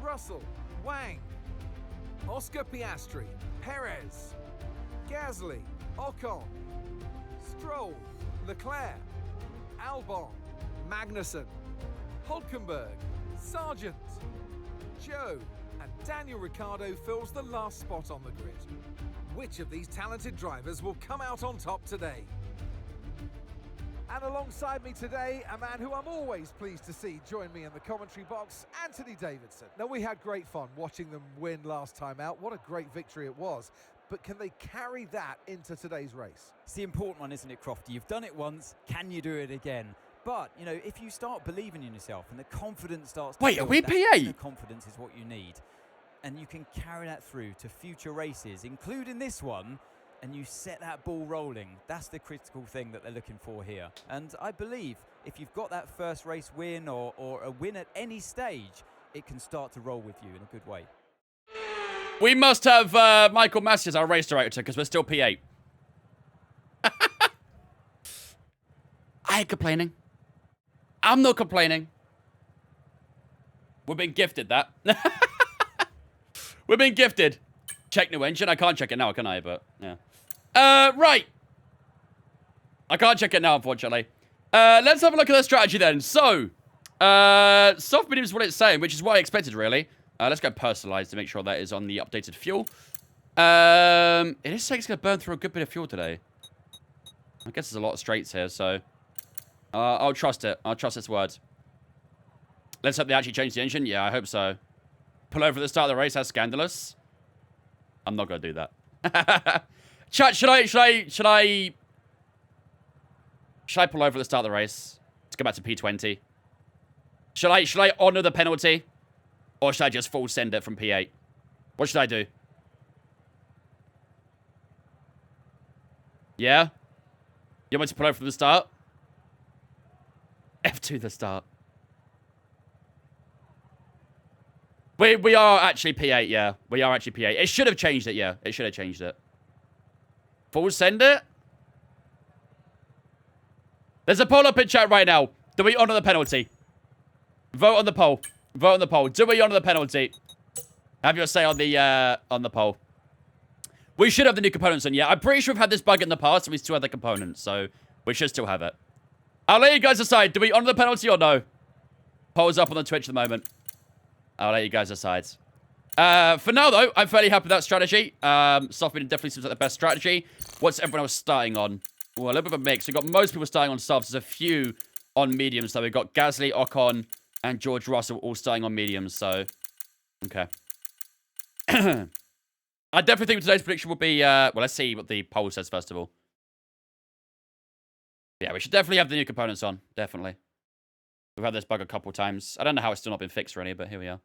Russell, Wang, Oscar Piastri, Perez, Gasly, Ocon, Stroll, Leclerc, Albon, Magnussen, Hulkenberg, Sargent, Joe, and Daniel Ricciardo fills the last spot on the grid. Which of these talented drivers will come out on top today? And alongside me today, a man who I'm always pleased to see join me in the commentary box, Anthony Davidson. Now, we had great fun watching them win last time out. What a great victory it was. But can they carry that into today's race? It's the important one, isn't it, Crofty? You've done it once, can you do it again? But, you know, if you start believing in yourself and the confidence starts to Wait, build, are we that P8? inner confidence is what you need. And you can carry that through to future races, including this one, and you set that ball rolling. That's the critical thing that they're looking for here. And I believe if you've got that first race win or a win at any stage, it can start to roll with you in a good way. We must have Michael Massey as our race director because we're still P8. I ain't complaining. I'm not complaining. We've been gifted that. We've been gifted. Check new engine. I can't check it now, can I? But, yeah. Right. I can't check it now, unfortunately. Let's have a look at the strategy then. So, soft medium is what it's saying, which is what I expected, really. Let's go personalized to make sure that is on the updated fuel. It is saying it's going to burn through a good bit of fuel today. I guess there's a lot of straights here, so... I'll trust it. I'll trust its word. Let's hope they actually change the engine. Yeah, I hope so. Pull over at the start of the race. That's scandalous. I'm not going to do that. Chat, should I pull over at the start of the race? To go back to P20. Should I honor the penalty? Or should I just full send it from P8? What should I do? Yeah? You want me to pull over from the start? F2 the start. We are actually P8, yeah. We are actually P8. It should have changed it, yeah. It should have changed it. Full send it? There's a poll up in chat right now. Do we honor the penalty? Vote on the poll. Vote on the poll. Do we honor the penalty? Have your say on the poll. We should have the new components on, yeah. I'm pretty sure we've had this bug in the past, and we still have the components, so we should still have it. I'll let you guys decide. Do we honor the penalty or no? Poll's up on the Twitch at the moment. I'll let you guys decide. For now, though, I'm fairly happy with that strategy. Soft-medium definitely seems like the best strategy. What's everyone else starting on? Well, a little bit of a mix. We've got most people starting on softs. There's a few on mediums, though. We've got Gasly, Ocon, and George Russell all starting on mediums, so... Okay. I definitely think today's prediction will be... well, let's see what the poll says, first of all. Yeah, we should definitely have the new components on. Definitely. We've had this bug a couple times. I don't know how it's still not been fixed already, but here we are.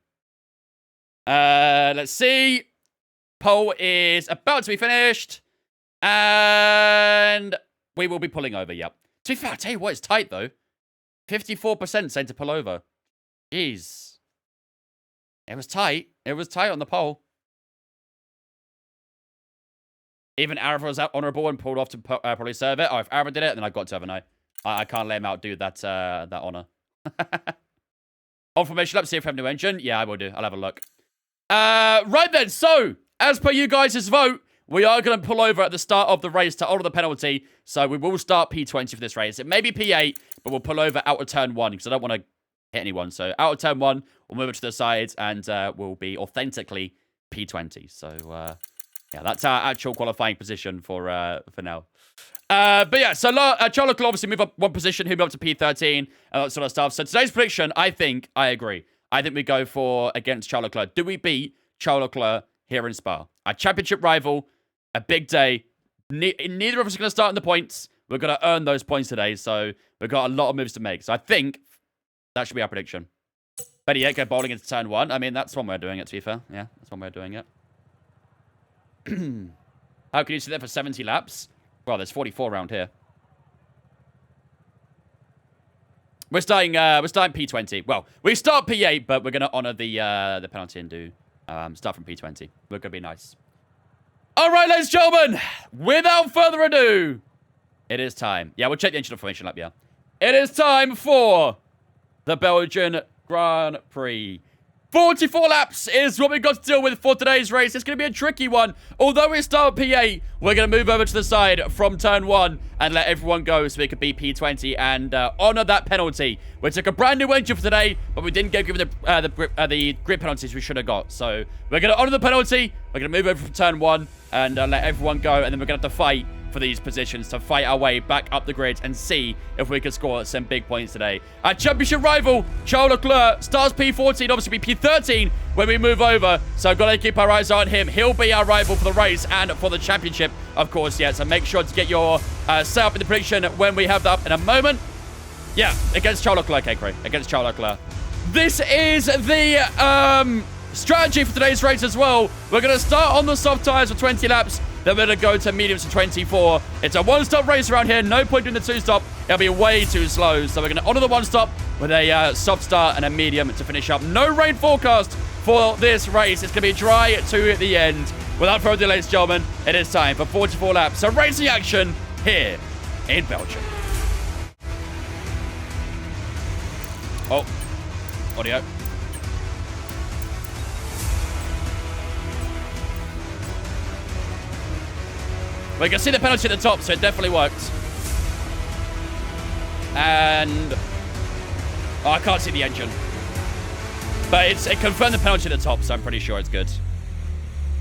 Let's see. Poll is about to be finished. And we will be pulling over, yep. To be fair, I'll tell you what, it's tight, though. 54% said to pull over. Jeez. It was tight. It was tight on the poll. Even Arava was out honorable and pulled off to probably serve it. Oh, if Arava did it, then I got to have a no. I can't let him outdo that honor. On formation lap, see if we have a new engine. Yeah, I will do. I'll have a look. Right then, so, as per you guys' vote, we are going to pull over at the start of the race to honor the penalty. So we will start P20 for this race. It may be P8, but we'll pull over out of turn 1 because I don't want to hit anyone. So out of turn 1, we'll move it to the sides and we'll be authentically P20. So, yeah, that's our actual qualifying position for now. But yeah, so Charles Leclerc obviously move up 1 position, he'll move up to P13, and that sort of stuff. So today's prediction, I agree. I think we go for against Charles Leclerc. Do we beat Charles Leclerc here in Spa? Our championship rival, a big day. Neither of us are going to start in the points. We're going to earn those points today, so we've got a lot of moves to make. So I think that should be our prediction. Better yet, go bowling into turn 1. I mean, that's one way of doing it, to be fair. Yeah, that's one way of doing it. How can you sit there for 70 laps? Well, there's 44 around here. We're starting P20. Well, we start P8, but we're going to honor the penalty and do start from P20. We're going to be nice. All right, ladies and gentlemen, without further ado, it is time. Yeah, we'll check the engine formation lap, yeah. It is time for the Belgian Grand Prix. 44 laps is what we've got to deal with for today's race. It's going to be a tricky one. Although we start P8, we're going to move over to the side from turn 1 and let everyone go so we can be P20 and honor that penalty. We took a brand new engine for today, but we didn't get given the grid penalties we should have got. So we're going to honor the penalty. We're going to move over from turn 1 and let everyone go. And then we're going to have to fight for these positions to fight our way back up the grid and see if we can score some big points today. Our championship rival, Charles Leclerc, starts P14, obviously be P13 when we move over. So got to keep our eyes on him. He'll be our rival for the race and for the championship, of course, yeah. So make sure to get your setup in the prediction when we have that up in a moment. Yeah, against Charles Leclerc, okay, great. Against Charles Leclerc. This is the strategy for today's race as well. We're going to start on the soft tires for 20 laps. Then we're going to go to mediums for 24. It's a one-stop race around here. No point doing the two-stop. It'll be way too slow. So we're going to honor the one-stop with a soft start and a medium to finish up. No rain forecast for this race. It's going to be dry to the end. Without further ado, ladies and gentlemen, it is time for 44 laps of racing action here in Belgium. Oh, audio. We can see the penalty at the top, so it definitely worked. And oh, I can't see the engine. But it confirmed the penalty at the top, so I'm pretty sure it's good.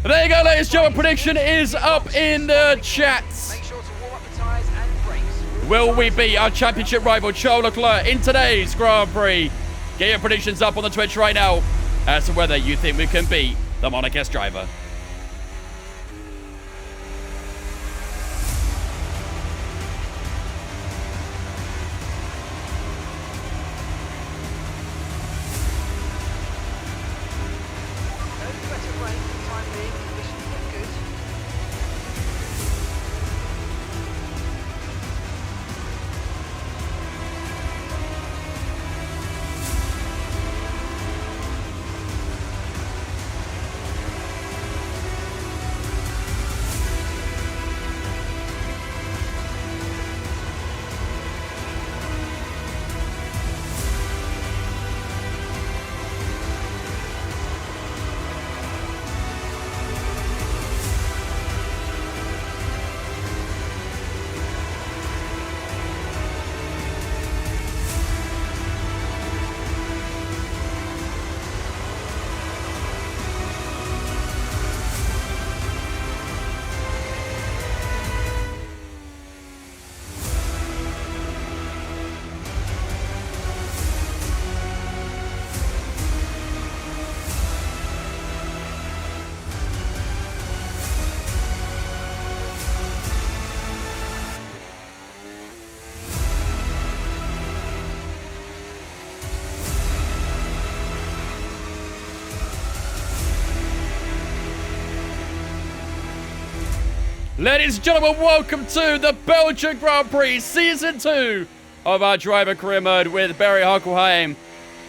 But there you go, ladies and gentlemen. Prediction is up in the chat. Make sure to warm up the tyres and brakes. Will we beat our championship rival, Charles Leclerc, in today's Grand Prix? Get your predictions up on the Twitch right now as to whether you think we can beat the Monegasque driver. Ladies and gentlemen, welcome to the Belgian Grand Prix Season 2 of our driver career mode with Barry Huckleheim.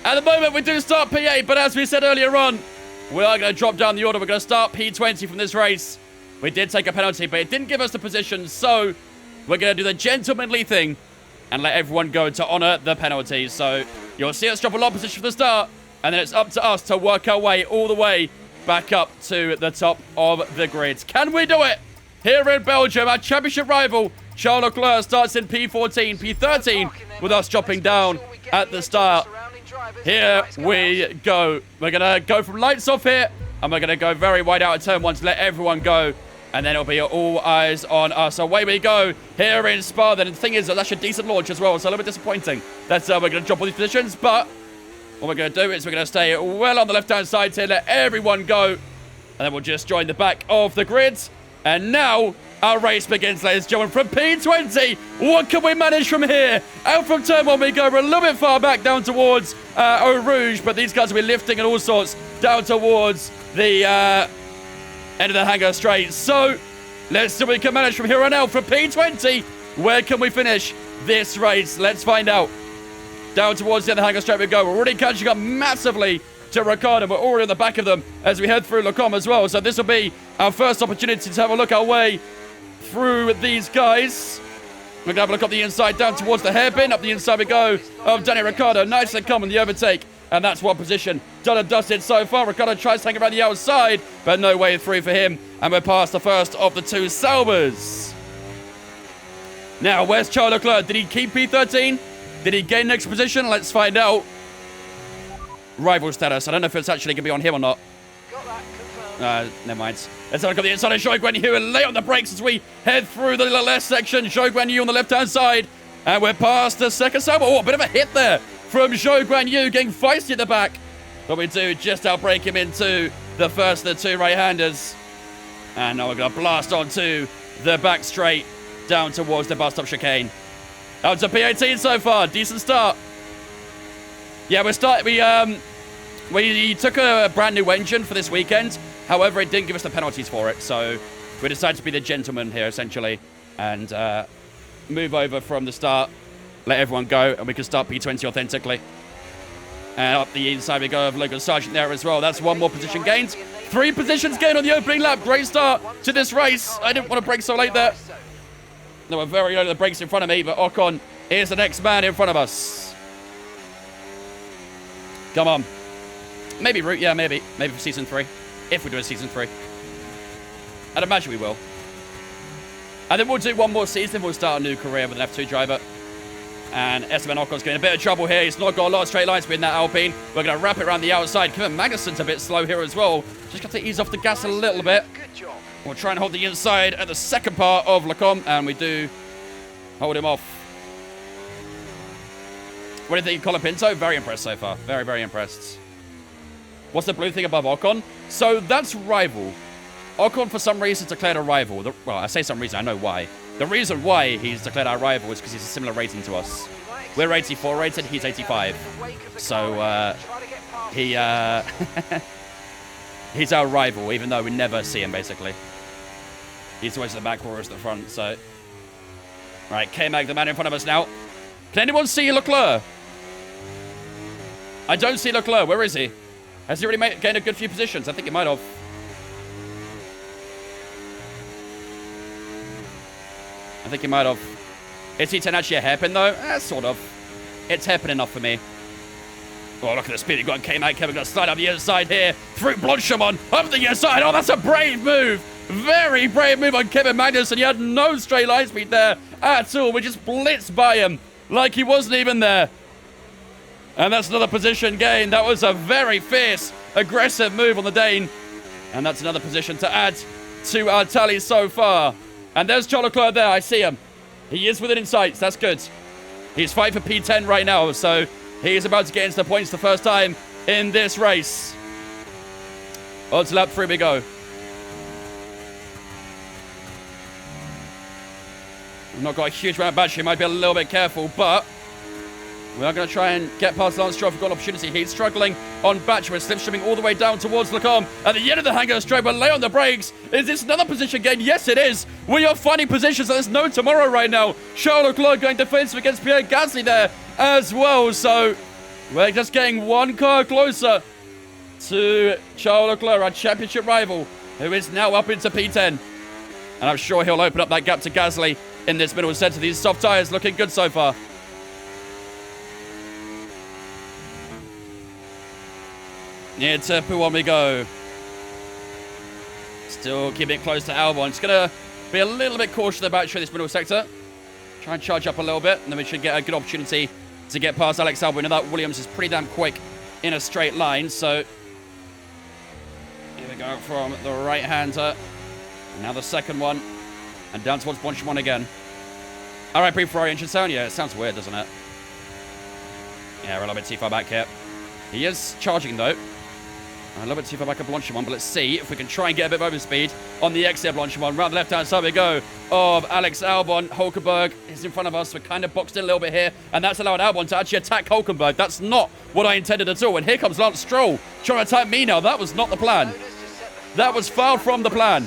At the moment, we do start P8, but as we said earlier on, we are going to drop down the order. We're going to start P20 from this race. We did take a penalty, but it didn't give us the position, so we're going to do the gentlemanly thing and let everyone go to honour the penalties. So you'll see us drop a lot of position from the start, and then it's up to us to work our way all the way back up to the top of the grid. Can we do it? Here in Belgium, our championship rival, Charles Leclerc, starts in P14, P13, with us dropping down at the start. Here we go. We're going to go from lights off here, and we're going to go very wide out of turn one to let everyone go, and then it'll be all eyes on us. Away we go here in Spa. Then the thing is, that's a decent launch as well, so a little bit disappointing. We're going to drop all these positions, but what we're going to do is we're going to stay well on the left-hand side here, let everyone go, and then we'll just join the back of the grid. And now our race begins, ladies and gentlemen, from P20. What can we manage from here? Out from turn one we go. We're a little bit far back down towards Eau Rouge, but these guys will be lifting and all sorts down towards the end of the hangar straight. So let's see what we can manage from here on out. From P20, where can we finish this race? Let's find out. Down towards the end of the hangar straight we go. We're already catching up massively to Ricardo. We're already on the back of them as we head through Lecom as well. So this will be our first opportunity to have a look our way through these guys. We're going to have a look up the inside, down towards the hairpin. Up the inside we go of Danny Ricciardo. Nice and calm on the overtake. And that's one position done and dusted so far. Ricciardo tries to hang around the outside, but no way through for him. And we're past the first of the two Saubers. Now, where's Charles Leclerc? Did he keep P13? Did he gain next position? Let's find out. Rival status. I don't know if it's actually going to be on him or not. Got that confirmed. Never mind. Let's have a look at the inside of Zhou Guanyu and lay on the brakes as we head through the little S section. Zhou Guanyu on the left-hand side. And we're past the second Sauber. Oh, a bit of a hit there from Zhou Guanyu, getting feisty at the back. But we do just outbrake him into the first of the two right-handers. And now we're going to blast onto the back straight down towards the bus stop chicane. Out to P18 so far. Decent start. Yeah, we took a brand new engine for this weekend. However, it didn't give us the penalties for it. So we decided to be the gentleman here, essentially. And move over from the start. Let everyone go. And we can start P20 authentically. And up the inside we go of Logan Sargent there as well. That's one more position gained. 3 positions gained on the opening lap. Great start to this race. I didn't want to brake so late there. They were very early the brakes in front of me, but Ocon is the next man in front of us. Come on. Maybe Root, yeah, maybe. Maybe for Season 3. If we do a Season 3. I'd imagine we will. And then we'll do one more season. We'll start a new career with an F2 driver. And Esteban Ocon's getting a bit of trouble here. He's not got a lot of straight lines between that Alpine. We're going to wrap it around the outside. Kevin Magnussen's a bit slow here as well. Just got to ease off the gas a little bit. Good job. We'll try and hold the inside at the second part of Lecom, and we do hold him off. What do you think, Colin Pinto? Very impressed so far. Very, very impressed. What's the blue thing above Ocon? So that's rival. Ocon, for some reason, declared a rival. Well, I say some reason. I know why. The reason why he's declared our rival is because he's a similar rating to us. We're 84 rated. He's 85. So he's our rival, even though we never see him, basically. He's always at the back, we're at the front, so... Right, K-Mag, the man in front of us now. Can anyone see Leclerc? I don't see Leclerc. Where is he? Has he already gained a good few positions? I think he might have. Is T10 actually a hairpin, though? Sort of. It's hairpin enough for me. Oh, look at the speed he got on K-Mag. Kevin got to slide up the inside here. Through Blanchemont. Up the inside. Oh, that's a brave move. Very brave move on Kevin Magnussen. He had no straight line speed there at all. We just blitzed by him like he wasn't even there. And that's another position gain. That was a very fierce, aggressive move on the Dane. And that's another position to add to our tally so far. And there's Charles Leclerc there. I see him. He is within sights. That's good. He's fighting for P10 right now. So he is about to get into the points the first time in this race. On to lap 3 we go. We've not got a huge amount of battery. Might be a little bit careful, but We are going to try and get past Lance Stroll if we've got an opportunity. He's struggling on Batch. We're slipstreaming all the way down towards Lecombe. At the end of the hangar straight, we'll lay on the brakes. Is this another position gain? Yes, it is. We are finding positions that there's no tomorrow right now. Charles Leclerc going defensive against Pierre Gasly there as well. So we're just getting one car closer to Charles Leclerc, our championship rival, who is now up into P10. And I'm sure he'll open up that gap to Gasly in this middle sector. These soft tyres looking good so far. Into P1 we go. Still keeping it close to Albon. It's going to be a little bit cautious about this middle sector. Try and charge up a little bit, and then we should get a good opportunity to get past Alex Albon. And that Williams is pretty damn quick in a straight line. So here we go from the right-hander. Now the second one. And down towards Bonchimon again. All right, pre-Ferrari engine sound. Yeah, it sounds weird, doesn't it? Yeah, we're a little bit too far back here. He is charging, though. A little bit too far back at Blanchimon, but let's see if we can try and get a bit of overspeed on the exit of Blanchimon. Round the left-hand side we go of Alex Albon. Hulkenberg is in front of us. We're kind of boxed in a little bit here, and that's allowed Albon to actually attack Hulkenberg. That's not what I intended at all. And here comes Lance Stroll trying to attack me now. That was not the plan. That was far from the plan.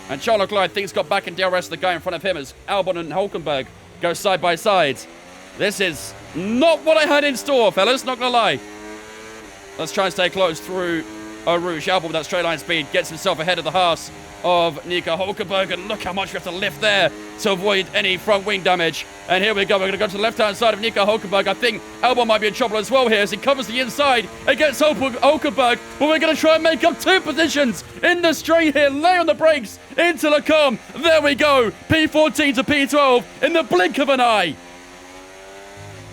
And Charles Leclerc, I think, has got back in DRS the guy in front of him as Albon and Hulkenberg go side by side. This is not what I had in store, fellas, not going to lie. Let's try and stay close through Eau Rouge. Albon with that straight line speed gets himself ahead of the Haas of Nico Hulkenberg. And look how much we have to lift there to avoid any front wing damage. And here we go. We're going to go to the left-hand side of Nico Hulkenberg. I think Albon might be in trouble as well here as he covers the inside against Hulkenberg. But we're going to try and make up two positions in the straight here. Lay on the brakes into Lecombe. There we go. P14 to P12 in the blink of an eye.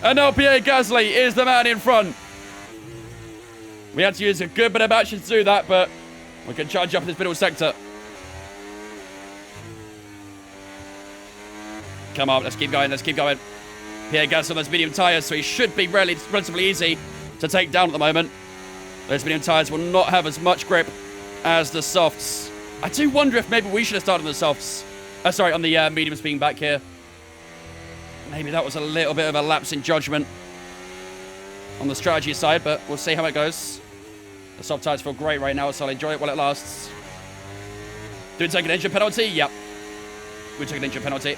And now Pierre Gasly is the man in front. We had to use a good bit of action to do that, but we can charge up this middle sector. Come on, let's keep going, let's keep going. Pierre Gasly on those medium tyres, so he should be relatively easy to take down at the moment. Those medium tyres will not have as much grip as the softs. I do wonder if maybe we should have started on the softs. Sorry, on the mediums being back here. Maybe that was a little bit of a lapse in judgment on the strategy side, but we'll see how it goes. The soft tyres feel great right now, so I'll enjoy it while it lasts. Do we take an engine penalty? Yep. We took an engine penalty.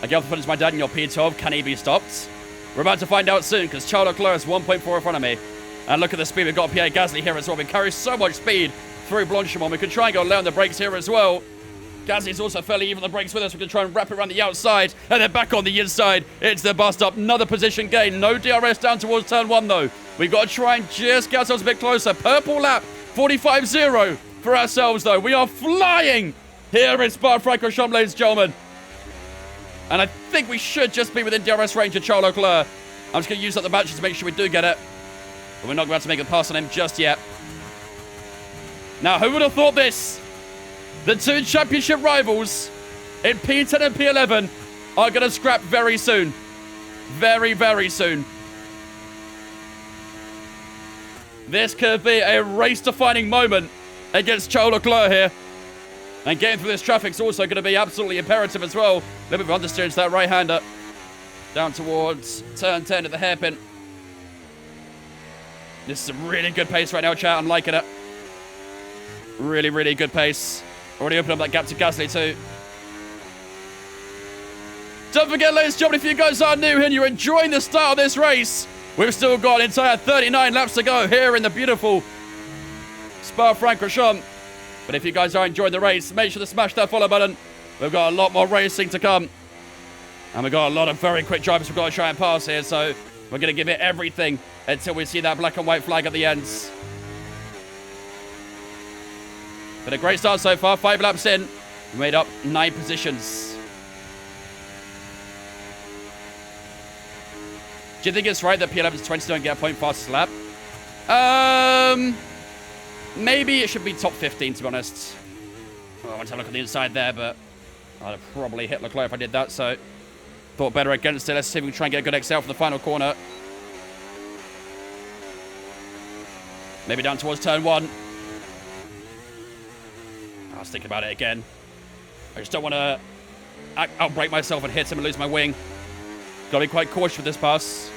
I get off the foot as my dad in your P12. Can he be stopped? We're about to find out soon, because Charles Leclerc is 1.4 in front of me. And look at the speed. We've got Pierre Gasly here as well. We carry so much speed through Blanchimon. We can try and go low on the brakes here as well. Gasly's also fairly even on the brakes with us. We can try and wrap it around the outside. And then back on the inside. It's the bust up. Another position gain. No DRS down towards turn 1, though. We've got to try and just get ourselves a bit closer. Purple lap. 45-0 for ourselves, though. We are flying here in Spa-Francorchamps, ladies and gentlemen. And I think we should just be within DRS range of Charles Leclerc. I'm just going to use up the batteries to make sure we do get it. But we're not going to make a pass on him just yet. Now, who would have thought this? The two championship rivals in P10 and P11 are going to scrap very soon. Very, very soon. This could be a race-defining moment against Charles Leclerc here. And getting through this traffic is also going to be absolutely imperative as well. A little bit of understeering to that right-hander. Down towards turn 10 at the hairpin. This is a really good pace right now, chat. I'm liking it. Really, really good pace. Already opened up that gap to Gasly too. Don't forget, ladies and gentlemen, if you guys are new and you're enjoying the start of this race, we've still got an entire 39 laps to go here in the beautiful Spa-Francorchamps. But if you guys are enjoying the race, make sure to smash that follow button. We've got a lot more racing to come. And we've got a lot of very quick drivers we've got to try and pass here. So we're going to give it everything until we see that black and white flag at the ends. But a great start so far. 5 laps in. We made up 9 positions. Do you think it's right that P11's 20 don't get a point fastest lap? Maybe it should be top 15, to be honest. Well, I want to have a look at the inside there, but I'd have probably hit Leclerc if I did that, so thought better against it. Let's see if we can try and get a good XL for the final corner. Maybe down towards turn 1. I was thinking about it again. I just don't want to I'll break myself and hit him and lose my wing. Gotta be quite cautious with this pass.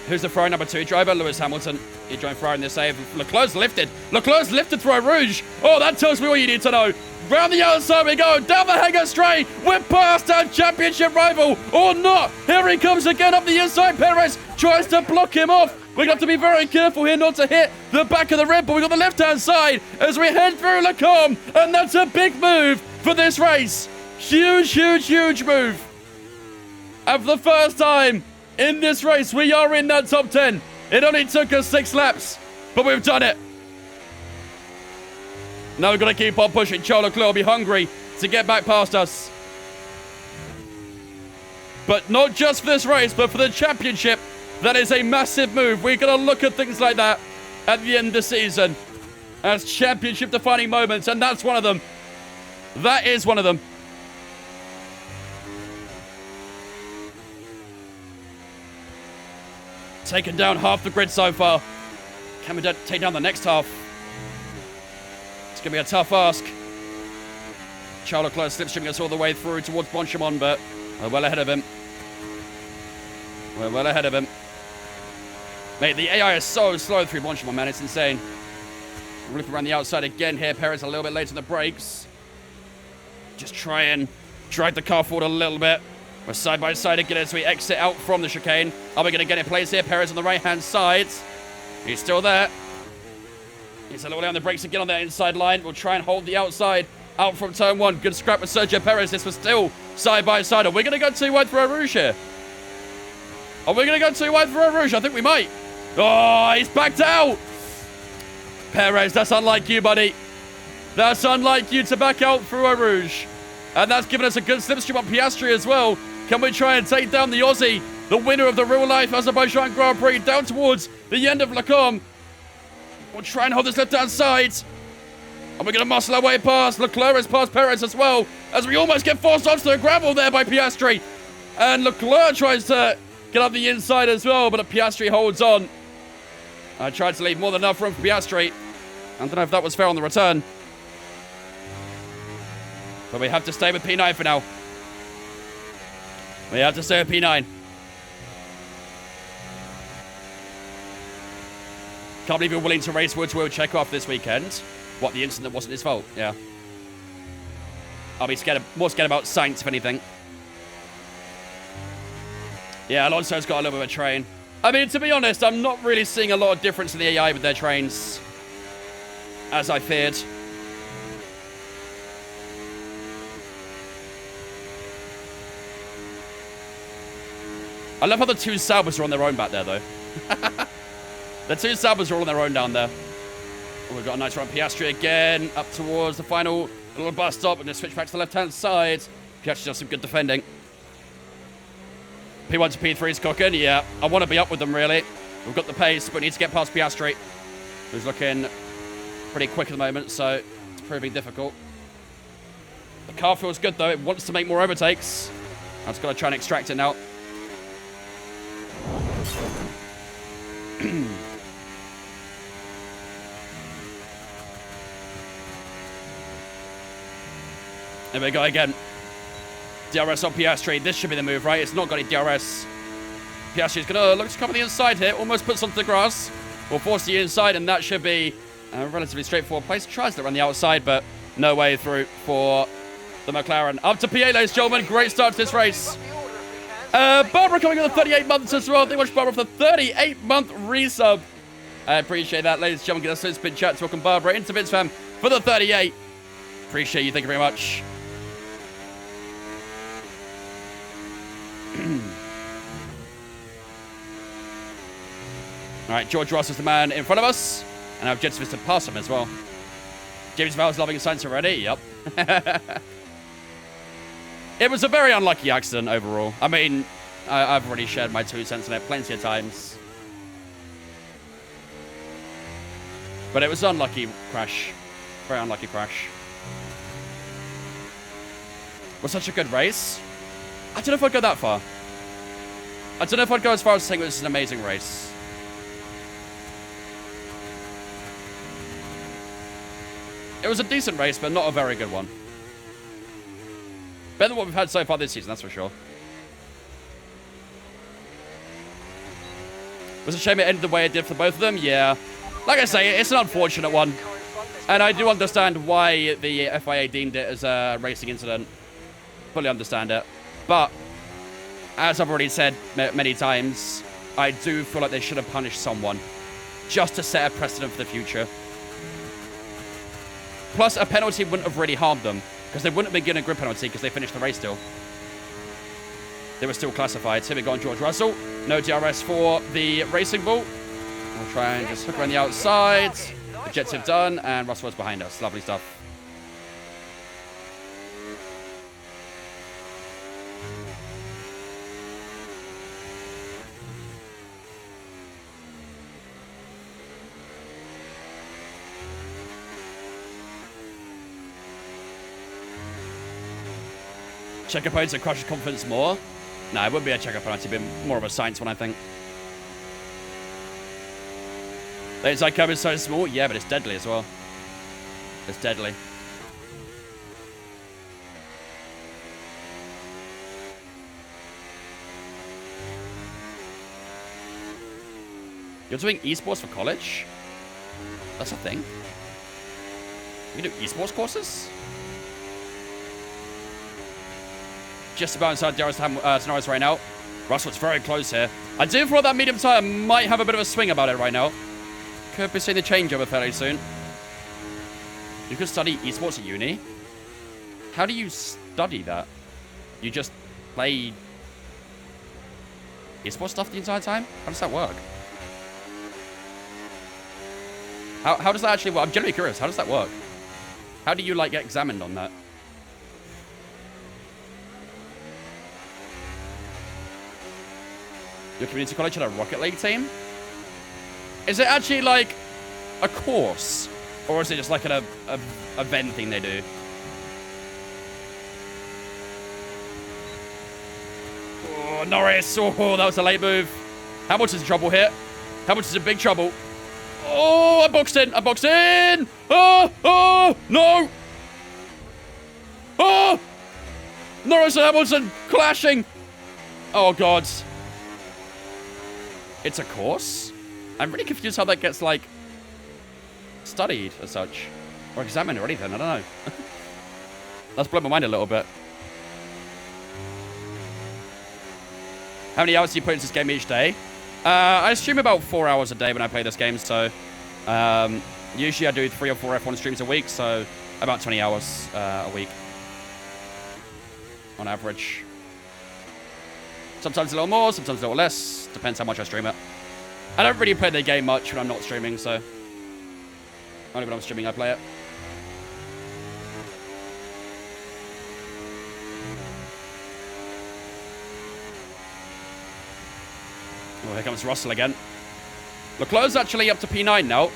Who's the Ferrari number 2 driver? Lewis Hamilton. He joined Ferrari in the save. Leclerc's lifted. Leclerc's lifted through a Rouge. Oh, that tells me all you need to know. Round the outside we go. Down the hangar straight. We're past our championship rival. Or not. Here he comes again up the inside. Perez tries to block him off. We're going to have to be very careful here not to hit the back of the Red Bull. We've got the left-hand side as we head through Le Combe. And that's a big move for this race. Huge, huge, huge move. And for the first time in this race, we are in that top 10. It only took us 6 laps, but we've done it. Now we've got to keep on pushing. Charles Leclerc will be hungry to get back past us. But not just for this race, but for the championship. That is a massive move. We're going to look at things like that at the end of the season as championship-defining moments, and that's one of them. That is one of them. Taken down half the grid so far. Can we take down the next half? It's going to be a tough ask. Charles Leclerc slipstreaming us all the way through towards Bonchimon, but we're well ahead of him. We're well ahead of him. Mate, the AI is so slow through Bonchimon, man. It's insane. We're looking around the outside again here. Perez a little bit late on the brakes. Just try and drag the car forward a little bit. We're side by side again as we exit out from the chicane. Are we going to get in place here? Perez on the right-hand side. He's still there. He's a little late on the brakes again on that inside line. We'll try and hold the outside out from turn 1. Good scrap with Sergio Perez. This was still side by side. Are we going to go too wide for a Rouge here? Are we going to go too wide for a Rouge? I think we might. Oh, he's backed out. Perez, that's unlike you, buddy. That's unlike you to back out through a Rouge. And that's given us a good slipstream on Piastri as well. Can we try and take down the Aussie, the winner of the real-life Azerbaijan Grand Prix, down towards the end of Le Combe? We'll try and hold this left-hand side. And we're going to muscle our way past. Leclerc has passed Perez as well, as we almost get forced onto the gravel there by Piastri. And Leclerc tries to get up the inside as well, but Piastri holds on. I tried to leave more than enough room for Piastri. I don't know if that was fair on the return. But we have to stay with P9 for now. We have to stay with P9. Can't believe you're willing to race Woods Will Chekhov this weekend. What, the incident wasn't his fault? Yeah. I'll be more scared about Sainz, if anything. Yeah, Alonso's got a little bit of a train. I mean, to be honest, I'm not really seeing a lot of difference in the AI with their trains, as I feared. I love how the 2 Saubers are on their own back there, though. The 2 Saubers are all on their own down there. Oh, we've got a nice run. Piastri again, up towards the final little bus stop. We're going to switch back to the left-hand side. Piastri does some good defending. P1 to P3 is cooking. Yeah, I want to be up with them, really. We've got the pace, but need to get past Piastri, who's looking pretty quick at the moment, so it's proving difficult. The car feels good, though. It wants to make more overtakes. I've just got to try and extract it now. There we go again. DRS on Piastri. This should be the move, right? It's not got any DRS. Piastri's going to look to cover the inside here. Almost puts onto the grass. We'll force the inside, and that should be a relatively straightforward place. Tries to run the outside, but no way through for the McLaren. Up to P8, ladies and gentlemen. Great start to this race. Barbara coming on the 38 months as well. Thank you much, Barbara, for the 38-month resub. I appreciate that, ladies and gentlemen. Get us a spin chat to welcome Barbara into Vince Fam for the 38. Appreciate you. Thank you very much. All right, George Ross is the man in front of us. And I've just visited past him as well. James Val's loving Sainz already. Yep. It was a very unlucky accident overall. I mean, I've already shared my 2 cents on it plenty of times. But it was an unlucky crash. Very unlucky crash. It was such a good race. I don't know if I'd go that far. I don't know if I'd go as far as saying it was an amazing race. It was a decent race, but not a very good one. Better than what we've had so far this season, that's for sure. It was a shame it ended the way it did for both of them, yeah. Like I say, it's an unfortunate one. And I do understand why the FIA deemed it as a racing incident. Fully understand it. But, as I've already said many times, I do feel like they should have punished someone. Just to set a precedent for the future. Plus, a penalty wouldn't have really harmed them. Because they wouldn't have been given a grid penalty because they finished the race still. They were still classified. So we got on George Russell. No DRS for the racing ball. We'll try and just hook around the outside. The Jets have done, and Russell was behind us. Lovely stuff. Checker points that crushes confidence more. No, it wouldn't be a checker penalty. It'd be more of a science one, I think. The inside curve is so small. Yeah, but it's deadly as well. It's deadly. You're doing esports for college? That's a thing. You can do esports courses? Just about inside DRS Norris right now. Russell's very close here. I do feel that medium tire might have a bit of a swing about it right now. Could be seeing the changeover fairly soon. You could study esports at uni. How do you study that? You just play esports stuff the entire time? How does that work? How does that actually work? I'm genuinely curious. How does that work? How do you, like, get examined on that? Your community college had a Rocket League team? Is it actually like a course? Or is it just like an event thing they do? Oh, Norris. Oh, that was a late move. Hamilton's in trouble here. Hamilton's in big trouble. Oh, I boxed in. I boxed in. Oh, oh, no. Oh, Norris and Hamilton clashing. Oh, God. It's a course? I'm really confused how that gets, like, studied as such. Or examined or anything. I don't know. That's blown my mind a little bit. How many hours do you put into this game each day? I stream about 4 hours a day when I play this game, so... usually I do 3 or 4 F1 streams a week, so about 20 hours a week. On average. Sometimes a little more, sometimes a little less. Depends how much I stream it. I don't really play the game much when I'm not streaming, so... Only when I'm streaming I play it. Oh, here comes Russell again. Leclerc's actually up to P9 now.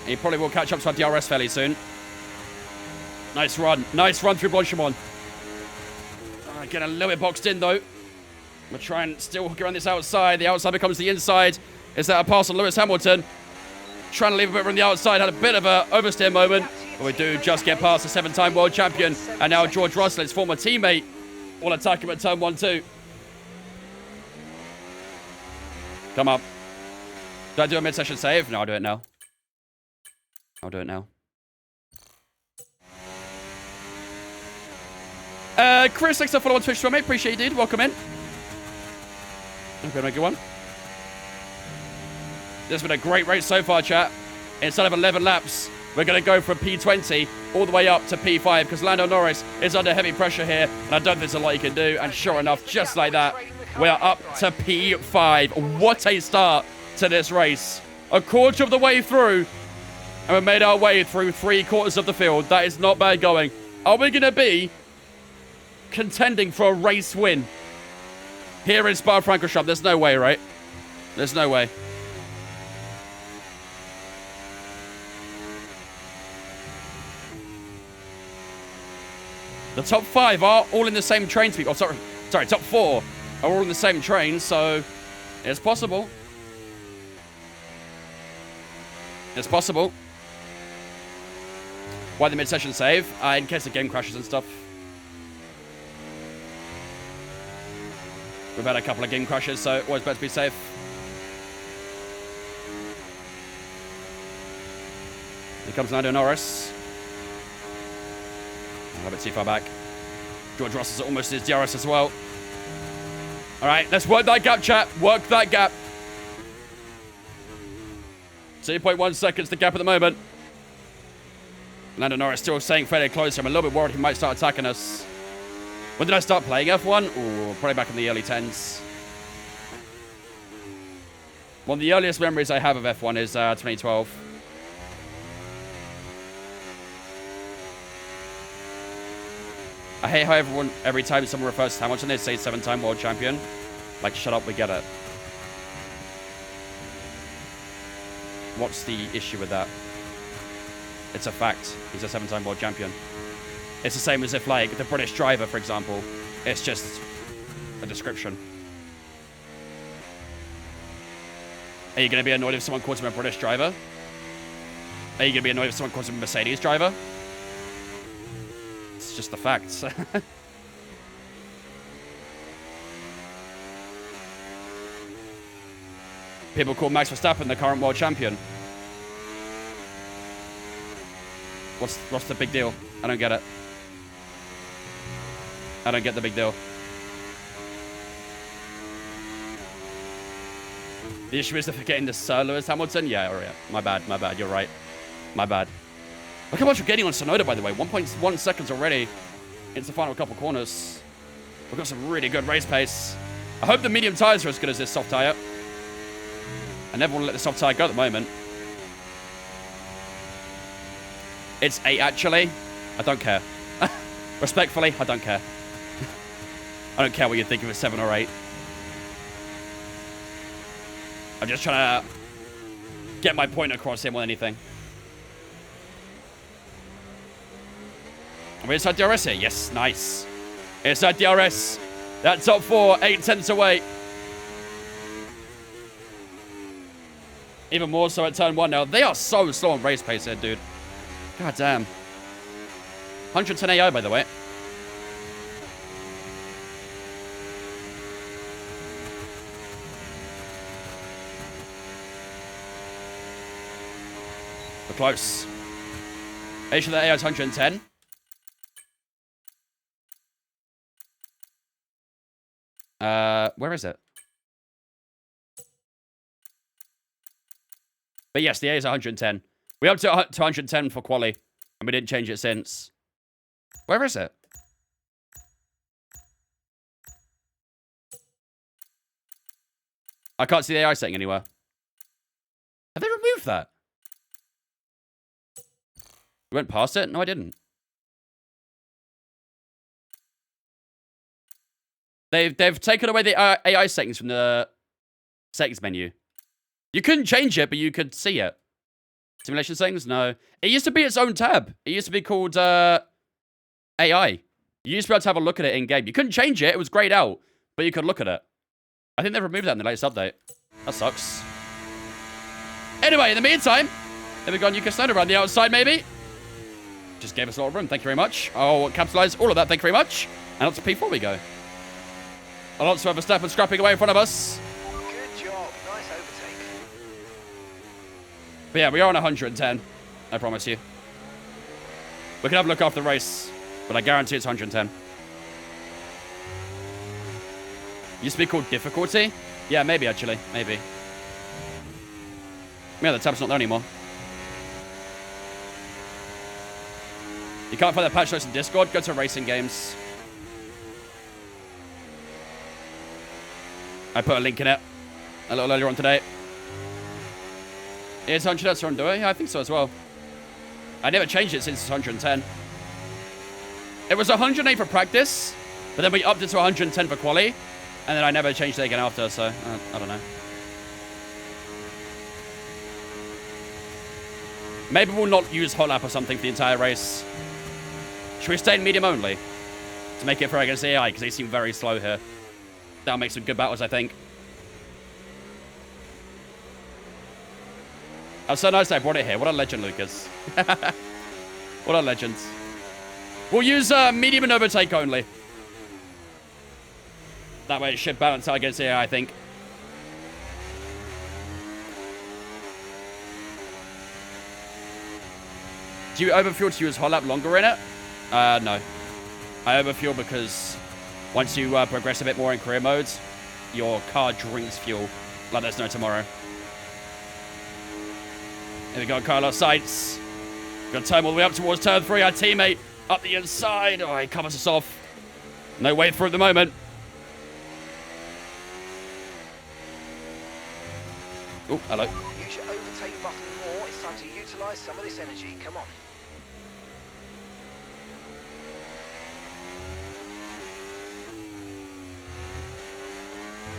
He probably will catch up to our DRS fairly soon. Nice run. Nice run through Blanchimont. Getting a little bit boxed in, though. We're trying still hook around this outside. The outside becomes the inside. Is that a pass on Lewis Hamilton? Trying to leave a bit from the outside. Had a bit of a oversteer moment. But we do just get past the 7-time world champion. And now George Russell, his former teammate, will attack him at turn 1-2. Come up. Do I do a mid-session save? No, I'll do it now. I'll do it now. Chris, thanks for following on Twitch, mate. Appreciate you, dude. Welcome in. Hope you had a good one. This has been a great race so far, chat. Instead of 11 laps, we're going to go from P20 all the way up to P5 because Lando Norris is under heavy pressure here, and I don't think there's a lot he can do. And sure enough, just like that, we are up to P5. What a start to this race. A quarter of the way through, and we made our way through 3/4 of the field. That is not bad going. Are we going to be contending for a race win here in Spa-Francorchamps? There's no way, right? There's no way. The top 5 are all in the same train speed. Oh, sorry, top 4 are all in the same train, so it's possible. It's possible. Why the mid-session save? In case the game crashes and stuff. We've had a couple of game crashes, so always better to be safe. Here comes Lando Norris. A little bit too far back. George Russell's almost his DRS as well. All right, let's work that gap, chat. Work that gap. 2.1 seconds the gap at the moment. Lando Norris still staying fairly close. I'm a little bit worried he might start attacking us. When did I start playing F1? Ooh, probably back in the early 10s. One of the earliest memories I have of F1 is 2012. I hate how every time someone refers to Hamilton, they say 7-time world champion. Like, shut up, we get it. What's the issue with that? It's a fact. He's a 7-time world champion. It's the same as if, like, the British driver, for example. It's just a description. Are you going to be annoyed if someone calls him a British driver? Are you going to be annoyed if someone calls him a Mercedes driver? It's just the facts. People call Max Verstappen the current world champion. What's the big deal? I don't get it. I don't get the big deal. The issue is they're getting the Sir Lewis Hamilton? Yeah, all right. My bad. You're right. My bad. Look how much we're getting on Sonoda, by the way. 1.1 seconds already into the final couple corners. We've got some really good race pace. I hope the medium tires are as good as this soft tire. I never want to let the soft tire go at the moment. It's 8, actually. I don't care. Respectfully, I don't care. I don't care what you think of a 7 or 8. I'm just trying to get my point across here more than anything. Are we inside DRS here? Yes, nice. Inside DRS. That top 4, 8/10 away. Even more so at turn 1 now. They are so slow on race pace here, dude. God damn. 110 AI, by the way. We're close. Make sure that AI is 110. Where is it? But yes, the A is 110. We're up to 110 for quali, and we didn't change it since. Where is it? I can't see the AI setting anywhere. Have they removed that? We went past it? No, I didn't. They've taken away the AI settings from the settings menu. You couldn't change it, but you could see it. Simulation settings? No. It used to be its own tab. It used to be called AI. You used to be able to have a look at it in-game. You couldn't change it. It was grayed out, but you could look at it. I think they've removed that in the latest update. That sucks. Anyway, in the meantime, there we go. You can stand around the outside, maybe. Just gave us a lot of room. Thank you very much. I'll capitalize all of that. Thank you very much. And up to P4 we go. Alonso have Verstappen scrapping away in front of us. Good job. Nice overtake. But yeah, we are on 110. I promise you. We can have a look after the race, but I guarantee it's 110. Used to be called difficulty? Yeah, maybe actually. Maybe. Yeah, the tab's not there anymore. You can't find that patch notes in Discord? Go to Racing Games. I put a link in it a little earlier on today. Is 100 Hz on, do I? Yeah, I think so as well. I never changed it since it's 110. It was 108 for practice, but then we upped it to 110 for quali, and then I never changed it again after, so I don't know. Maybe we'll not use hot lap or something for the entire race. Should we stay in medium only to make it fair against AI, because they seem very slow here. That'll make some good battles, I think. That was so nice that I brought it here. What a legend, Lucas. What a legend. We'll use medium and overtake only. That way it should balance out against the AI, I think. Do you overfuel to use hot lap longer in it? No. I overfuel because once you progress a bit more in career modes, your car drinks fuel like there's no tomorrow. Here we go, Carlos Sainz. Got time all the way up towards turn 3. Our teammate up the inside. Oh, he covers us off. No way through at the moment. Oh, hello. Use your overtake button more. It's time to utilize some of this energy. Come on.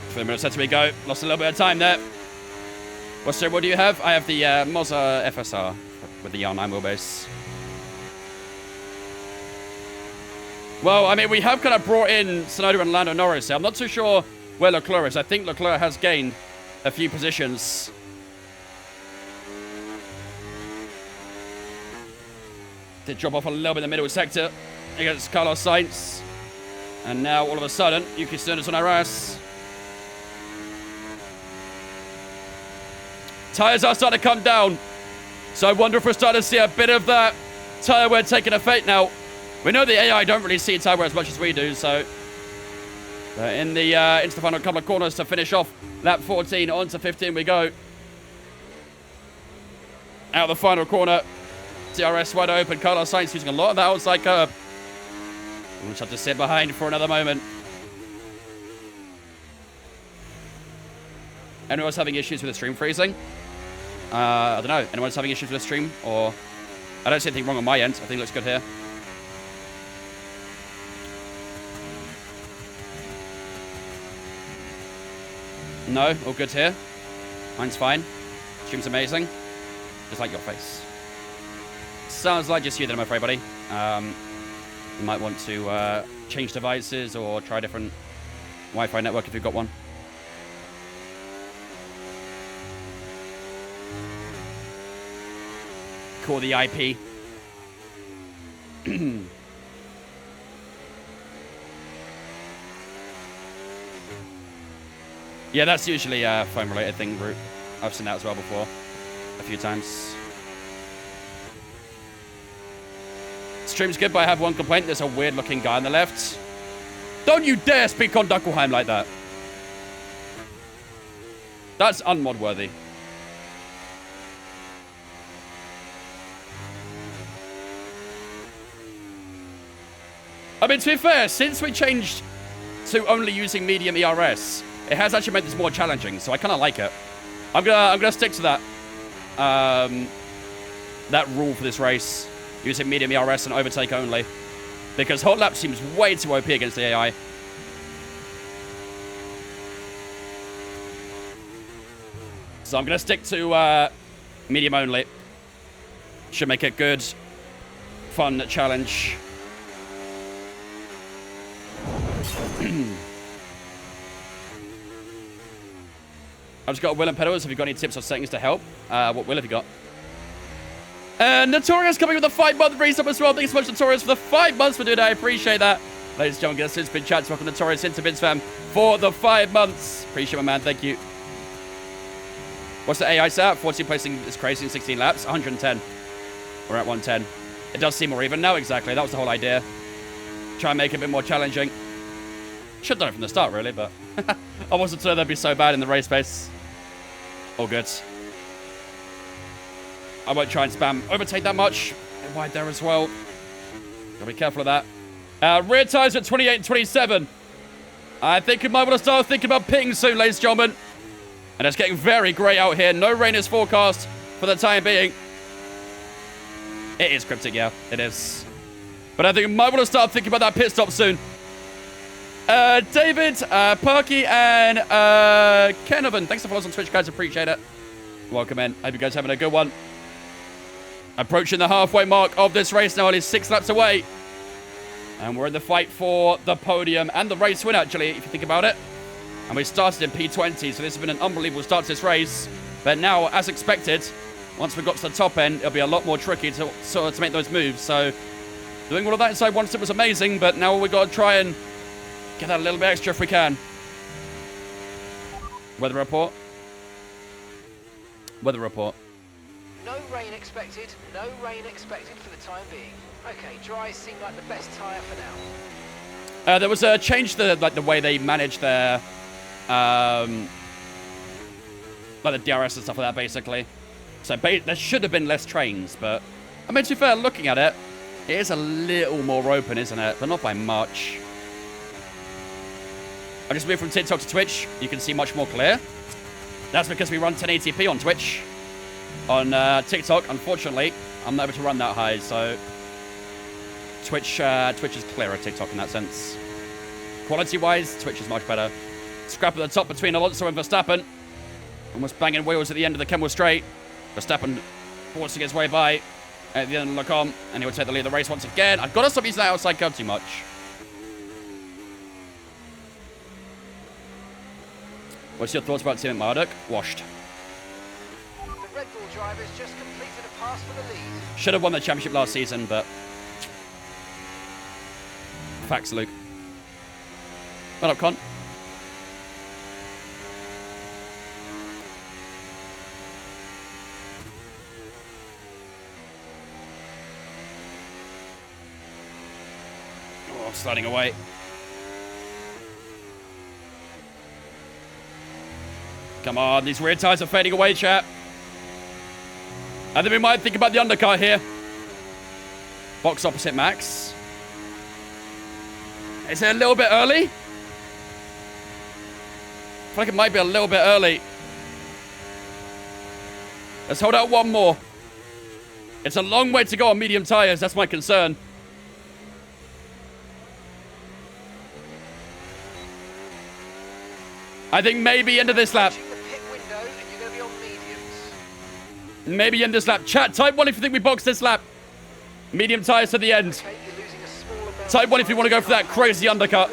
3 minutes left we go. Lost a little bit of time there. What do you have? I have the Mazda FSR with the R9 wheelbase. Well, I mean, we have kind of brought in Tsunoda and Lando Norris here. I'm not too sure where Leclerc is. I think Leclerc has gained a few positions. Did drop off a little bit in the middle sector against Carlos Sainz. And now, all of a sudden, Yuki Tsunoda's on our ass. Tyres are starting to come down. So I wonder if we're starting to see a bit of that tyre wear taking effect now. We know the AI don't really see tyre wear as much as we do, so... into the final couple of corners to finish off lap 14. On to 15 we go. Out the final corner. DRS wide open. Carlos Sainz using a lot of that outside curb. We'll just have to sit behind for another moment. Anyone else having issues with the stream freezing? I don't know. Anyone else having issues with the stream? Or I don't see anything wrong on my end. I think it looks good here. No, all good here. Mine's fine. Stream's amazing. Just like your face. Sounds like just you then, I'm afraid, buddy. You might want to change devices or try a different Wi-Fi network if you've got one. Call the IP. Yeah, that's usually a phone-related thing, Root. I've seen that as well before. A few times. Stream's good, but I have one complaint. There's a weird-looking guy on the left. Don't you dare speak on Huckleheim like that. That's unmod-worthy. I mean, to be fair, since we changed to only using medium ERS, it has actually made this more challenging, so I kind of like it. I'm gonna stick to that that rule for this race, using medium ERS and overtake only, because hot lap seems way too OP against the AI. So I'm gonna stick to medium only. Should make it good, fun challenge. I've just got Will and pedals. Have you got any tips or settings to help? What Will have you got? And Notorious coming with a 5-month resub as well. Thanks so much, Notorious, for the 5 months for doing that. I appreciate that. Ladies and gentlemen, get us spin chats. Welcome, Notorious, into Vince Fam for the 5 months. Appreciate my man. Thank you. What's the AI set? 14 placing is crazy in 16 laps. 110. We're at 110. It does seem more even now. Exactly. That was the whole idea. Try and make it a bit more challenging. Should have done it from the start, really, but I wasn't sure that'd be so bad in the race pace. All good. I won't try and spam overtake that much. And wide there as well. Gotta be careful of that. Rear tires at 28 and 27. I think we might want to start thinking about pitting soon, ladies and gentlemen. And it's getting very grey out here. No rain is forecast for the time being. It is cryptic, yeah. It is. But I think we might want to start thinking about that pit stop soon. David, Perky, and Kenovan. Thanks for following us on Twitch, guys. Appreciate it. Welcome in. Hope you guys are having a good one. Approaching the halfway mark of this race now. Only 6 laps away. And we're in the fight for the podium and the race win, actually, if you think about it. And we started in P20, so this has been an unbelievable start to this race. But now, as expected, once we got to the top end, it'll be a lot more tricky to make those moves. So doing all of that inside one step was amazing, but now we've got to try and get that a little bit extra if we can. Weather report. Weather report. No rain expected. No rain expected for the time being. Okay, dries seem like the best tyre for now. There was a change to the way they manage their like the DRS and stuff like that, basically. So there should have been less trains, but I mean, to be fair, looking at it, it is a little more open, isn't it? But not by much. I just moved from TikTok to Twitch. You can see much more clear. That's because we run 1080p on Twitch. On TikTok, unfortunately, I'm not able to run that high, so Twitch is clearer TikTok in that sense. Quality-wise, Twitch is much better. Scrap at the top between Alonso and Verstappen. Almost banging wheels at the end of the Kemmel Straight. Verstappen forcing his way by at the end of Lecom, and he will take the lead of the race once again. I've got to stop using that outside curve too much. What's your thoughts about Team at Marduk? Washed. The Red Bull drivers just completed a pass for the lead. Should have won the championship last season, but facts, Luke. What up, Con? Oh, sliding away. Come on, these rear tires are fading away, chat. I think we might think about the undercut here. Box opposite Max. Is it a little bit early? I feel like it might be a little bit early. Let's hold out one more. It's a long way to go on medium tires. That's my concern. I think maybe end of this lap. Maybe end this lap. Chat, type 1 if you think we boxed this lap. Medium tires to the end. Type 1 if you want to go for that crazy undercut.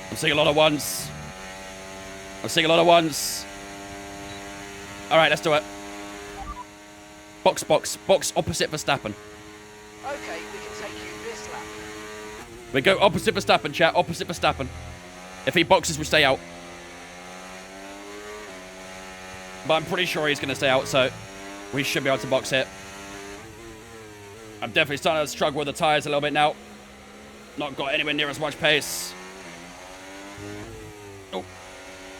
I'm seeing a lot of ones. I'm seeing a lot of ones. All right, let's do it. Box, box, box opposite Verstappen. Okay, we can take you this lap. We go opposite Verstappen, chat. Opposite Verstappen. If he boxes, we stay out. But I'm pretty sure he's going to stay out, so we should be able to box it. I'm definitely starting to struggle with the tyres a little bit now. Not got anywhere near as much pace. Oh.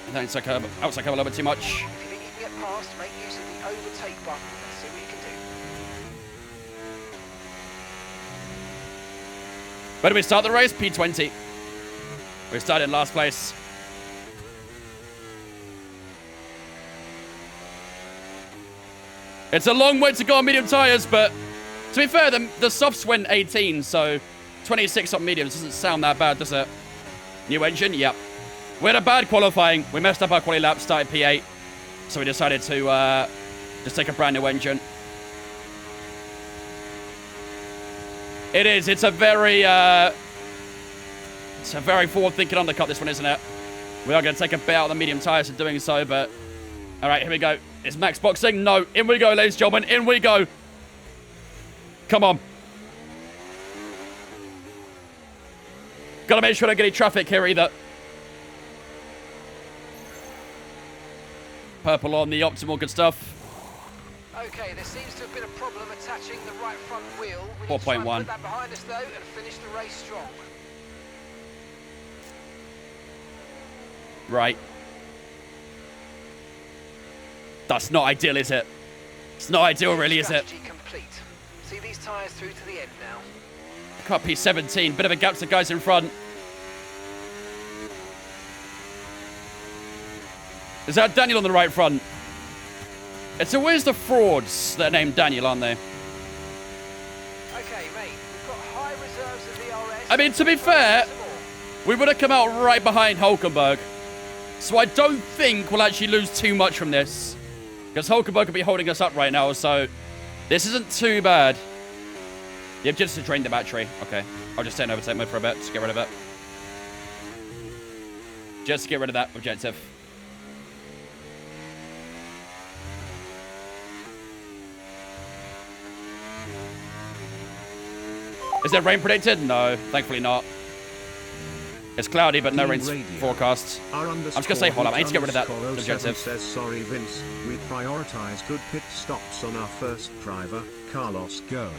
I think it's like outside curve a little bit too much. If you think you can get past, make use of the overtake button and see what you can do. Where do we start the race? P20. We started in last place. It's a long way to go on medium tyres, but to be fair, the softs went 18, so 26 on mediums doesn't sound that bad, does it? New engine? Yep. We had a bad qualifying. We messed up our quality lap, started P8, so we decided to just take a brand new engine. It is. It's a very forward-thinking undercut, this one, isn't it? We are going to take a bit out of the medium tyres in doing so, but... All right, here we go. Is Max boxing? No. In we go, ladies and gentlemen. In we go. Come on. Got to make sure I don't get any traffic here either. Purple on the optimal, good stuff. Okay, there seems to have been a problem attaching the right front wheel. We 4.1. put that behind us though and finish the race strong. Right. That's not ideal, is it? It's not ideal, really, is it? Strategy complete. See these tyres through to the end now. Cut P17. Bit of a gap to the guys in front. Is that Daniel on the right front? It's always the frauds that are named Daniel, aren't they? Okay, mate. We've got high reserves of DRS. I mean, to be fair, we would have come out right behind Hulkenberg. So I don't think we'll actually lose too much from this. Because Hulkenberg could be holding us up right now, so this isn't too bad. The objective is to drain the battery. Okay. I'll just stay in overtake mode for a bit. Just get rid of it. just to get rid of that objective. Is there rain predicted? No, thankfully not. It's cloudy, but no rain's forecast. I'm just going to say, hold on, I need to get rid of that objective. Says, sorry, Vince, we prioritize good pit stops on our first driver, Carlos Goes.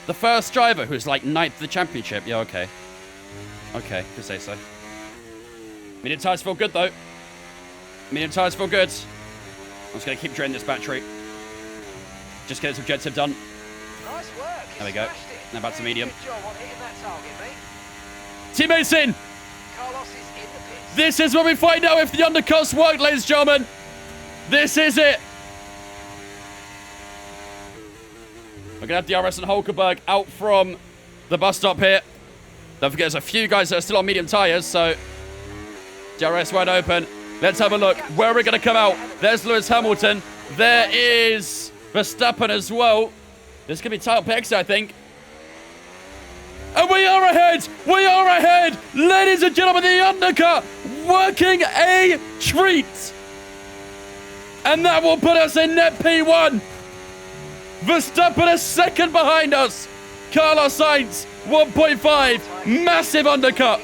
The first driver who's like 9th of the championship. Yeah, okay. Okay, you say so. Medium tires feel good, though. Medium tires feel good. I'm just going to keep draining this battery. Just get this objective done. Nice work. There we go. Now back to medium. Good job on hitting that target, mate. Teammates in! Carlos is in the pits. This is where we find out if the undercuts work, ladies and gentlemen. This is it. We're going to have DRS and Hulkenberg out from the bus stop here. Don't forget, there's a few guys that are still on medium tyres, so DRS wide open. Let's have a look. Where are we going to come out? There's Lewis Hamilton. There is Verstappen as well. This could be title picks, I think. And we are ahead! We are ahead! Ladies and gentlemen, the undercut working a treat! And that will put us in net P1. Verstappen is second behind us. Carlos Sainz, 1.5. Massive undercut.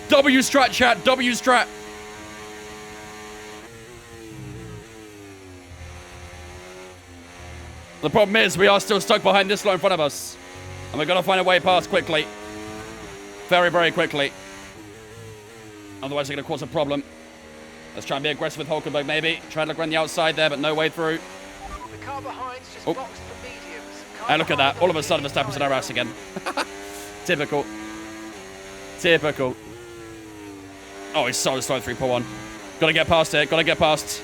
W strat, chat. W strat. The problem is we are still stuck behind this lot in front of us. And we're going to find a way past quickly. Very, very quickly. Otherwise, they're going to cause a problem. Let's try and be aggressive with Hulkenberg, maybe. Try to look around the outside there, but no way through. The car behind's just boxed for mediums. And look at that. All of a sudden, Verstappen's in our ass again. Typical. Typical. Oh, he's so slow, 3.1. Got to get past it. Got to get past.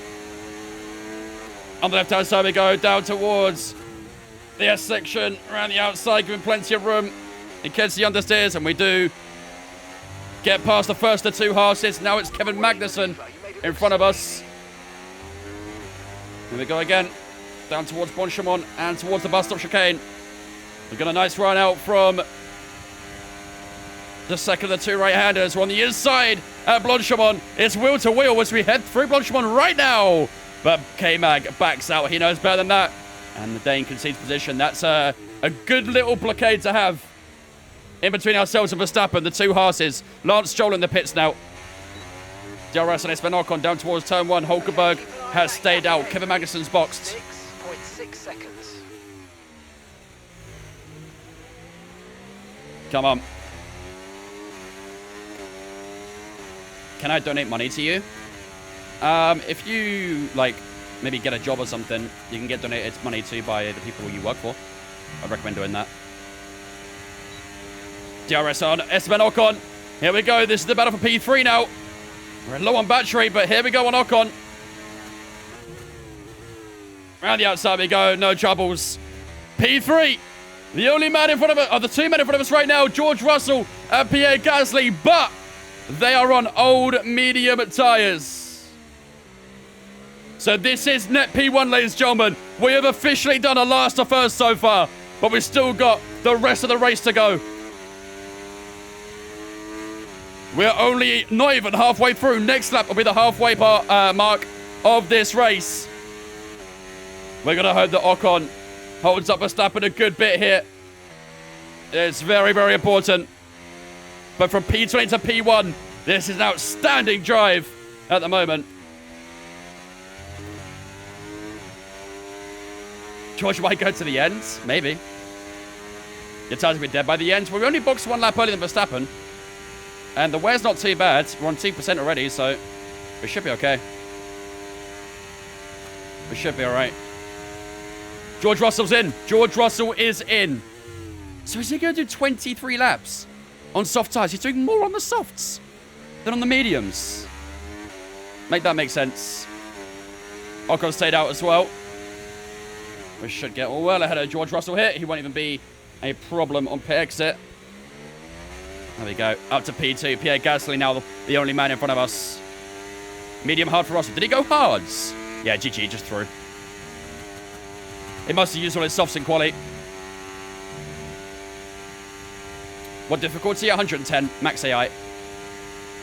On the left-hand side we go. Down towards the S section. Around the outside, giving plenty of room in case he understeers. And we do get past the first of two Haas's. Now it's Kevin Magnussen in front of us. Here we go again. Down towards Bonchemont and towards the bus stop chicane. We've got a nice run out from the second of the two right-handers. We're on the inside at Blanchemont. It's wheel to wheel as we head through Blanchemont right now. But K-Mag backs out. He knows better than that. And the Dane concedes position. That's a good little blockade to have in between ourselves and Verstappen, the two Haas's. Lance Stroll in the pits now. DRS and Esteban Ocon down towards turn one. Hulkenberg has stayed out. Kevin Magnussen's boxed. 6.6 seconds. Come on. Can I donate money to you? If you, like, maybe get a job or something, you can get donated money to by the people you work for. I'd recommend doing that. DRS on Esteban Ocon. Here we go. This is the battle for P3 now. We're low on battery, but here we go on Ocon. Around the outside we go. No troubles. P3. The only man in front of us, or the two men in front of us right now, George Russell and Pierre Gasly, but they are on old medium tyres. So this is net P1, ladies and gentlemen. We have officially done a last to first so far, but we've still got the rest of the race to go. We're only not even halfway through. Next lap will be the halfway mark of this race. We're going to hope that Ocon holds up Verstappen a good bit here. It's very, very important. But from P20 to P1, this is an outstanding drive at the moment. George might go to the end. Maybe. Your tires will be dead by the end. We only boxed one lap earlier than Verstappen. And the wear's not too bad. We're on 2% already, so we should be okay. We should be all right. George Russell's in. George Russell is in. So is he going to do 23 laps on soft tires? He's doing more on the softs than on the mediums. Make that make sense. Ocon stayed out as well. We should get well ahead of George Russell here. He won't even be a problem on pit exit. There we go. Up to P2. Pierre Gasly now the only man in front of us. Medium hard for Russell. Did he go hards? Yeah, GG, just through. He must have used all his softs in quali. What difficulty? 110. Max AI.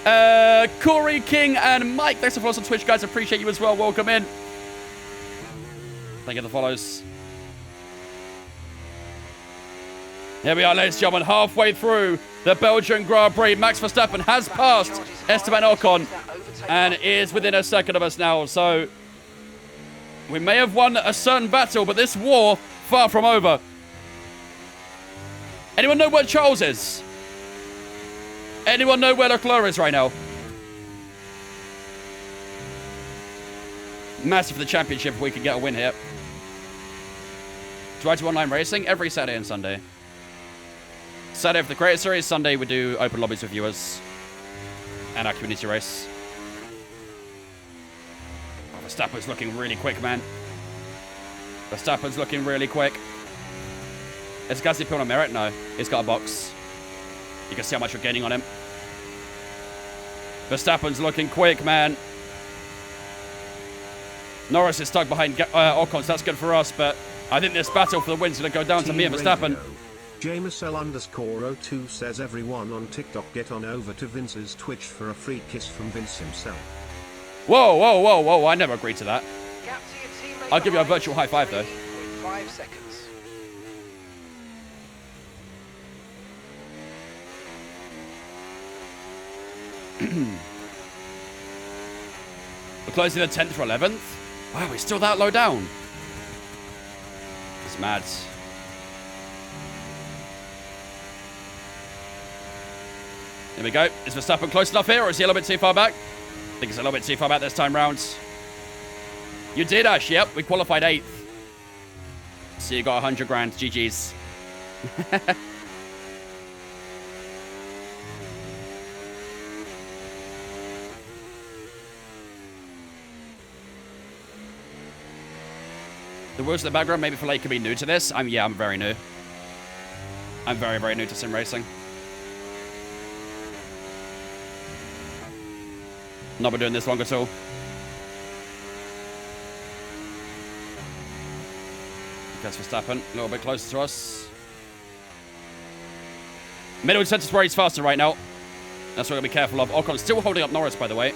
Corey, King, and Mike. Thanks for following us on Twitch, guys. Appreciate you as well. Welcome in. Thank you for the follows. Here we are, ladies and gentlemen, halfway through the Belgian Grand Prix. Max Verstappen has passed Esteban Ocon and is within a second of us now. So we may have won a certain battle, but this war, far from over. Anyone know where Charles is? Anyone know where Leclerc is right now? Massive for the championship if we could get a win here. Do I do online racing? Every Saturday and Sunday. Saturday for the Creator Series. Sunday we do open lobbies with viewers. And our community race. Oh, Verstappen's looking really quick, man. Verstappen's looking really quick. Is Gasly put on merit? No. He's got a box. You can see how much we're gaining on him. Verstappen's looking quick, man. Norris is stuck behind Ocon, so that's good for us, but I think this battle for the win's going to go down to me and Verstappen. JamesL_02 says everyone on TikTok get on over to Vince's Twitch for a free kiss from Vince himself. Whoa, whoa, whoa, whoa, I never agreed to that. Gap to your teammate I'll give you a behind virtual high five, though. 3.5 seconds. We're closing the 10th or 11th. Wow, we're still that low down. It's mad. Here we go. Is Verstappen close enough here, or is he a little bit too far back? I think he's a little bit too far back this time round. You did, Ash. Yep, we qualified 8th. So you got 100 grand. GG's. The words in the background, maybe for like could be new to this. I'm very new. I'm very, very new to sim racing. Not been doing this long at all. Guess Verstappen, a little bit closer to us. Middle center's where he's faster right now. That's what we're going to be careful of. Ocon's still holding up Norris, by the way.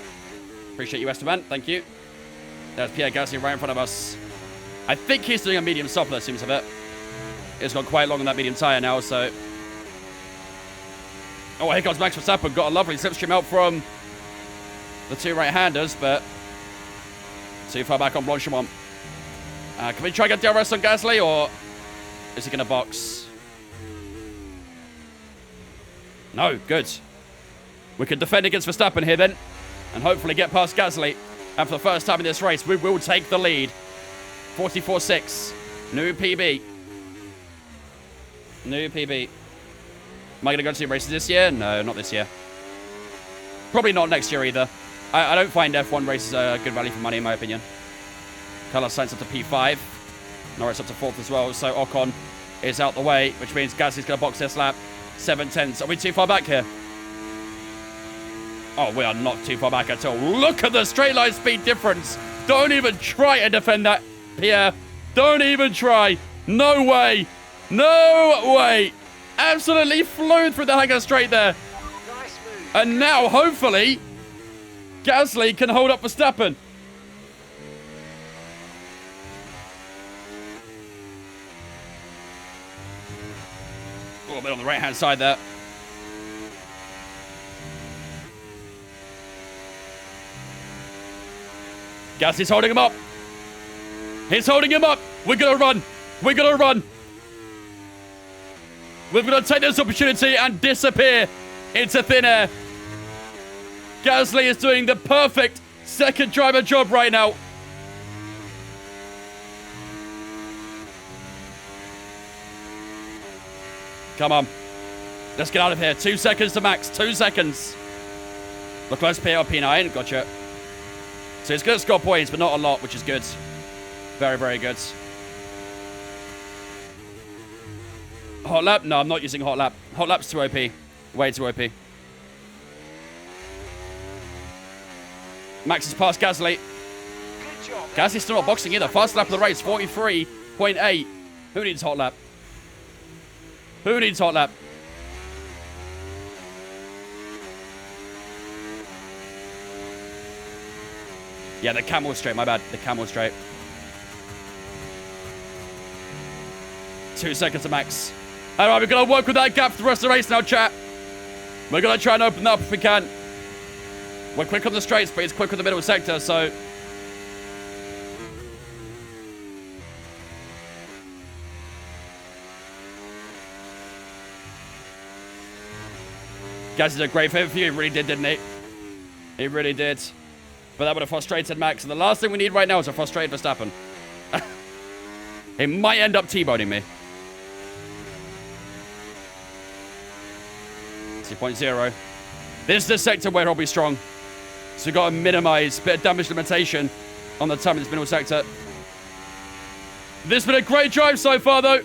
Appreciate you, Esteban. Thank you. There's Pierre Gasly right in front of us. I think he's doing a medium soft, that seems a bit. He's gone quite long on that medium tyre now, so... Oh, here comes Max Verstappen. Got a lovely slipstream out from the two right-handers, but too far back on Blanchimont. Can we try and get DRS on Gasly, or is he going to box? No, good. We can defend against Verstappen here then, and hopefully get past Gasly. And for the first time in this race, we will take the lead. 44.6. New PB. New PB. Am I going to go to races this year? No, not this year. Probably not next year either. I don't find F1 races a good value for money, in my opinion. Carlos Sainz up to P5. Norris up to 4th as well. So Ocon is out the way, which means Gasly's going to box this lap. 7/10. Are we too far back here? Oh, we are not too far back at all. Look at the straight line speed difference. Don't even try to defend that, Pierre. Don't even try. No way. No way. Absolutely flew through the hanger straight there. Nice move. And now, hopefully, Gasly can hold up Verstappen. A little bit on the right-hand side there. Gasly's holding him up. He's holding him up. We're going to run. We're going to run. We're going to take this opportunity and disappear into thin air. Gasly is doing the perfect second driver job right now. Come on. Let's get out of here. 2 seconds to max. 2 seconds. Leclerc's P9. Gotcha. So he's going to score points, but not a lot, which is good. Very, very good. Hot lap? No, I'm not using hot lap. Hot lap's too OP. Way too OP. Max has passed Gasly. Good job. Gasly's still not boxing either. Fast lap of the race, 43.8. Who needs hot lap? Who needs hot lap? Yeah, the camel straight, my bad. The camel straight. 2 seconds to max. All right, we're going to work with that gap for the rest of the race now, chat. We're going to try and open that up if we can. We're quick on the straights, but it's quick on the middle sector, so... Gaz did a great favor for you. He really did, didn't he? He really did. But that would have frustrated Max. And the last thing we need right now is a frustrated Verstappen. He might end up T-boning me. 2.0. This is the sector where he'll be strong. So we've got to minimize a bit of damage limitation on the time in this middle sector. This has been a great drive so far, though.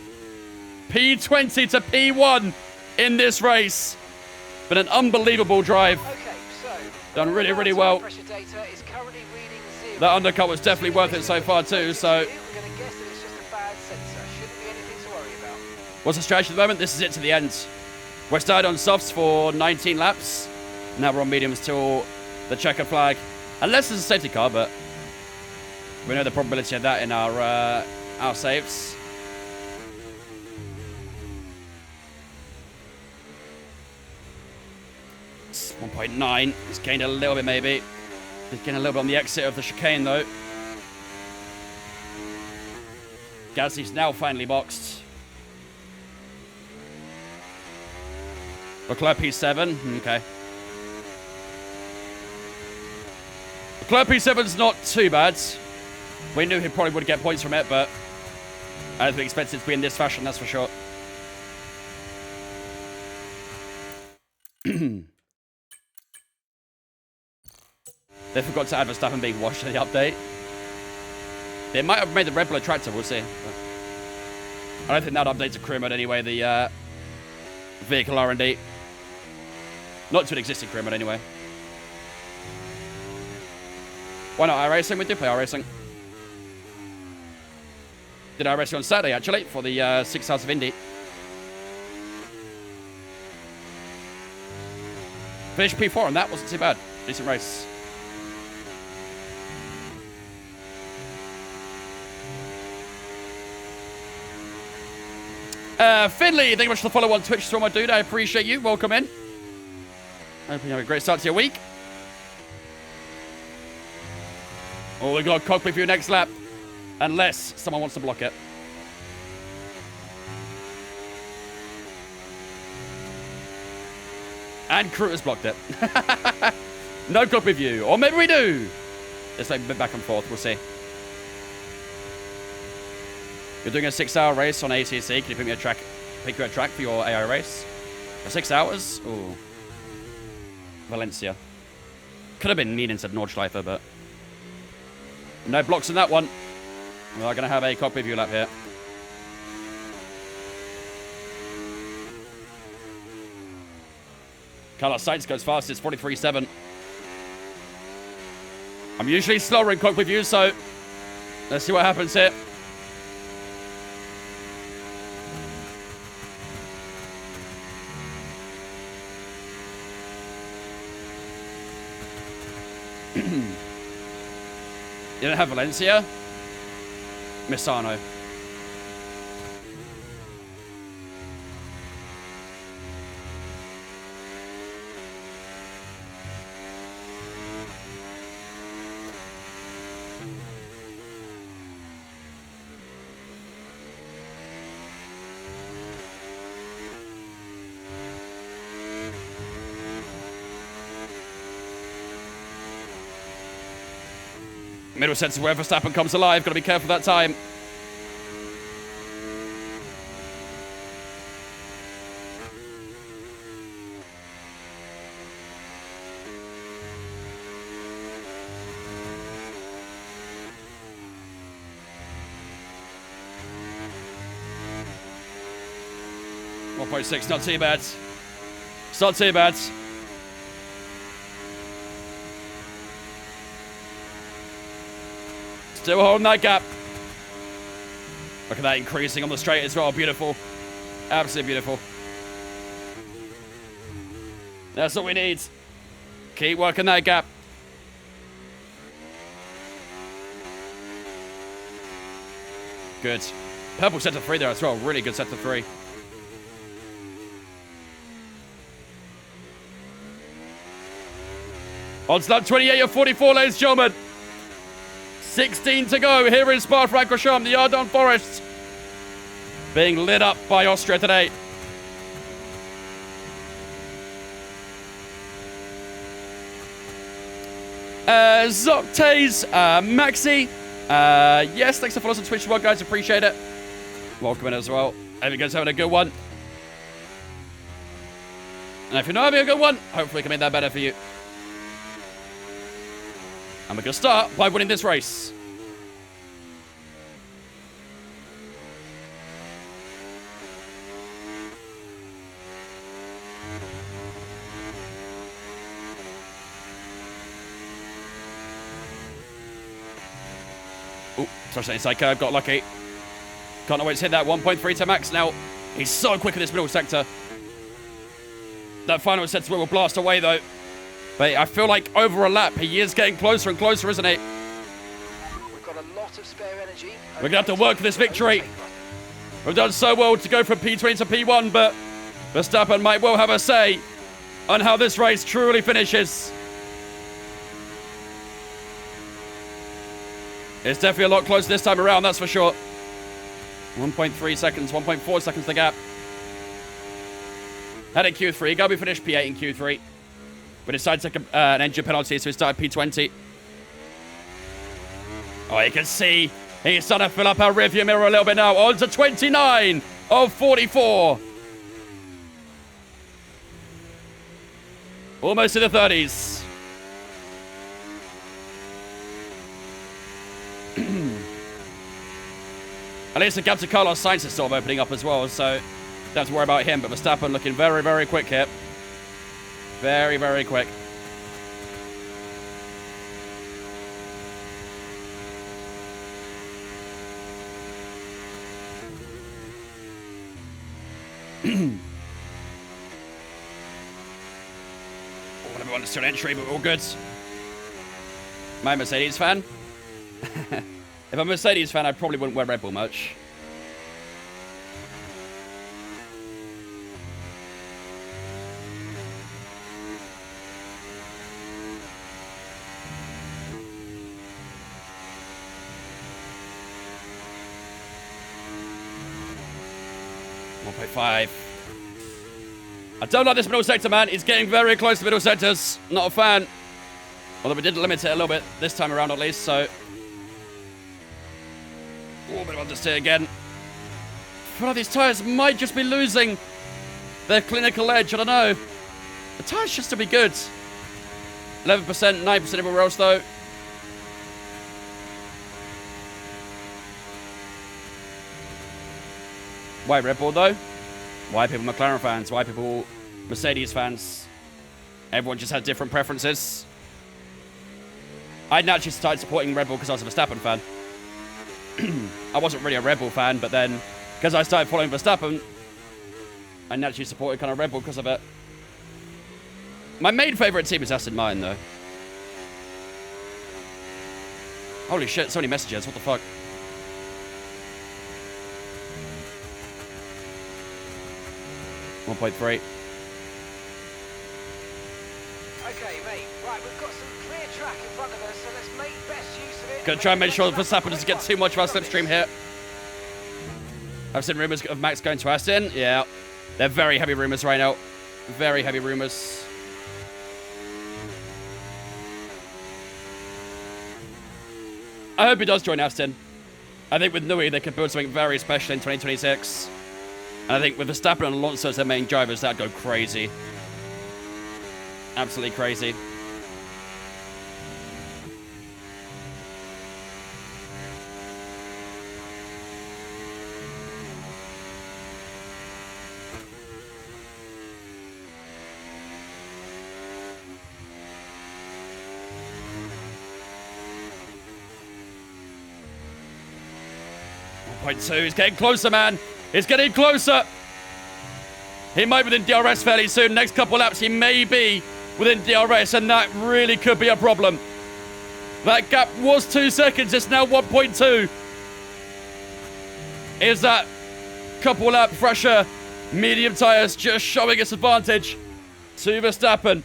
P20 to P1 in this race. Been an unbelievable drive. Okay, so Done really, really well. pressure data is currently reading 0. That undercut was definitely worth it so far too, so... We're going to guess that it's just a bad sensor. Shouldn't be anything to worry about. What's the strategy at the moment? This is it to the end. We're started on softs for 19 laps. Now we're on mediums till the checkered flag. Unless there's a safety car, but... we know the probability of that in our saves. It's 1.9. It's gained a little bit, maybe. It's gained a little bit on the exit of the chicane, though. Gasly's now finally boxed. Leclerc P7. Okay. Leclerc P7's not too bad. We knew he probably would get points from it, but I don't think we expected it to be in this fashion, that's for sure. They forgot to add Verstappen being washed in the update. They might have made the Red Bull attractive, we'll see. But I don't think that updates a career mode anyway, the vehicle R&D. Not to an existing career mode anyway. Why not iRacing? We do play iRacing. Did iRacing on Saturday, actually, for the 6 Hours of Indy. Finished P4 on that, wasn't too bad. Decent race. Finley, thank you much for the follow on Twitch, so my dude. I appreciate you. Welcome in. I hope you have a great start to your week. Oh, we got a cockpit for your next lap. Unless someone wants to block it. And Crew has blocked it. No cockpit view. Or maybe we do. It's like a bit back and forth. We'll see. You're doing a 6-hour race on ACC. Can you pick you a track for your AI race? For 6 hours? Ooh. Valencia. Could have been mean instead of Nordschleife, but... no blocks in that one. We are going to have a cockpit view lap here. Carlos Sainz goes fastest, 43.7. I'm usually slower in cockpit view, so... let's see what happens here. You don't have Valencia? Misano. Middle sense of where Verstappen comes alive. Got to be careful that time. .6, not too bad. It's not too bad. Still holding that gap. Look at that increasing on the straight as well. Beautiful. Absolutely beautiful. That's what we need. Keep working that gap. Good. Purple sector 3 there as well. Really good sector 3. On lap 28 of 44, ladies and gentlemen. 16 to go here in Spa-Francorchamps, the Ardennes Forest. Being lit up by Austria today. Zoctes, Maxi. Yes, thanks for following us on Twitch as well, guys. Appreciate it. Welcome in as well. Hope you guys are having a good one. And if you're not having a good one, hopefully we can make that better for you. And we're going to start by winning this race. Ooh, touched that inside curve, got lucky. Can't always hit that 1.3 to max now. He's so quick in this middle sector. That final sector will blast away though. But I feel like over a lap, he is getting closer and closer, isn't he? We've got a lot of spare energy. We're going to have to work for this victory. We've done so well to go from P20 to P1, but Verstappen might well have a say on how this race truly finishes. It's definitely a lot closer this time around, that's for sure. 1.3 seconds, 1.4 seconds the gap. Had in Q3, Gabi finished P8 in Q3. We decided to take an engine penalty, so we started P20. Oh, you can see he's starting to fill up our rearview mirror a little bit now. On to 29 of 44. Almost in the 30s. At least the gap to Carlos Sainz is sort of opening up as well, so don't have to worry about him. But Verstappen looking very, very quick here. Very, very quick. Everyone's still entry, but we're all good. Am I a Mercedes fan? If I'm a Mercedes fan, I probably wouldn't wear Red Bull much. .5. I don't like this middle sector, man. It's getting very close to middle sectors. Not a fan. Although we did limit it a little bit this time around at least, so... Oh, but I'll just say again. I feel like these tyres might just be losing their clinical edge. I don't know. The tyres should still be good. 11%, 9% everywhere else, though. Why Red Bull, though? Why people McLaren fans? Why people Mercedes fans? Everyone just had different preferences. I naturally started supporting Red Bull because I was a Verstappen fan. I wasn't really a Red Bull fan, but then because I started following Verstappen, I naturally supported kind of Red Bull because of it. My main favourite team is Aston Martin, though. Holy shit, so many messages. What the fuck? .3. Okay, mate. Right, we've got some clear track in front of us, so let's make best use of it. Gonna try and make sure that Verstappen doesn't get too much of our slipstream here. I've seen rumours of Max going to Aston. Yeah, they're very heavy rumours right now. Very heavy rumours. I hope he does join Aston. I think with Nui, they could build something very special in 2026. And I think with Verstappen and Alonso as their main drivers, that'd go crazy. Absolutely crazy. .2, he's getting closer, man. It's getting closer. He might be within DRS fairly soon. Next couple laps, he may be within DRS, and that really could be a problem. That gap was 2 seconds. It's now 1.2. Is that couple lap pressure, medium tyres just showing its advantage to Verstappen.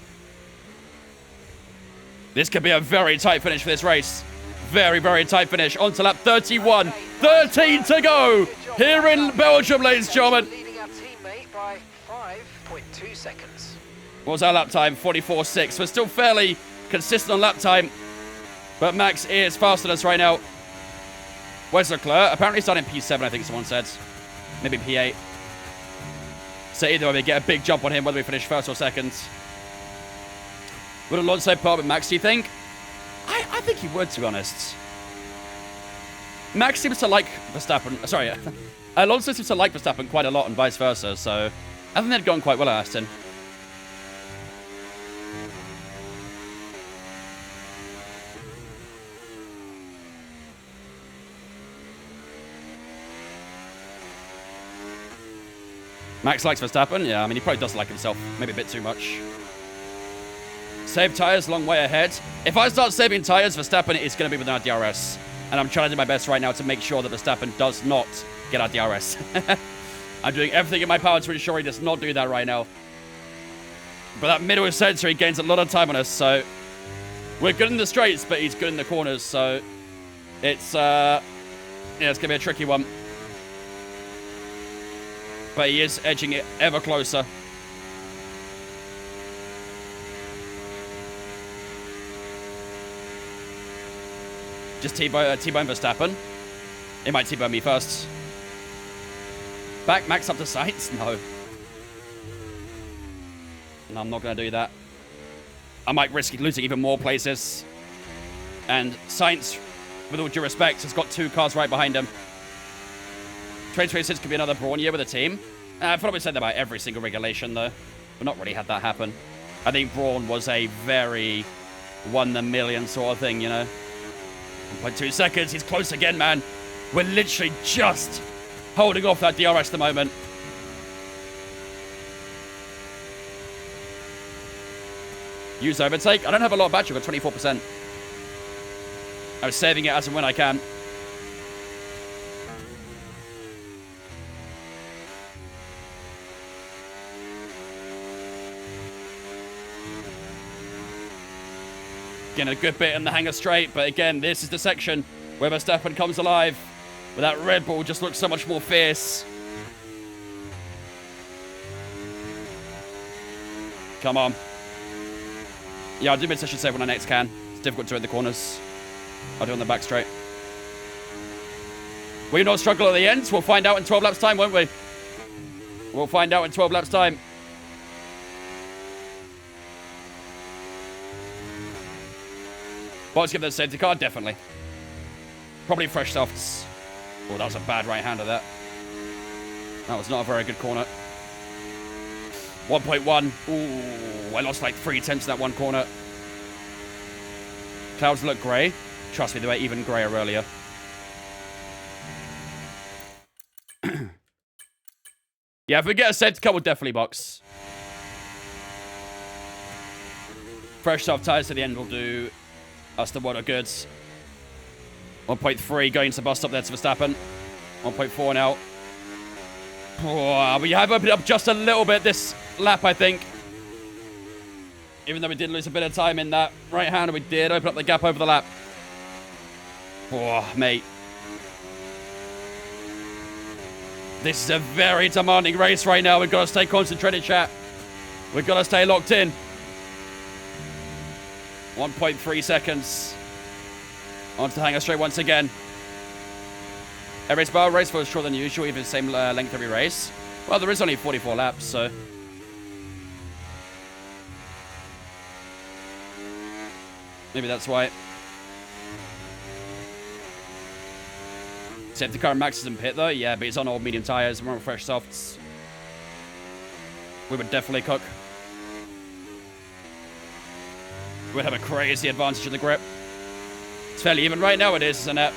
This could be a very tight finish for this race. Very, very tight finish. On to lap 31. 13 to go here in Belgium, ladies and gentlemen. Leading our teammate by 5.2 seconds. What was our lap time? 44.6. We're still fairly consistent on lap time, but Max is faster than us right now. Where's Leclerc? Apparently he's done in P7, I think someone said. Maybe P8. So either way, we get a big jump on him, whether we finish first or second. Would Alonso put up with Max, do you think? I think he would, to be honest. Max seems to like Verstappen. Sorry, Alonso seems to like Verstappen quite a lot and vice versa, so I think they'd gone quite well at Aston. Max likes Verstappen. Yeah, I mean, he probably does like himself. Maybe a bit too much. Save tyres, long way ahead. If I start saving tyres, Verstappen is going to be without DRS. And I'm trying to do my best right now to make sure that Verstappen does not get out DRS. I'm doing everything in my power to ensure he does not do that right now. But that middle sensor, he gains a lot of time on us, so... We're good in the straights, but he's good in the corners, so... It's, yeah, it's going to be a tricky one. But he is edging it ever closer. Just T-bone Verstappen. He might T-bone me first. Back Max up to Sainz? No. No, I'm not going to do that. I might risk losing even more places. And Sainz, with all due respect, has got 2 cars right behind him. 2026 could be another Brawn year with the team. I've probably said that about every single regulation, though. But not really had that happen. I think Brawn was a very 1 in a million sort of thing, you know. 1.2 seconds. He's close again, man. We're literally just holding off that DRS at the moment. Use overtake. I don't have a lot of battery. I've got 24%. I was saving it as and when I can. Getting a good bit in the hangar straight, but again, this is the section where Verstappen comes alive. But that Red Bull just looks so much more fierce. Come on. Yeah, I'll do mid-session save when I next can. It's difficult to hit the corners. I'll do it on the back straight. Will you not struggle at the end? We'll find out in 12 laps time, won't we? We'll find out in 12 laps time. Let's give them a safety car, definitely. Probably fresh softs. Oh, that was a bad right-hander, that. That was not a very good corner. 1.1. Ooh, I lost like 3/10 in that one corner. Clouds look grey. Trust me, they were even greyer earlier. Yeah, if we get a safety car, we'll definitely box. Fresh soft tyres to the end will do us the world of goods. 1.3 going to bust up there to Verstappen. 1.4 now. Oh, we have opened up just a little bit this lap, I think. Even though we did lose a bit of time in that right hander, we did open up the gap over the lap. Oh, mate. This is a very demanding race right now. We've got to stay concentrated, chat. We've got to stay locked in. 1.3 seconds. Onto the hangar straight once again. Every bar race was shorter than usual, even the same length every race. Well, there is only 44 laps, so... maybe that's why. Safety car Max is in pit, though. Yeah, but he's on old medium tyres. We're on fresh softs. We would definitely cook. We would have a crazy advantage of the grip. It's fairly even right now, it is, isn't it?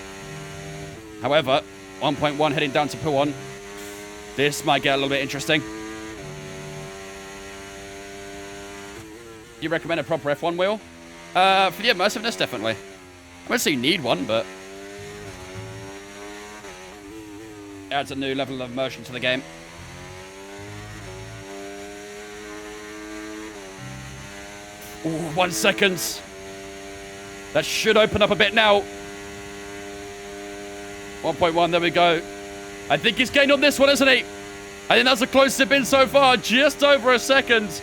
However, 1.1 heading down to P1. This might get a little bit interesting. You recommend a proper F1 wheel? For the immersiveness, definitely. I wouldn't say you need one, but... adds a new level of immersion to the game. Ooh, 1 second. That should open up a bit now. 1.1, there we go. I think he's gained on this one, isn't he? I think that's the closest it's been so far. Just over a second.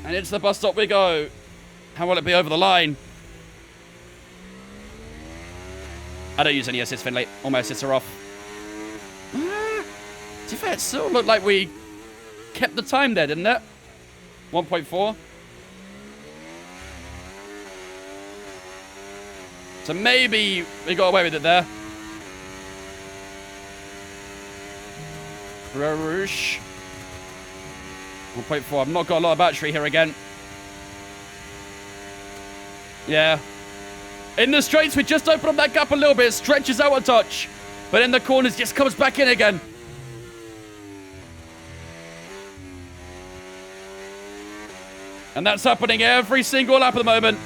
And into the bus stop we go. How will it be over the line? I don't use any assists, Finley. All my assists are off. To be fair, it still looked like we kept the time there, didn't it? 1.4. So maybe we got away with it there. Rouge. 1.4. I've not got a lot of battery here again. Yeah. In the straights, we just open up that gap a little bit. It stretches out a touch. But in the corners, just comes back in again. And that's happening every single lap at the moment.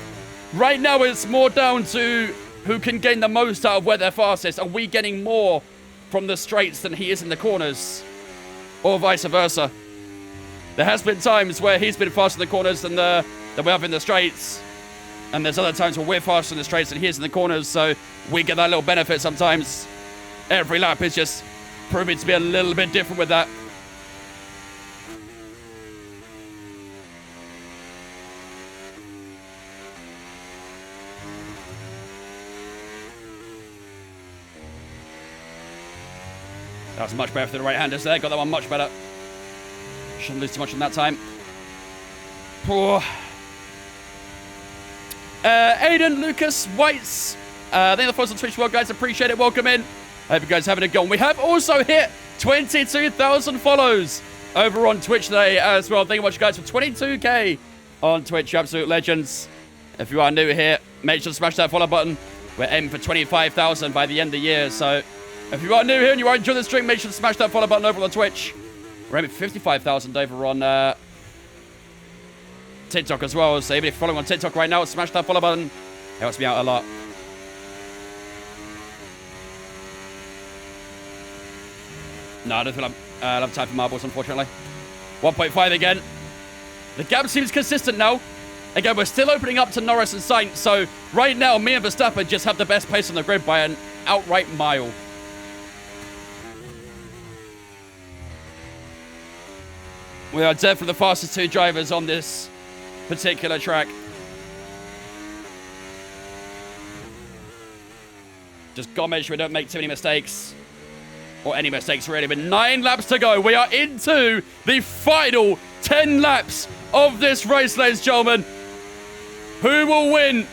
Right now, it's more down to who can gain the most out of where they're fastest. Are we getting more from the straights than he is in the corners? Or vice versa? There has been times where he's been faster in the corners than we have in the straights. And there's other times where we're faster in the straights than he is in the corners. So we get that little benefit sometimes. Every lap is just proving to be a little bit different with that. That was much better for the right-handers there. Got that one much better. Shouldn't lose too much on that time. Poor. Aiden, Lucas, Whites. Thank you for the Twitch world, guys. Appreciate it. Welcome in. I hope you guys are having a go. We have also hit 22,000 follows over on Twitch today as well. Thank you much, guys, for 22k on Twitch. You absolute legends. If you are new here, make sure to smash that follow button. We're aiming for 25,000 by the end of the year. So if you are new here and you are enjoying the stream, make sure to smash that follow button over on Twitch. We're aiming for 55,000 over on TikTok as well. So even if you're following on TikTok right now, smash that follow button. It helps me out a lot. No, I don't think I'll have time for marbles, unfortunately. 1.5 again. The gap seems consistent now. Again, we're still opening up to Norris and Sainz. So right now, me and Verstappen just have the best pace on the grid by an outright mile. We are definitely the fastest two drivers on this particular track. Just gotta make sure we don't make too many mistakes. Or any mistakes, really. But 9 laps to go. We are into the final 10 laps of this race, ladies and gentlemen. Who will win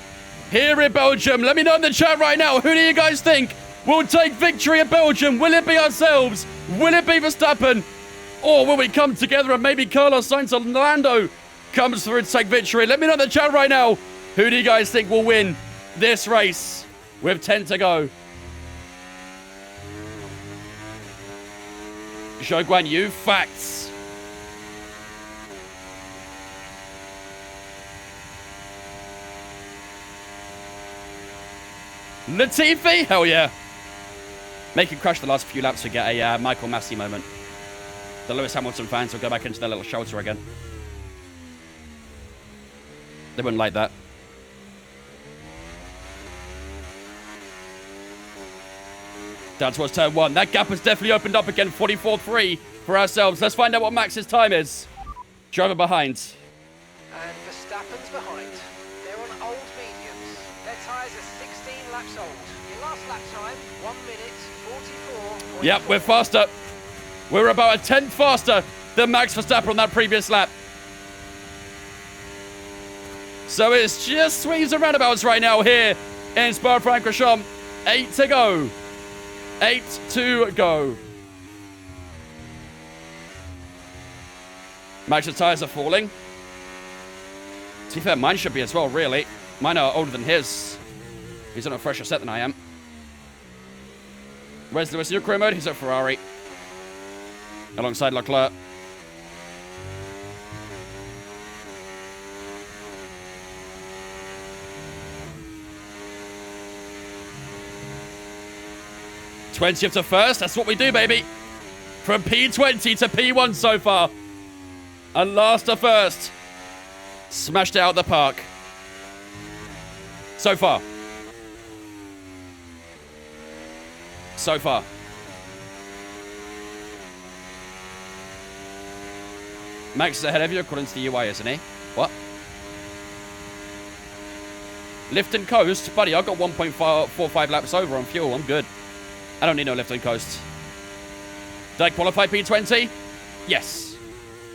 here in Belgium? Let me know in the chat right now. Who do you guys think will take victory in Belgium? Will it be ourselves? Will it be Verstappen? Or will we come together and maybe Carlos Sainz or Lando comes through to take victory? Let me know in the chat right now. Who do you guys think will win this race with 10 to go? Zhou Guan Yu, facts. Latifi, hell yeah. Make him crash the last few laps to get a Michael Massey moment. The Lewis Hamilton fans will go back into their little shelter again. They wouldn't like that. Down towards turn 1. That gap has definitely opened up again. 44.3 for ourselves. Let's find out what Max's time is. Driver behind. And Verstappen's behind. They're on old mediums. Their tyres are 16 laps old. Your last lap time, 1 minute, 44. Yep, we're faster. We're about a tenth faster than Max Verstappen on that previous lap. So it's just swings and roundabouts right now here in Spa-Francorchamps. 8 to go. 8 to go. Max's tyres are falling. To be fair, mine should be as well, really. Mine are older than his. He's on a fresher set than I am. Where's Lewis in your career mode? He's at Ferrari. Alongside Leclerc. 20th to first. That's what we do, baby. From P20 to P1 so far. And last to first. Smashed it out of the park. So far. So far. Max is ahead of you according to the UI, isn't he? What? Lift and coast? Buddy, I've got 1.45 laps over on fuel. I'm good. I don't need no lift and coast. Did I qualify P20? Yes.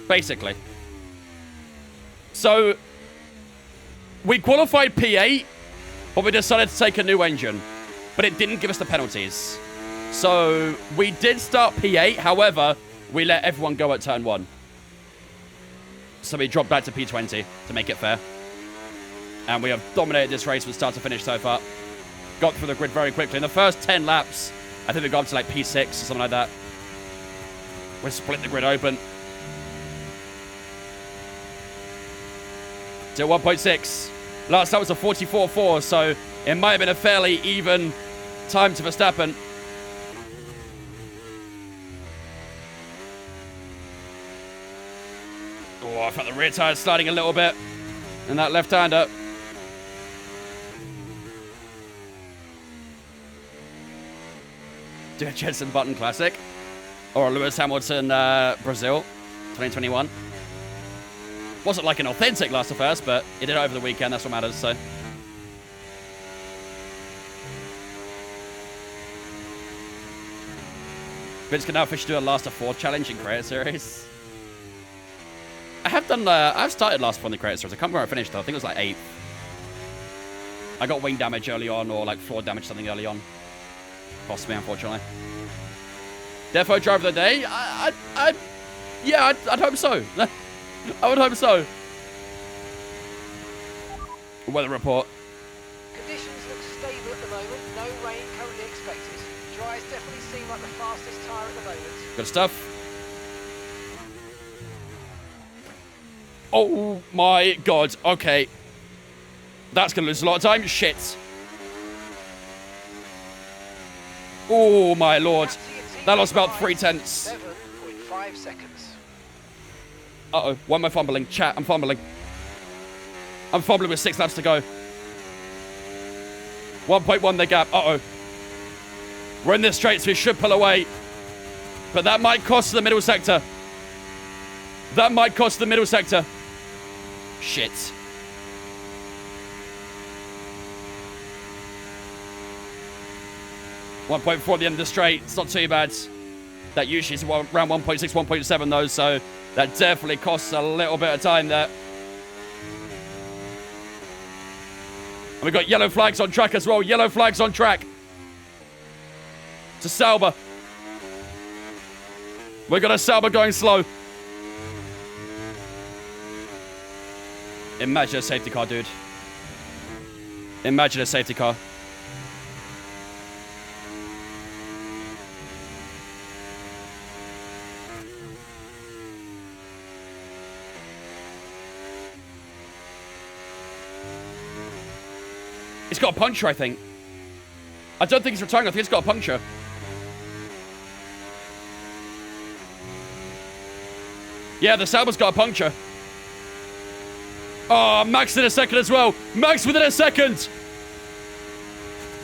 Basically. So, we qualified P8, but we decided to take a new engine. But it didn't give us the penalties. So, we did start P8. However, we let everyone go at turn 1. So we dropped back to P20 to make it fair. And we have dominated this race from start to finish so far. Got through the grid very quickly. In the first 10 laps, I think we got up to like P6 or something like that. We split the grid open. To 1.6. Last lap was a 44.4, so it might have been a fairly even time to Verstappen. Oh, I felt the rear tire sliding a little bit. And that left-hander. Do a Jensen Button Classic. Or a Lewis Hamilton Brazil 2021. Wasn't like an authentic last to first, but it did over the weekend. That's what matters, so. Vince can now officially do a last to 4 challenge in Creator Series. I have done, I've started last 4 in the Creator Series. I can't remember where I finished though. I think it was like 8th. I got wing damage early on, or like floor damage something early on. Cost me, unfortunately. Defo driver of the day? Yeah, I'd hope so. I would hope so. Weather report. Conditions look stable at the moment. No rain currently expected. Dries definitely seem like the fastest tyre at the moment. Good stuff. Oh my god. Okay. That's going to lose a lot of time. Shit. Oh my lord. That lost about 3/10. 7.5 seconds. Uh-oh. Why am I fumbling? Chat, I'm fumbling. I'm fumbling with 6 laps to go. 1.1 the gap. Uh-oh. We're in this straight, so we should pull away. But that might cost the middle sector. That might cost the middle sector. Shit. .4 at the end of the straight. It's not too bad. That usually is around 1.6, 1.7 though, so that definitely costs a little bit of time there. And we've got yellow flags on track as well. Yellow flags on track. To Sauber. We've got a Sauber going slow. Imagine a safety car, dude. Imagine a safety car. It's got a puncture, I think. I don't think it's retiring. I think it's got a puncture. Yeah, the Sauber's got a puncture. Oh, Max in a second as well. Max within a second.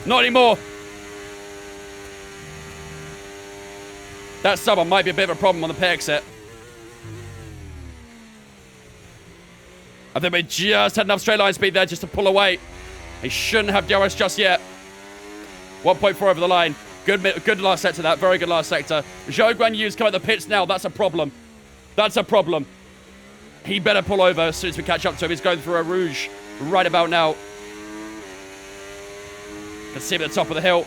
Not anymore. That Sauber might be a bit of a problem on the pay exit. I think we just had enough straight line speed there just to pull away. He shouldn't have DRS just yet. 1.4 over the line. Good last sector that. Very good last sector. Zhou Guanyu's come at the pits now. That's a problem. That's a problem. He better pull over as soon as we catch up to him. He's going through a Rouge right about now. Can see him at the top of the hill.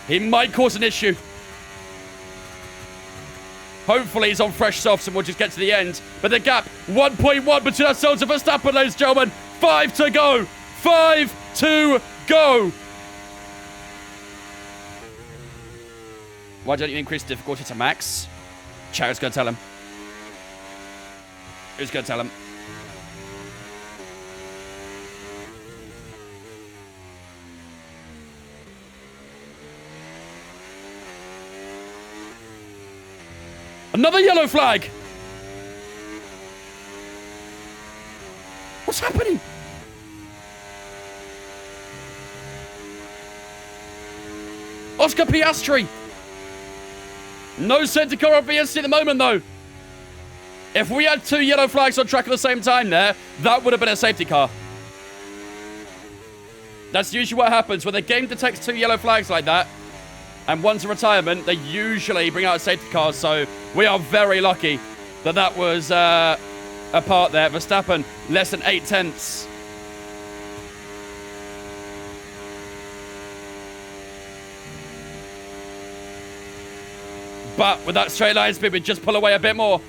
He might cause an issue. Hopefully he's on fresh softs and we'll just get to the end. But the gap, 1.1 between ourselves and Verstappen, ladies and gentlemen. 5 to go. 5 to go. Why don't you increase difficulty to max? Chad's going to tell him. Who's going to tell him? Another yellow flag. What's happening? Oscar Piastri. No safety car obviously at the moment, though. If we had 2 yellow flags on track at the same time there, that would have been a safety car. That's usually what happens when the game detects 2 yellow flags like that, and one's a retirement, they usually bring out a safety car. So we are very lucky that that was a part there. Verstappen, less than 8 tenths. But with that straight line speed, we just pull away a bit more.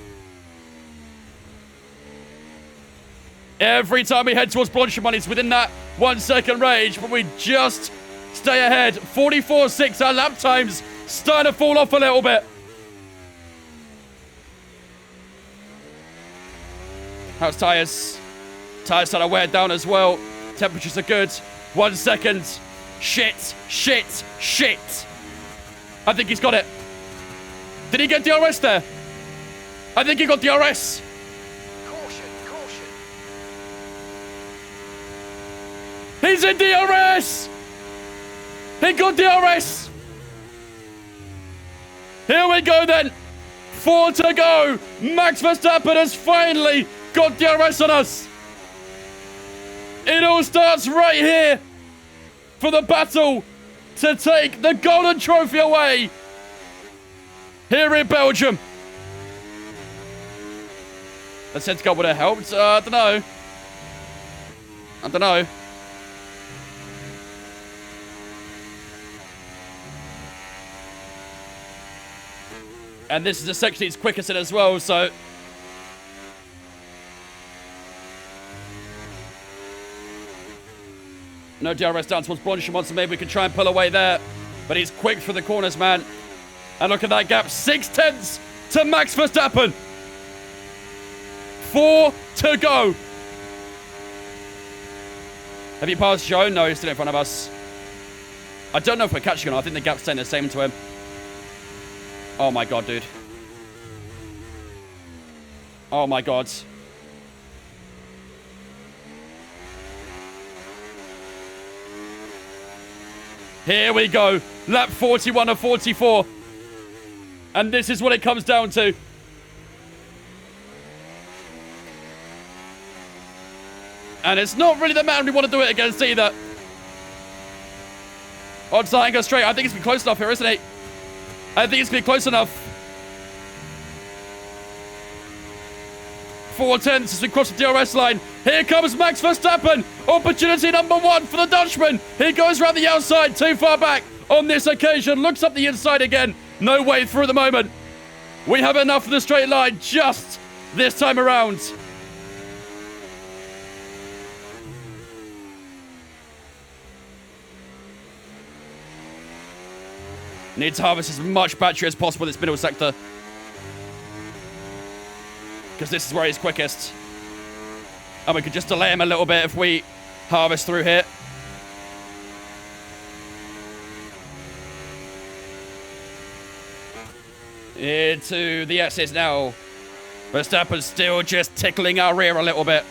Every time we head towards Blanchimont, it's within that 1 second range, but we just stay ahead. 44.6, our lap times starting to fall off a little bit. How's tyres? Tyres starting to wear down as well. Temperatures are good. 1 second. Shit, shit, shit. I think he's got it. Did he get DRS there? I think he got DRS. Caution, caution. He's in DRS. He got DRS. Here we go then. 4 to go. Max Verstappen has finally got DRS on us. It all starts right here for the battle to take the golden trophy away here in Belgium. The safety car would have helped. I don't know. I don't know. And this is the section he's quickest in as well, so... No DRS down towards Blanchimont, so maybe we can try and pull away there. But he's quick through the corners, man. And look at that gap. 6 tenths to Max Verstappen. 4 to go. Have you passed Joe? No, he's still in front of us. I don't know if we're catching him. I think the gap's staying the same to him. Oh my god, dude. Oh my god. Here we go. Lap 41 of 44. And this is what it comes down to. And it's not really the man we want to do it against either. Odds are go straight. I think it's been close enough here, isn't it? I think it's been close enough. 4 tenths as we cross the DRS line. Here comes Max Verstappen. Opportunity number 1 for the Dutchman. He goes around the outside, too far back on this occasion. Looks up the inside again. No way through at the moment. We have enough for the straight line just this time around. Need to harvest as much battery as possible in this middle sector. Because this is where he's quickest. And we could just delay him a little bit if we harvest through here. Into the S's now. Verstappen's still just tickling our rear a little bit.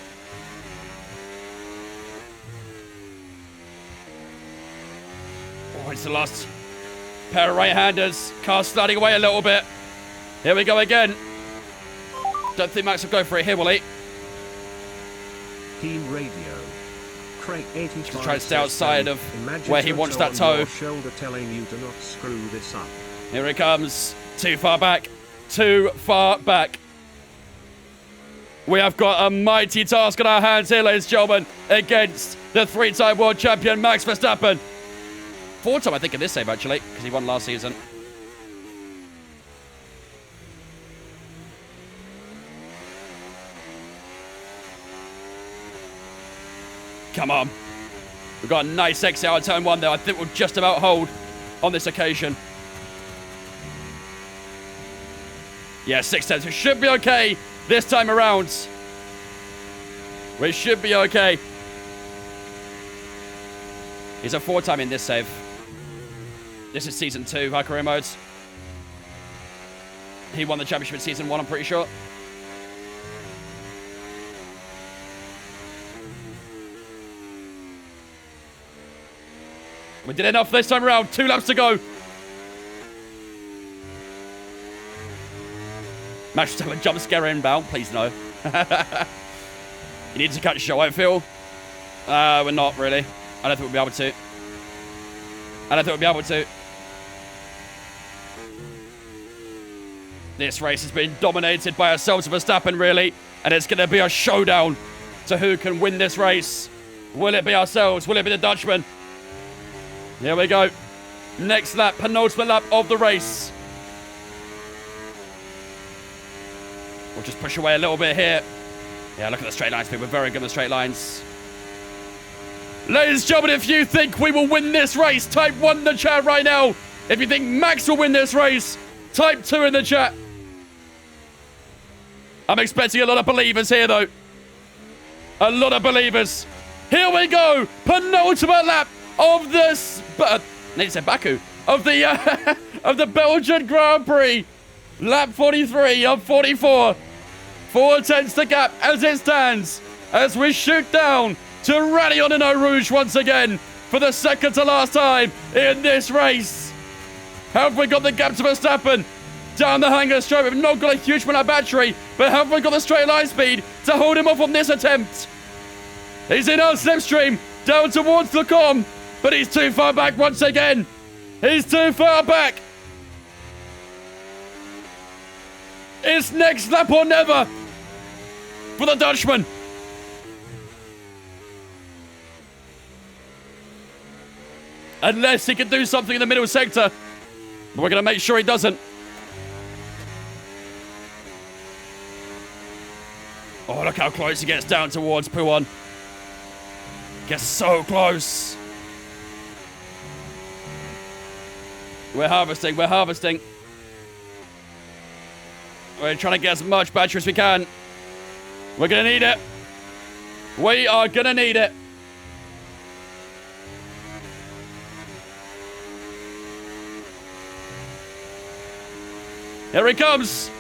Oh, it's the last pair of right-handers. Car sliding away a little bit. Here we go again. Don't think Max will go for it here, will he? Team radio. Craig 85 Just try to stay outside of Imagine where he wants that toe. your shoulder telling you to not screw this up. Here it comes. Too far back. Too far back. We have got a mighty task on our hands here, ladies and gentlemen, against the 3-time world champion, Max Verstappen. 4-time, I think, in this save, actually, because he won last season. Come on. We've got a nice exit out of turn 1 there. I think we'll just about hold on this occasion. Yeah, 6 tenths. We should be okay this time around. We should be okay. He's a 4-time in this save. This is season 2, Huckleheim mode. He won the championship in season 1, I'm pretty sure. We did enough this time around. 2 laps to go. Max Verstappen jump scare inbound. Please no. You need to catch a show, I feel. We're not really. I don't think we'll be able to. This race has been dominated by ourselves and Verstappen, really. And it's going to be a showdown to who can win this race. Will it be ourselves? Will it be the Dutchman? Here we go. Next lap, penultimate lap of the race. We'll just push away a little bit here. Yeah, look at the straight lines, people. We're very good at the straight lines. Ladies and gentlemen, if you think we will win this race, type 1 in the chat right now. If you think Max will win this race, type 2 in the chat. I'm expecting a lot of believers here, though. A lot of believers. Here we go. Penultimate lap of this... I need to say Baku. Of the, of the Belgian Grand Prix. Lap 43 of 44. 4 tenths the gap as it stands. As we shoot down to rally on in Eau Rouge once again. For the second to last time in this race. Have we got the gap to Verstappen? Down the hanger straight. We've not got a huge amount of battery. But have we got the straight line speed to hold him off on this attempt? He's in our slipstream. Down towards the com. But he's too far back once again. He's too far back. It's next lap or never for the Dutchman. Unless he can do something in the middle sector. But we're going to make sure he doesn't. Oh, look how close he gets down towards Puon. Gets so close. We're harvesting. We're trying to get as much battery as we can. We're going to need it. We are going to need it. Here he comes.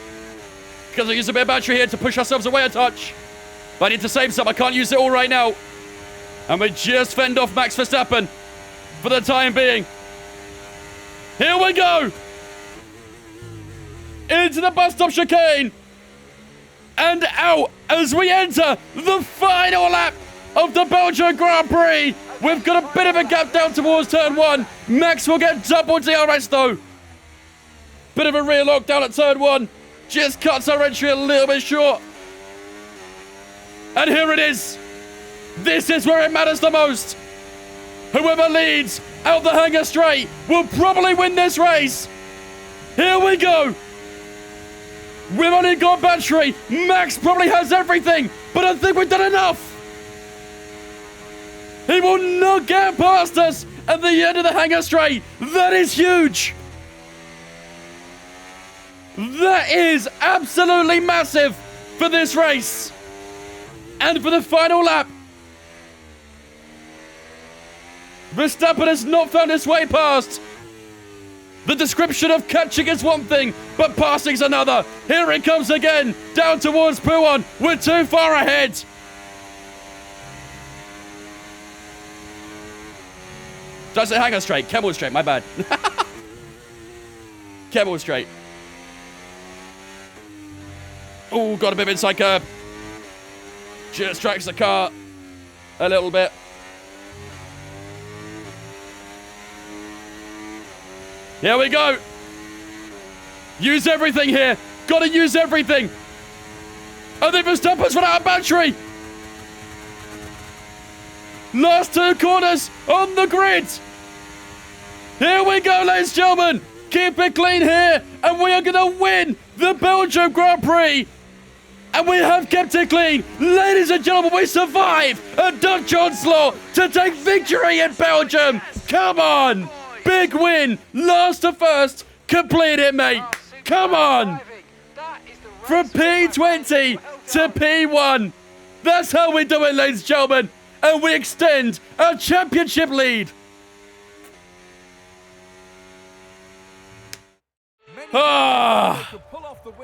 Because I use a bit of battery here to push ourselves away a touch. But I need to save some. I can't use it all right now. And we just fend off Max Verstappen for the time being. Here we go. Into the bus stop chicane. And out as we enter the final lap of the Belgian Grand Prix. We've got a bit of a gap down towards turn 1. Max will get double DRS though. Bit of a rear lock down at turn 1. Just cuts our entry a little bit short. And here it is. This is where it matters the most. Whoever leads out the hanger straight will probably win this race. Here we go. We've only got battery. Max probably has everything, but I think we've done enough. He will not get past us at the end of the hanger straight. That is huge. That is absolutely massive for this race. And for the final lap. Verstappen has not found his way past. The description of catching is one thing, but passing is another. Here it comes again, down towards Puon. We're too far ahead. Did I say hanger straight? Camel straight, my bad. Camel straight. Oh, got a bit of inside curb. Just tracks the car a little bit. Here we go. Use everything here. Got to use everything. I think Verstappen's run out of battery. Last 2 corners on the grid. Here we go, ladies and gentlemen. Keep it clean here. And we are going to win the Belgium Grand Prix. And we have kept it clean. Ladies and gentlemen, we survive a Dutch onslaught to take victory in Belgium. Come on. Big win. Last to first. Complete it, mate. Come on. From P20 to P1. That's how we do it, ladies and gentlemen. And we extend our championship lead.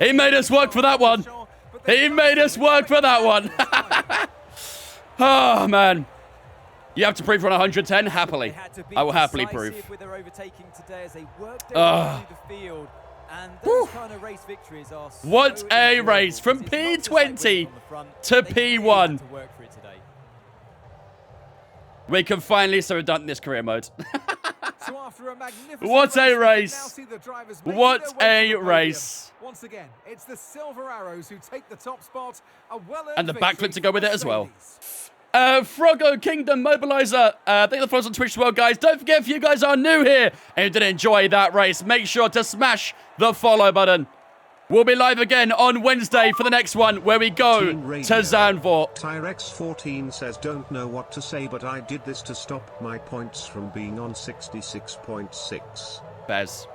He made us work for that one. He made us work for that one. Oh, man. You have to prove on 110? Happily. I will happily prove. With their overtaking today as they worked their way through the field. And those kind of race victories are so what a enjoyable. race from It's not just P20 like winning on the front, to they really P1. had to work for it today. We can finally say we've done this career mode. So after a magnificent What a we can race. now see the drivers making What their way a to the podium. race. Once again, it's the Silver Arrows who take the top spot. A well-earned And the victory backflip to go for with it as well. Mercedes. Froggo Kingdom Mobilizer. Thank you for following us on Twitch as well, guys. Don't forget, if you guys are new here and you did enjoy that race, make sure to smash the follow button. We'll be live again on Wednesday for the next one where we go Team to Radio. Zandvoort. Tyrex14 says don't know what to say, but I did this to stop my points from being on 66.6. Bez.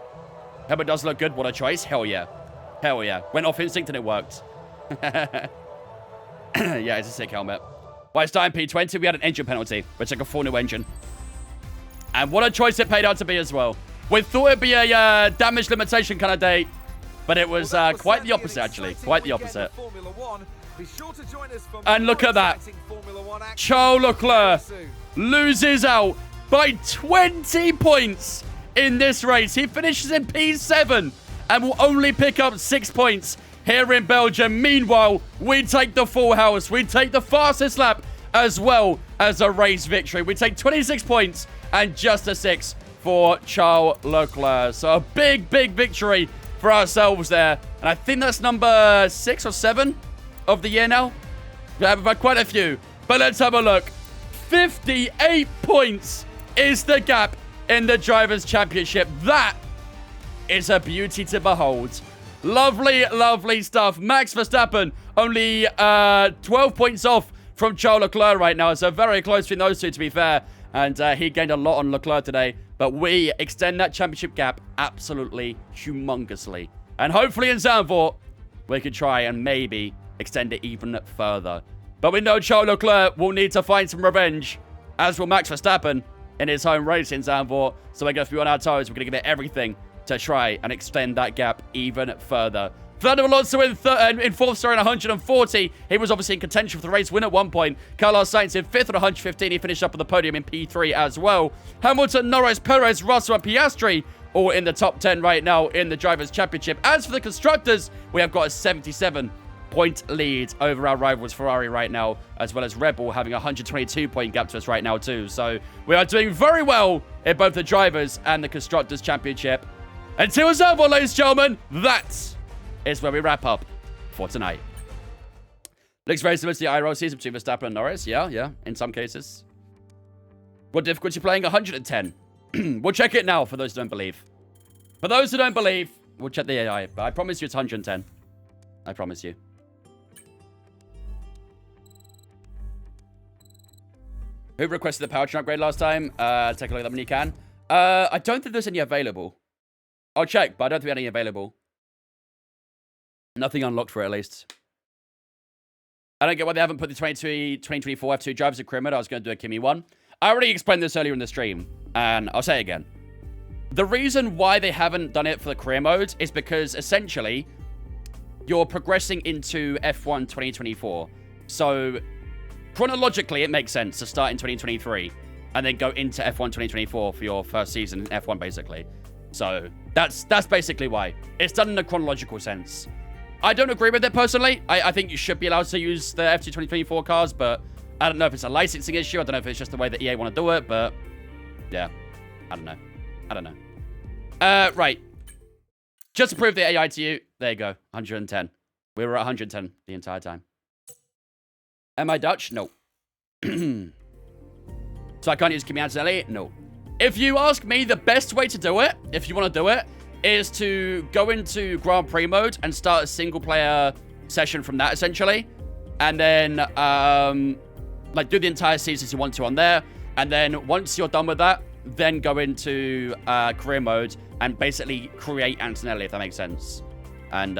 Helmet does look good. What a choice. Hell yeah. Hell yeah. Went off instinct and it worked. Yeah, it's a sick helmet. By starting P20, we had an engine penalty, which took a full new engine. And what a choice it paid out to be as well. We thought it'd be a damage limitation kind of day, but it was quite the opposite, actually. Quite the opposite. And look at that. Charles Leclerc loses out by 20 points in this race. He finishes in P7 and will only pick up 6 points here in Belgium. Meanwhile, we take the full house. We take the fastest lap as well as a race victory. We take 26 points and just a 6 for Charles Leclerc. So a big, big victory for ourselves there. And I think that's number 6 or 7 of the year now. We've had quite a few. But let's have a look. 58 points is the gap in the Drivers' Championship. That is a beauty to behold. Lovely, lovely stuff. Max Verstappen only 12 points off from Charles Leclerc right now. So very close between those two, to be fair. And he gained a lot on Leclerc today. But we extend that championship gap absolutely humongously. And hopefully in Zandvoort, we can try and maybe extend it even further. But we know Charles Leclerc will need to find some revenge, as will Max Verstappen in his home race in Zandvoort. So we're going to be on our toes. We're going to give it everything to try and extend that gap even further. Fernando Alonso in fourth, sorry, in 140. He was obviously in contention for the race win at one point. Carlos Sainz in fifth at 115. He finished up on the podium in P3 as well. Hamilton, Norris, Perez, Russell, and Piastri all in the top 10 right now in the Drivers' Championship. As for the constructors, we have got a 77-point lead over our rivals Ferrari right now, as well as Red Bull having a 122-point gap to us right now too. So we are doing very well in both the Drivers' and the Constructors' Championship. Until Zandvoort, ladies and gentlemen, that is where we wrap up for tonight. Looks very similar to the IRL season between Verstappen and Norris. Yeah, in some cases. What difficulty playing? 110. We'll check it now for those who don't believe. For those who don't believe, we'll check the AI. But I promise you it's 110. I promise you. Who requested the powertrain upgrade last time? Take a look at that when you can. I don't think there's any available. I'll check, but I don't think we have any available. Nothing unlocked for it, at least. I don't get why they haven't put the 2024 F2 drivers at career mode. I was going to do a Kimi one. I already explained this earlier in the stream, and I'll say it again. The reason why they haven't done it for the career mode is because, essentially, you're progressing into F1 2024. So, chronologically, it makes sense to start in 2023 and then go into F1 2024 for your first season in F1, basically. So, that's basically why. It's done in a chronological sense. I don't agree with it personally. I think you should be allowed to use the F2 2024 cars, but I don't know if it's a licensing issue. I don't know if it's just the way that EA want to do it, but yeah. I don't know. Right. Just to prove the AI to you, there you go. 110. We were at 110 the entire time. Am I Dutch? No. So I can't use Kimi Antonelli? No. If you ask me, the best way to do it, if you want to do it, is to go into Grand Prix mode and start a single player session from that, essentially. And then, like, do the entire season if you want to on there. And then once you're done with that, then go into career mode and basically create Antonelli, if that makes sense. And,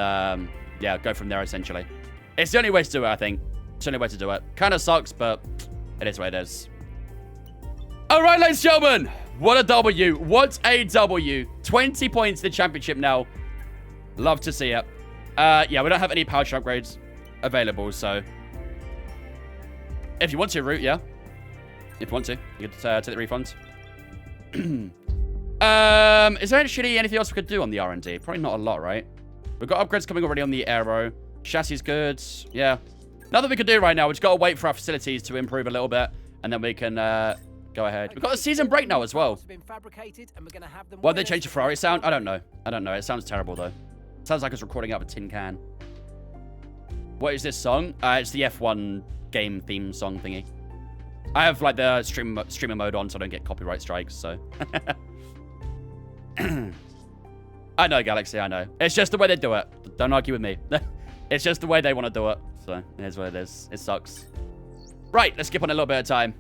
yeah, go from there, essentially. It's the only way to do it, I think. It's the only way to do it. Kind of sucks, but it is what it is. All right, ladies and gentlemen. What a W. What a W. 20 points to the championship now. Love to see it. Yeah, we don't have any powertrain upgrades available, so... If you want to, Root, yeah. If you want to, you could take the refund. Is there actually anything else we could do on the R&D? Probably not a lot, right? We've got upgrades coming already on the Aero. Chassis good. Yeah. Nothing we can do right now. We've just got to wait for our facilities to improve a little bit, and then we can go ahead. We've got a season break now as well. Why they change the Ferrari sound? I don't know. I don't know. It sounds terrible, though. It sounds like it's recording out of a tin can. What is this song? It's the F1 game theme song thingy. I have, like, the streamer mode on, so I don't get copyright strikes, so... I know, Galaxy, I know. It's just the way they do it. Don't argue with me. It's just the way they want to do it. So, here's what it is. It sucks. Right, let's skip on a little bit of time.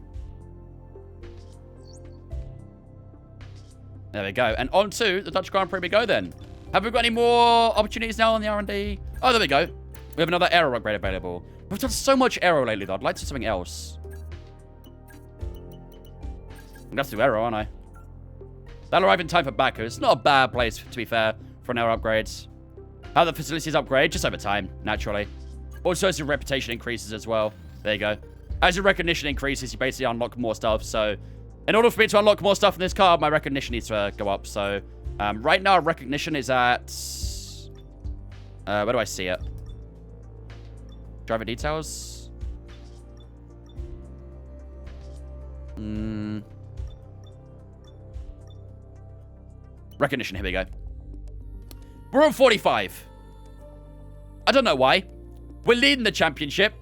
There we go. And on to the Dutch Grand Prix we go then. Have we got any more opportunities now on the R&D? Oh, there we go. We have another aero upgrade available. We've done so much aero lately, though. I'd like to do something else. I'm going to have to do aero, aren't I? That'll arrive in time for Baku. It's not a bad place, to be fair, for an aero upgrade. How the facilities upgrade? Just over time, naturally. Also, as your reputation increases as well. There you go. As your recognition increases, you basically unlock more stuff. So, in order for me to unlock more stuff in this car, my recognition needs to go up. So, right now, recognition is at... where do I see it? Driver details? Recognition, here we go. We're on 45. I don't know why. We're leading the championship.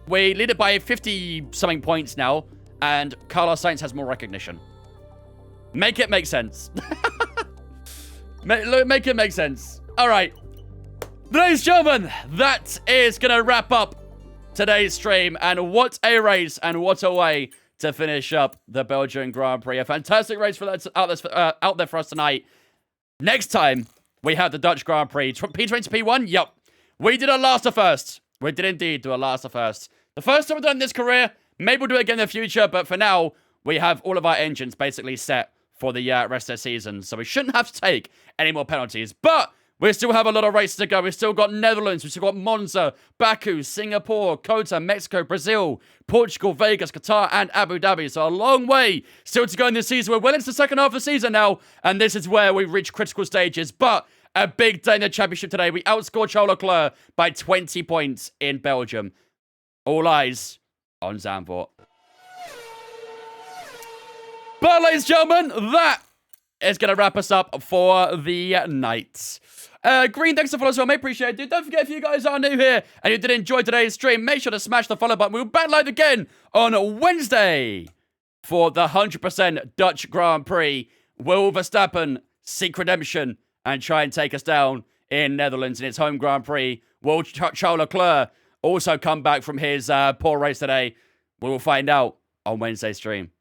We lead it by 50-something points now, and Carlos Sainz has more recognition. Make it make sense. Make it make sense. All right. Ladies and gentlemen, that is going to wrap up today's stream, and what a race, and what a way to finish up the Belgian Grand Prix. A fantastic race for that out there for us tonight. Next time, we have the Dutch Grand Prix. P20 P1? Yep. We did a last of first. We did indeed do a last of first. The first time we've done this career. Maybe we'll do it again in the future, but for now, we have all of our engines basically set for the rest of the season. So we shouldn't have to take any more penalties. But we still have a lot of races to go. We've still got Netherlands. We've still got Monza, Baku, Singapore, Kota, Mexico, Brazil, Portugal, Vegas, Qatar, and Abu Dhabi. So a long way still to go in this season. We're well into the second half of the season now. And this is where we reach critical stages. But a big day in the championship today. We outscored Charles Leclerc by 20 points in Belgium. All eyes on Zandvoort. But ladies and gentlemen, that is going to wrap us up for the night. Green, thanks for following as well, mate. Appreciate it, dude. Don't forget, if you guys are new here and you did enjoy today's stream, make sure to smash the follow button. We'll be back live again on Wednesday for the 100% Dutch Grand Prix. Will Verstappen seek redemption and try and take us down in Netherlands in its home Grand Prix? Will Charles Leclerc also come back from his poor race today? We will find out on Wednesday's stream.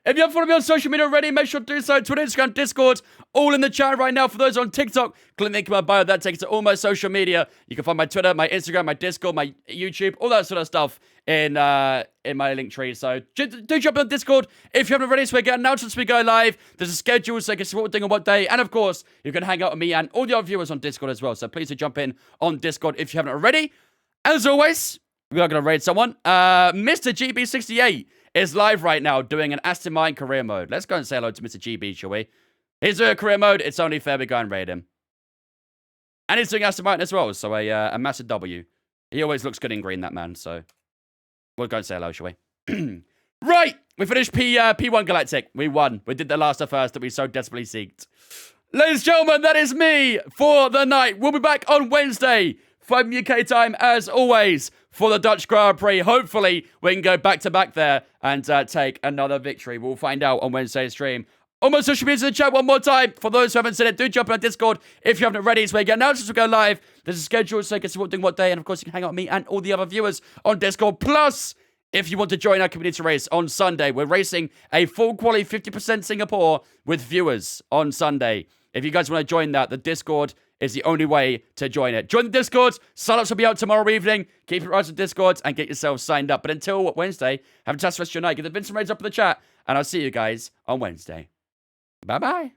If you haven't followed me on social media already, make sure to do so. Twitter, Instagram, Discord, all in the chat right now. For those on TikTok, click the link in my bio. That takes you to all my social media. You can find my Twitter, my Instagram, my Discord, my YouTube, all that sort of stuff in my link tree. So do jump on Discord if you haven't already, so we get announcements as we go live. There's a schedule so you can see what we're doing on what day. And of course, you can hang out with me and all the other viewers on Discord as well. So please do jump in on Discord if you haven't already. As always, we are going to raid someone. Mr. GB68 is live right now doing an Aston Martin career mode. Let's go and say hello to Mr. GB, shall we? He's doing a career mode. It's only fair we go and raid him. And he's doing Aston Martin as well, so a massive W. He always looks good in green, that man, so we'll go and say hello, shall we? Right, we finished P1 Galactic. We won. We did the last of first that we so desperately seeked. Ladies and gentlemen, that is me for the night. We'll be back on Wednesday, 5 UK time, as always, for the Dutch Grand Prix. Hopefully, we can go back-to-back there and take another victory. We'll find out on Wednesday's stream. On my social media in the chat one more time. For those who haven't seen it, do jump on Discord if you haven't already. It's where you get announcements we go live. There's a schedule so you can see what we're doing what day. And, of course, you can hang out with me and all the other viewers on Discord. Plus, if you want to join our community race on Sunday, we're racing a full quality 50% Singapore with viewers on Sunday. If you guys want to join that, the Discord is the only way to join it. Join the Discord. Sign-ups will be out tomorrow evening. Keep it right on Discord and get yourselves signed up. But until Wednesday, have a fantastic rest of your night. Get the Vincent Raids up in the chat. And I'll see you guys on Wednesday. Bye-bye.